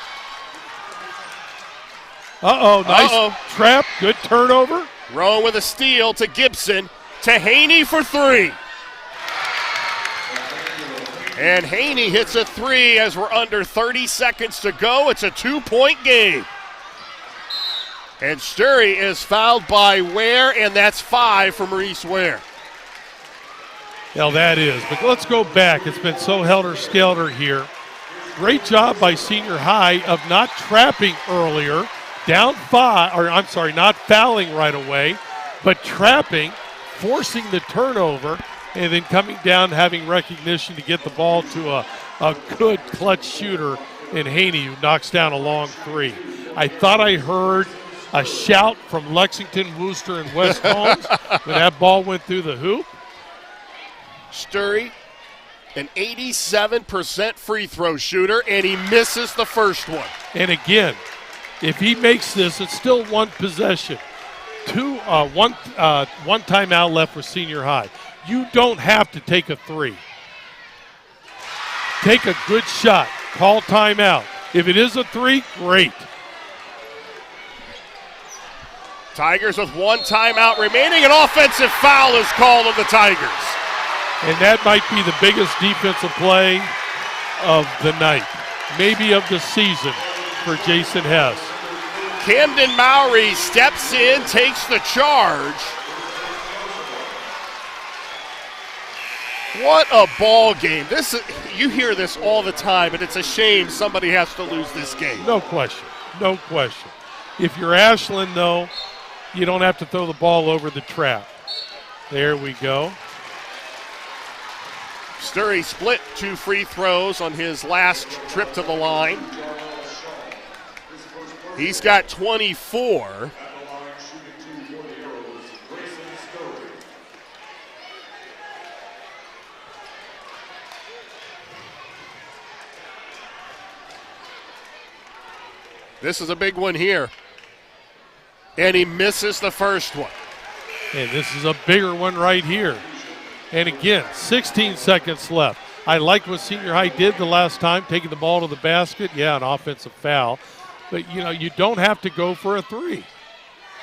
Nice trap, good turnover. Rowe with a steal to Gibson, to Haney for 3. And Haney hits a 3 as we're under 30 seconds to go. It's a 2-point game. And Sturry is fouled by Ware, and that's 5 for Maurice Ware. Well, that is. But let's go back. It's been so helter-skelter here. Great job by Senior High of not trapping earlier. Down 5, not fouling right away, but trapping, forcing the turnover, and then coming down, having recognition to get the ball to a good clutch shooter in Haney, who knocks down a long 3. I thought I heard a shout from Lexington, Wooster, and West Holmes when that ball went through the hoop. Sturry, an 87% free throw shooter, and he misses the first one. And again, if he makes this, it's still 1 possession. One timeout left for Senior High. You don't have to take a 3. Take a good shot. Call timeout. If it is a 3, great. Tigers with 1 timeout remaining. An offensive foul is called on the Tigers. And that might be the biggest defensive play of the night, maybe of the season for Jason Hess. Camden Mowry steps in, takes the charge. What a ball game. You hear this all the time, and it's a shame somebody has to lose this game. No question. No question. If you're Ashland, though, you don't have to throw the ball over the trap. There we go. Sturry split 2 free throws on his last trip to the line. He's got 24. This is a big one here. And he misses the first one. And this is a bigger one right here. And again, 16 seconds left. I like what Senior High did the last time, taking the ball to the basket. Yeah, an offensive foul. But, you don't have to go for a 3.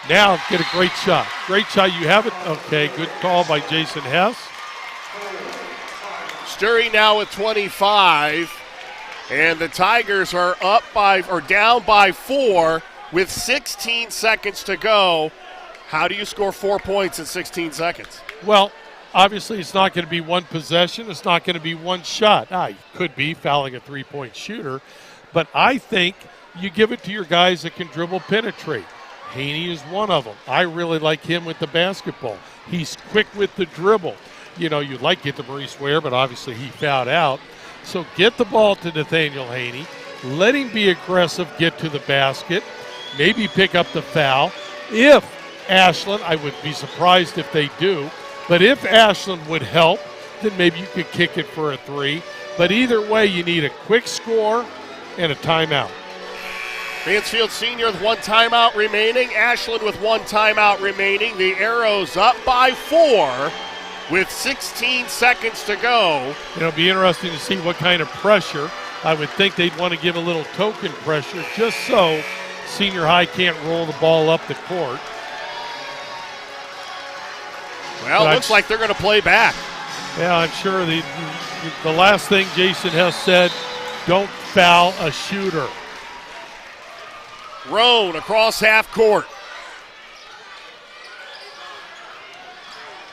Now get a great shot. Great shot. You have it. Okay, good call by Jason Hess. Sturry now with 25. And the Tigers are down by 4 with 16 seconds to go. How do you score 4 points in 16 seconds? Well, obviously it's not going to be 1 possession. It's not going to be 1 shot. It could be fouling a 3-point shooter. But I think you give it to your guys that can dribble penetrate. Haney is one of them. I really like him with the basketball. He's quick with the dribble. You'd like to get to Maurice Ware, but obviously he fouled out. So get the ball to Nathaniel Haney. Let him be aggressive, get to the basket, maybe pick up the foul. If Ashland, I would be surprised if they do, but if Ashland would help, then maybe you could kick it for a 3. But either way, you need a quick score and a timeout. Mansfield Senior with 1 timeout remaining. Ashland with 1 timeout remaining. The Arrows up by 4 with 16 seconds to go. It'll be interesting to see what kind of pressure. I would think they'd want to give a little token pressure just so Senior High can't roll the ball up the court. Well, it looks like they're going to play back. Yeah, I'm sure the last thing Jason Hess said, don't foul a shooter. Roan across half court.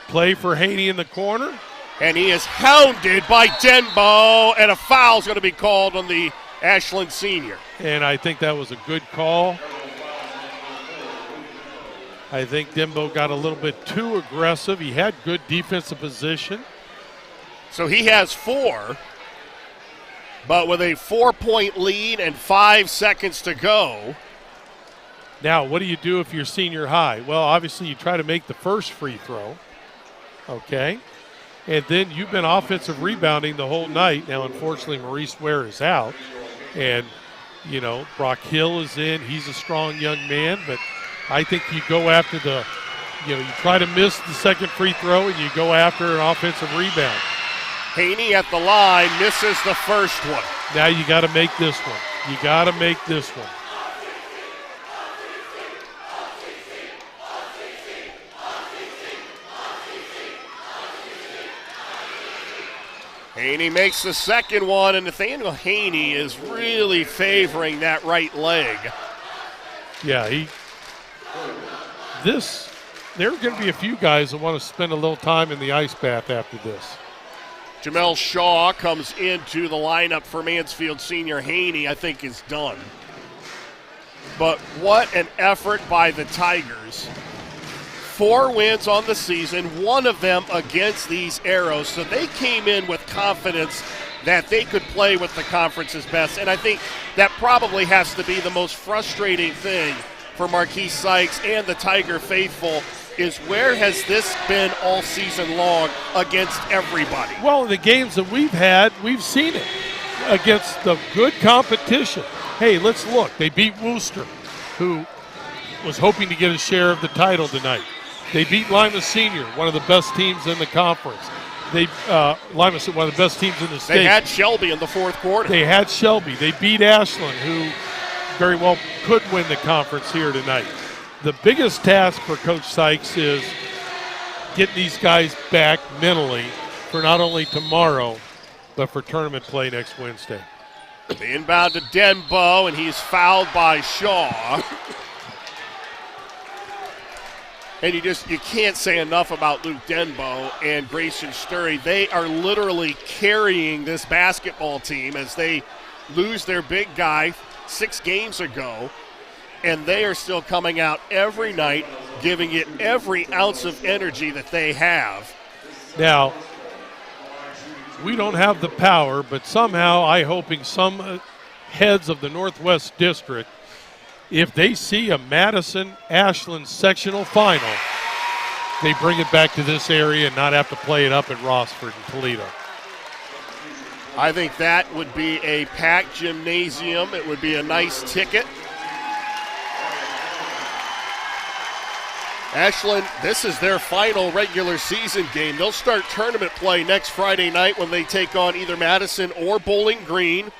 Play for Haney in the corner. And he is hounded by Denbo, and a foul's going to be called on the Ashland Senior. And I think that was a good call. I think Denbo got a little bit too aggressive. He had good defensive position. So he has 4, but with a 4-point lead and 5 seconds to go, Now, what do you do if you're senior high? Well, obviously you try to make the first free throw, okay? And then you've been offensive rebounding the whole night. Now, unfortunately, Maurice Ware is out. And, you know, Brock Hill is in. He's a strong young man. But I think you go after you try to miss the second free throw and you go after an offensive rebound. Haney at the line misses the first one. Now you got to make this one. You got to make this one. Haney makes the second one, and Nathaniel Haney is really favoring that right leg. Yeah, there are going to be a few guys that want to spend a little time in the ice bath after this. Jamel Shaw comes into the lineup for Mansfield Senior. Haney, I think, is done. But what an effort by the Tigers. 4 wins on the season, one of them against these Arrows. So they came in with confidence that they could play with the conference's best. And I think that probably has to be the most frustrating thing for Marquise Sykes and the Tiger faithful is where has this been all season long against everybody? Well, in the games that we've had, we've seen it against the good competition. Hey, let's look. They beat Worcester, who was hoping to get a share of the title tonight. They beat Lima Senior, one of the best teams in the conference. Lima, one of the best teams in the state. They had Shelby in the fourth quarter. They had Shelby. They beat Ashland, who very well could win the conference here tonight. The biggest task for Coach Sykes is getting these guys back mentally for not only tomorrow, but for tournament play next Wednesday. The inbound to Denbo, and he's fouled by Shaw. And you can't say enough about Luke Denbo and Grayson Sturry. They are literally carrying this basketball team as they lose their big guy 6 games ago. And they are still coming out every night, giving it every ounce of energy that they have. Now, we don't have the power, but somehow I'm hoping some heads of the Northwest District, if they see a Madison-Ashland sectional final, they bring it back to this area and not have to play it up at Rossford and Toledo. I think that would be a packed gymnasium. It would be a nice ticket. Ashland, this is their final regular season game. They'll start tournament play next Friday night when they take on either Madison or Bowling Green.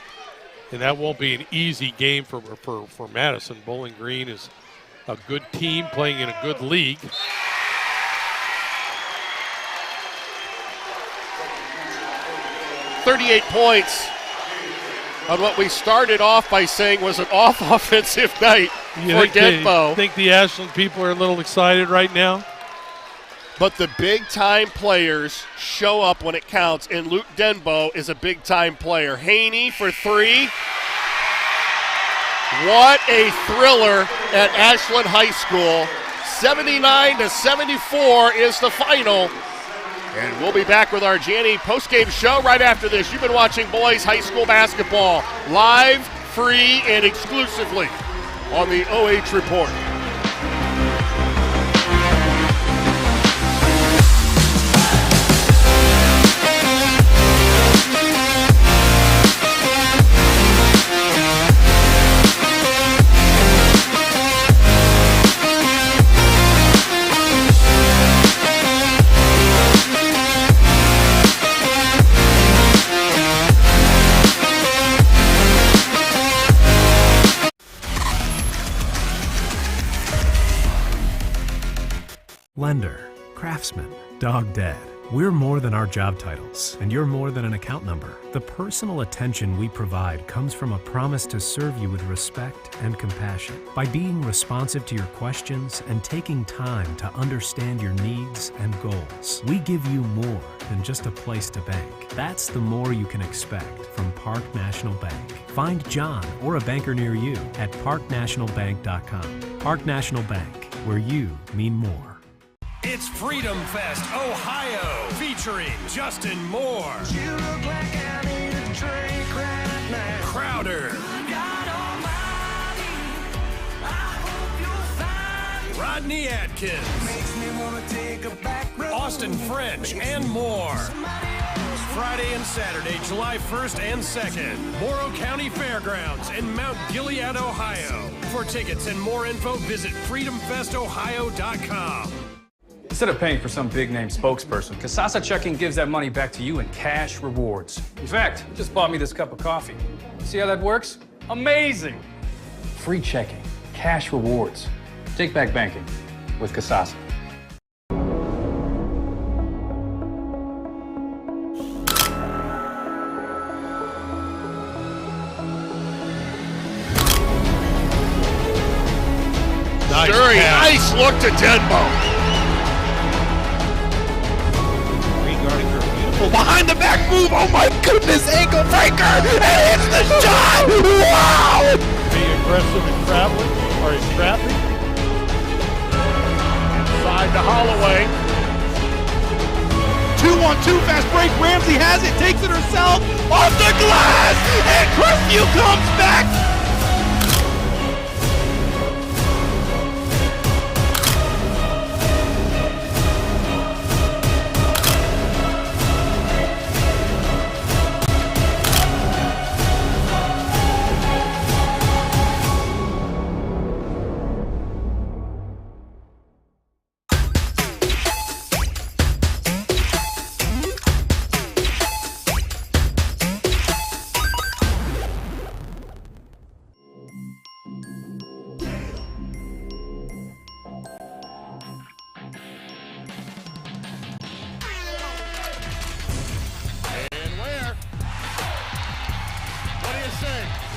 And that won't be an easy game for Madison. Bowling Green is a good team playing in a good league. "38 points on what we started off by saying was an off-offensive night for Denbo. You think the Ashland people are a little excited right now? But the big-time players show up when it counts, and Luke Denbo is a big-time player. Haney for 3. What a thriller at Ashland High School. 79-74 is the final. And we'll be back with our Janney postgame show right after this. You've been watching boys high school basketball live, free, and exclusively on the OH Report. Lender, craftsman, dog dead. We're more than our job titles, and you're more than an account number. The personal attention we provide comes from a promise to serve you with respect and compassion. By being responsive to your questions and taking time to understand your needs and goals, we give you more than just a place to bank. That's the more you can expect from Park National Bank. Find John or a banker near you at parknationalbank.com. Park National Bank, where you mean more. It's Freedom Fest Ohio, featuring Justin Moore, You look like I need a drink right now. Crowder, God Almighty, I hope you're Rodney Atkins, Austin French, and more. Friday and Saturday, July 1st and 2nd, Morrow County Fairgrounds in Mount Gilead, Ohio. For tickets and more info, visit freedomfestohio.com. Instead of paying for some big-name spokesperson, Kasasa Checking gives that money back to you in cash rewards. In fact, you just bought me this cup of coffee. See how that works? Amazing! Free checking, cash rewards. Take back banking with Kasasa. Very nice look to Denbo. Regarding her beautiful behind the back move. Oh my goodness, ankle breaker. And it's the shot. Wow. Being aggressive and traveling, or in trapping. Inside to Holloway. 2-1-2 fast break. Ramsey has it, takes it herself off the glass. And Crestview comes back.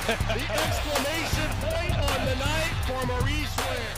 The exclamation point on the night for Maurice Ware.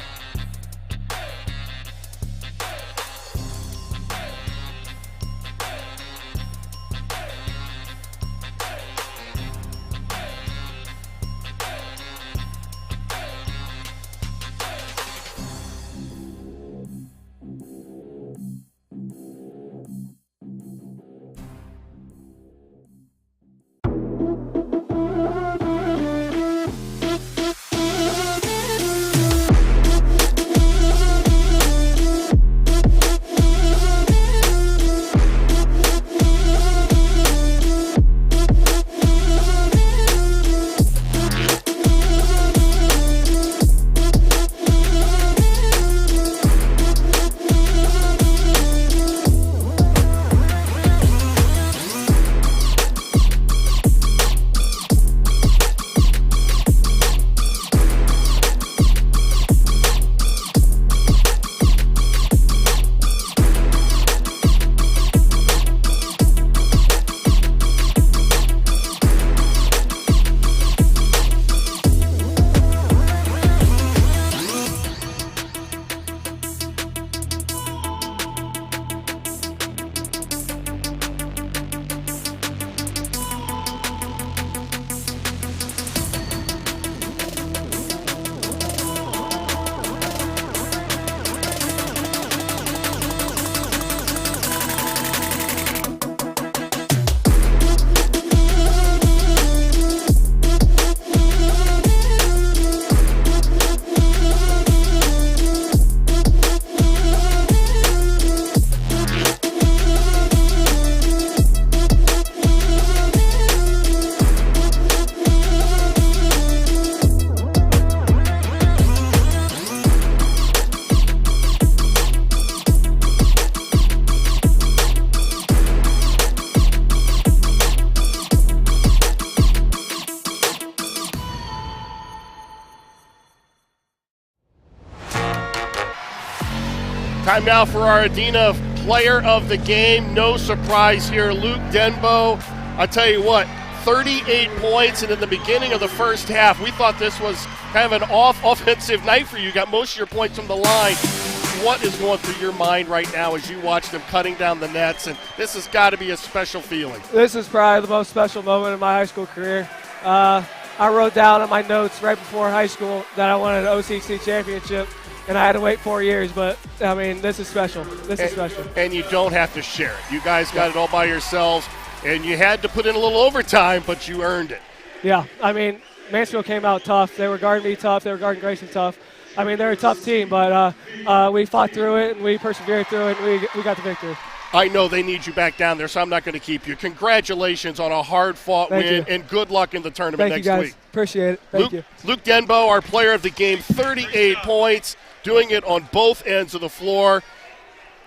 Time now for our Adina player of the game. No surprise here, Luke Denbo. I'll tell you what, 38 points, and in the beginning of the first half, we thought this was kind of an offensive night for you. You got most of your points from the line. What is going through your mind right now as you watch them cutting down the nets? And this has got to be a special feeling. This is probably the most special moment in my high school career. I wrote down in my notes right before high school that I wanted an OCC championship, and I had to wait 4 years, but, I mean, this is special. This is special. And you don't have to share it. You guys got it all by yourselves, and you had to put in a little overtime, but you earned it. Yeah, I mean, Mansfield came out tough. They were guarding me tough. They were guarding Grayson tough. I mean, they're a tough team, but we fought through it, and we persevered through it, and we got the victory. I know they need you back down there, so I'm not going to keep you. Congratulations on a hard-fought win, and good luck in the tournament next week. Appreciate it. Thank you. Luke Denbo, our player of the game, 38 points, doing it on both ends of the floor,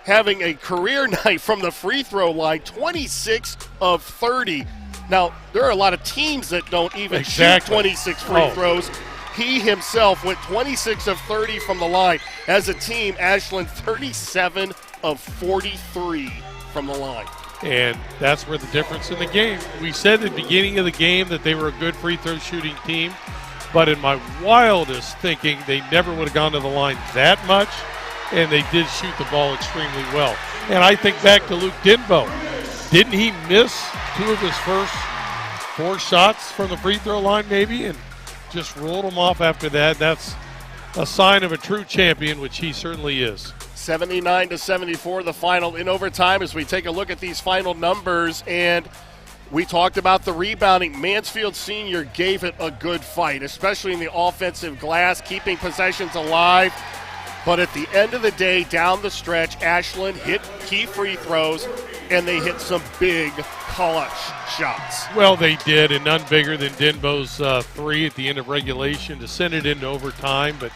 having a career night from the free throw line, 26 of 30. Now, there are a lot of teams that don't even shoot 26 free throws. He himself went 26 of 30 from the line. As a team, Ashland 37 of 43 from the line. And that's where the difference in the game. We said at the beginning of the game that they were a good free throw shooting team, but in my wildest thinking, they never would have gone to the line that much, and they did shoot the ball extremely well. And I think back to Luke Denbo. Didn't he miss 2 of his first 4 shots from the free throw line maybe, and just rolled them off after that? That's a sign of a true champion, which he certainly is. 79-74, the final in overtime as we take a look at these final numbers. And we talked about the rebounding. Mansfield Senior gave it a good fight, especially in the offensive glass, keeping possessions alive. But at the end of the day, down the stretch, Ashland hit key free throws, and they hit some big clutch shots. Well, they did, and none bigger than Denbo's 3 at the end of regulation to send it into overtime. But,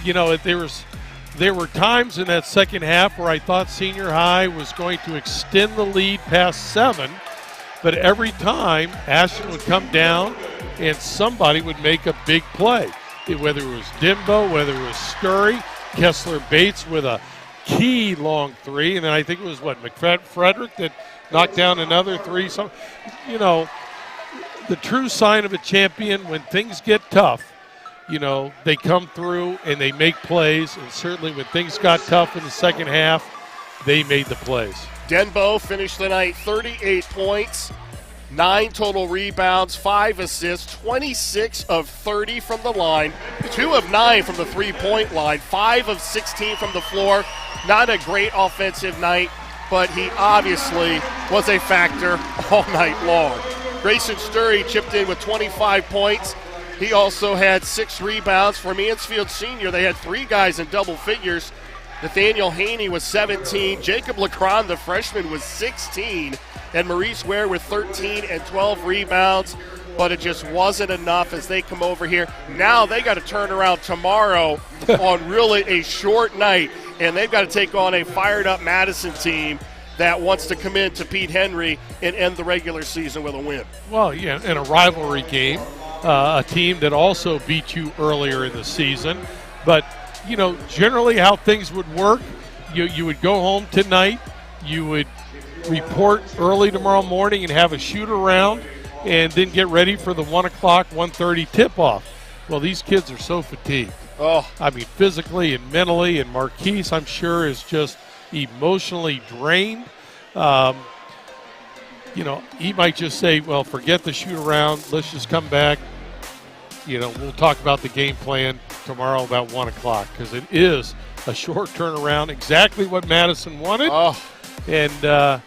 you know, there were times in that second half where I thought Senior High was going to extend the lead past 7, but every time Ashland would come down and somebody would make a big play, whether it was Denbo, whether it was Sturry, Kessler Bates with a key long 3, and then I think it was, Frederick that knocked down another 3. So, you know, the true sign of a champion when things get tough, you know, they come through and they make plays, and certainly when things got tough in the second half, they made the plays. Denbo finished the night 38 points, 9 total rebounds, 5 assists, 26 of 30 from the line, 2 of 9 from the three-point line, 5 of 16 from the floor. Not a great offensive night, but he obviously was a factor all night long. Grayson Sturry chipped in with 25 points. He also had 6 rebounds. For Mansfield Senior, they had 3 guys in double figures. Nathaniel Haney was 17. Jacob Lacron, the freshman, was 16. And Maurice Ware with 13 and 12 rebounds. But it just wasn't enough as they come over here. Now they got to turn around tomorrow on really a short night. And they've got to take on a fired-up Madison team that wants to come into Pete Henry and end the regular season with a win. Well, yeah, in a rivalry game. A team that also beat you earlier in the season. But, you know, generally how things would work, you would go home tonight, you would report early tomorrow morning and have a shoot-around, and then get ready for the 1 o'clock, 1:30 tip-off. Well, these kids are so fatigued. Oh, I mean, physically and mentally, and Marquise, I'm sure, is just emotionally drained. You know, he might just say, well, forget the shoot-around. Let's just come back. You know, we'll talk about the game plan tomorrow about 1 o'clock because it is a short turnaround, exactly what Madison wanted. Oh. And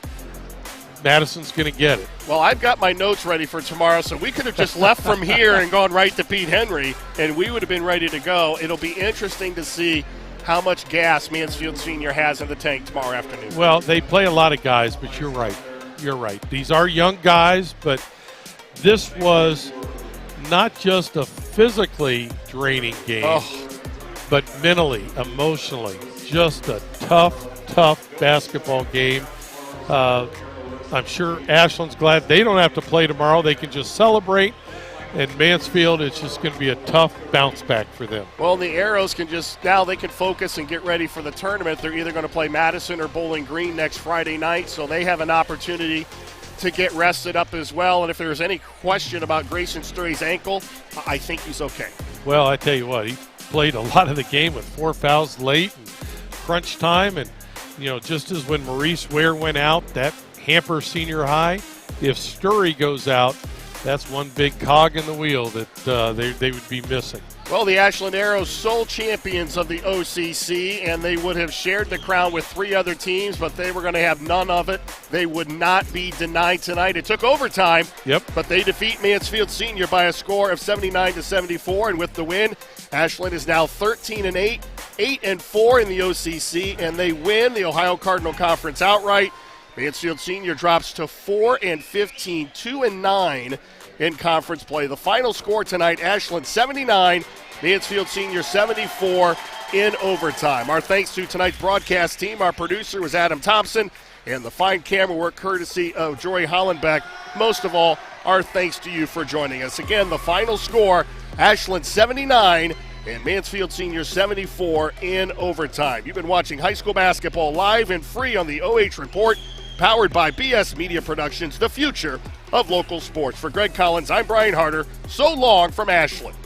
Madison's going to get it. Well, I've got my notes ready for tomorrow, so we could have just left from here and gone right to Pete Henry, and we would have been ready to go. It'll be interesting to see how much gas Mansfield Senior has in the tank tomorrow afternoon. Well, they play a lot of guys, but you're right. You're right. These are young guys, but this was not just a physically draining game, but mentally, emotionally, just a tough basketball game. I'm sure Ashland's glad they don't have to play tomorrow. They can just celebrate. And Mansfield, it's just going to be a tough bounce back for them. Well, the Arrows can now they can focus and get ready for the tournament. They're either going to play Madison or Bowling Green next Friday night, so they have an opportunity to get rested up as well. And if there's any question about Grayson Sturry's ankle, I think he's okay. Well, I tell you what, he played a lot of the game with 4 fouls late and crunch time. And, you know, just as when Maurice Ware went out, that hampers Senior High. If Sturry goes out, that's one big cog in the wheel that they would be missing. Well, the Ashland Arrows sole champions of the OCC, and they would have shared the crown with 3 other teams, but they were going to have none of it. They would not be denied tonight. It took overtime, Yep. But they defeat Mansfield Senior by a score of 79-74, and with the win, Ashland is now 13-8, 8-4 in the OCC, and they win the Ohio Cardinal Conference outright. Mansfield Senior drops to 4-15, 2-9 in conference play. The final score tonight, Ashland 79, Mansfield Senior 74 in overtime. Our thanks to tonight's broadcast team. Our producer was Adam Thompson, and the fine camera work courtesy of Jory Hollenbeck. Most of all, our thanks to you for joining us. Again, the final score, Ashland 79 and Mansfield Senior 74 in overtime. You've been watching high school basketball live and free on the OH Report, powered by BS Media Productions, the future of local sports. For Greg Collins, I'm Brian Harder. So long from Ashland.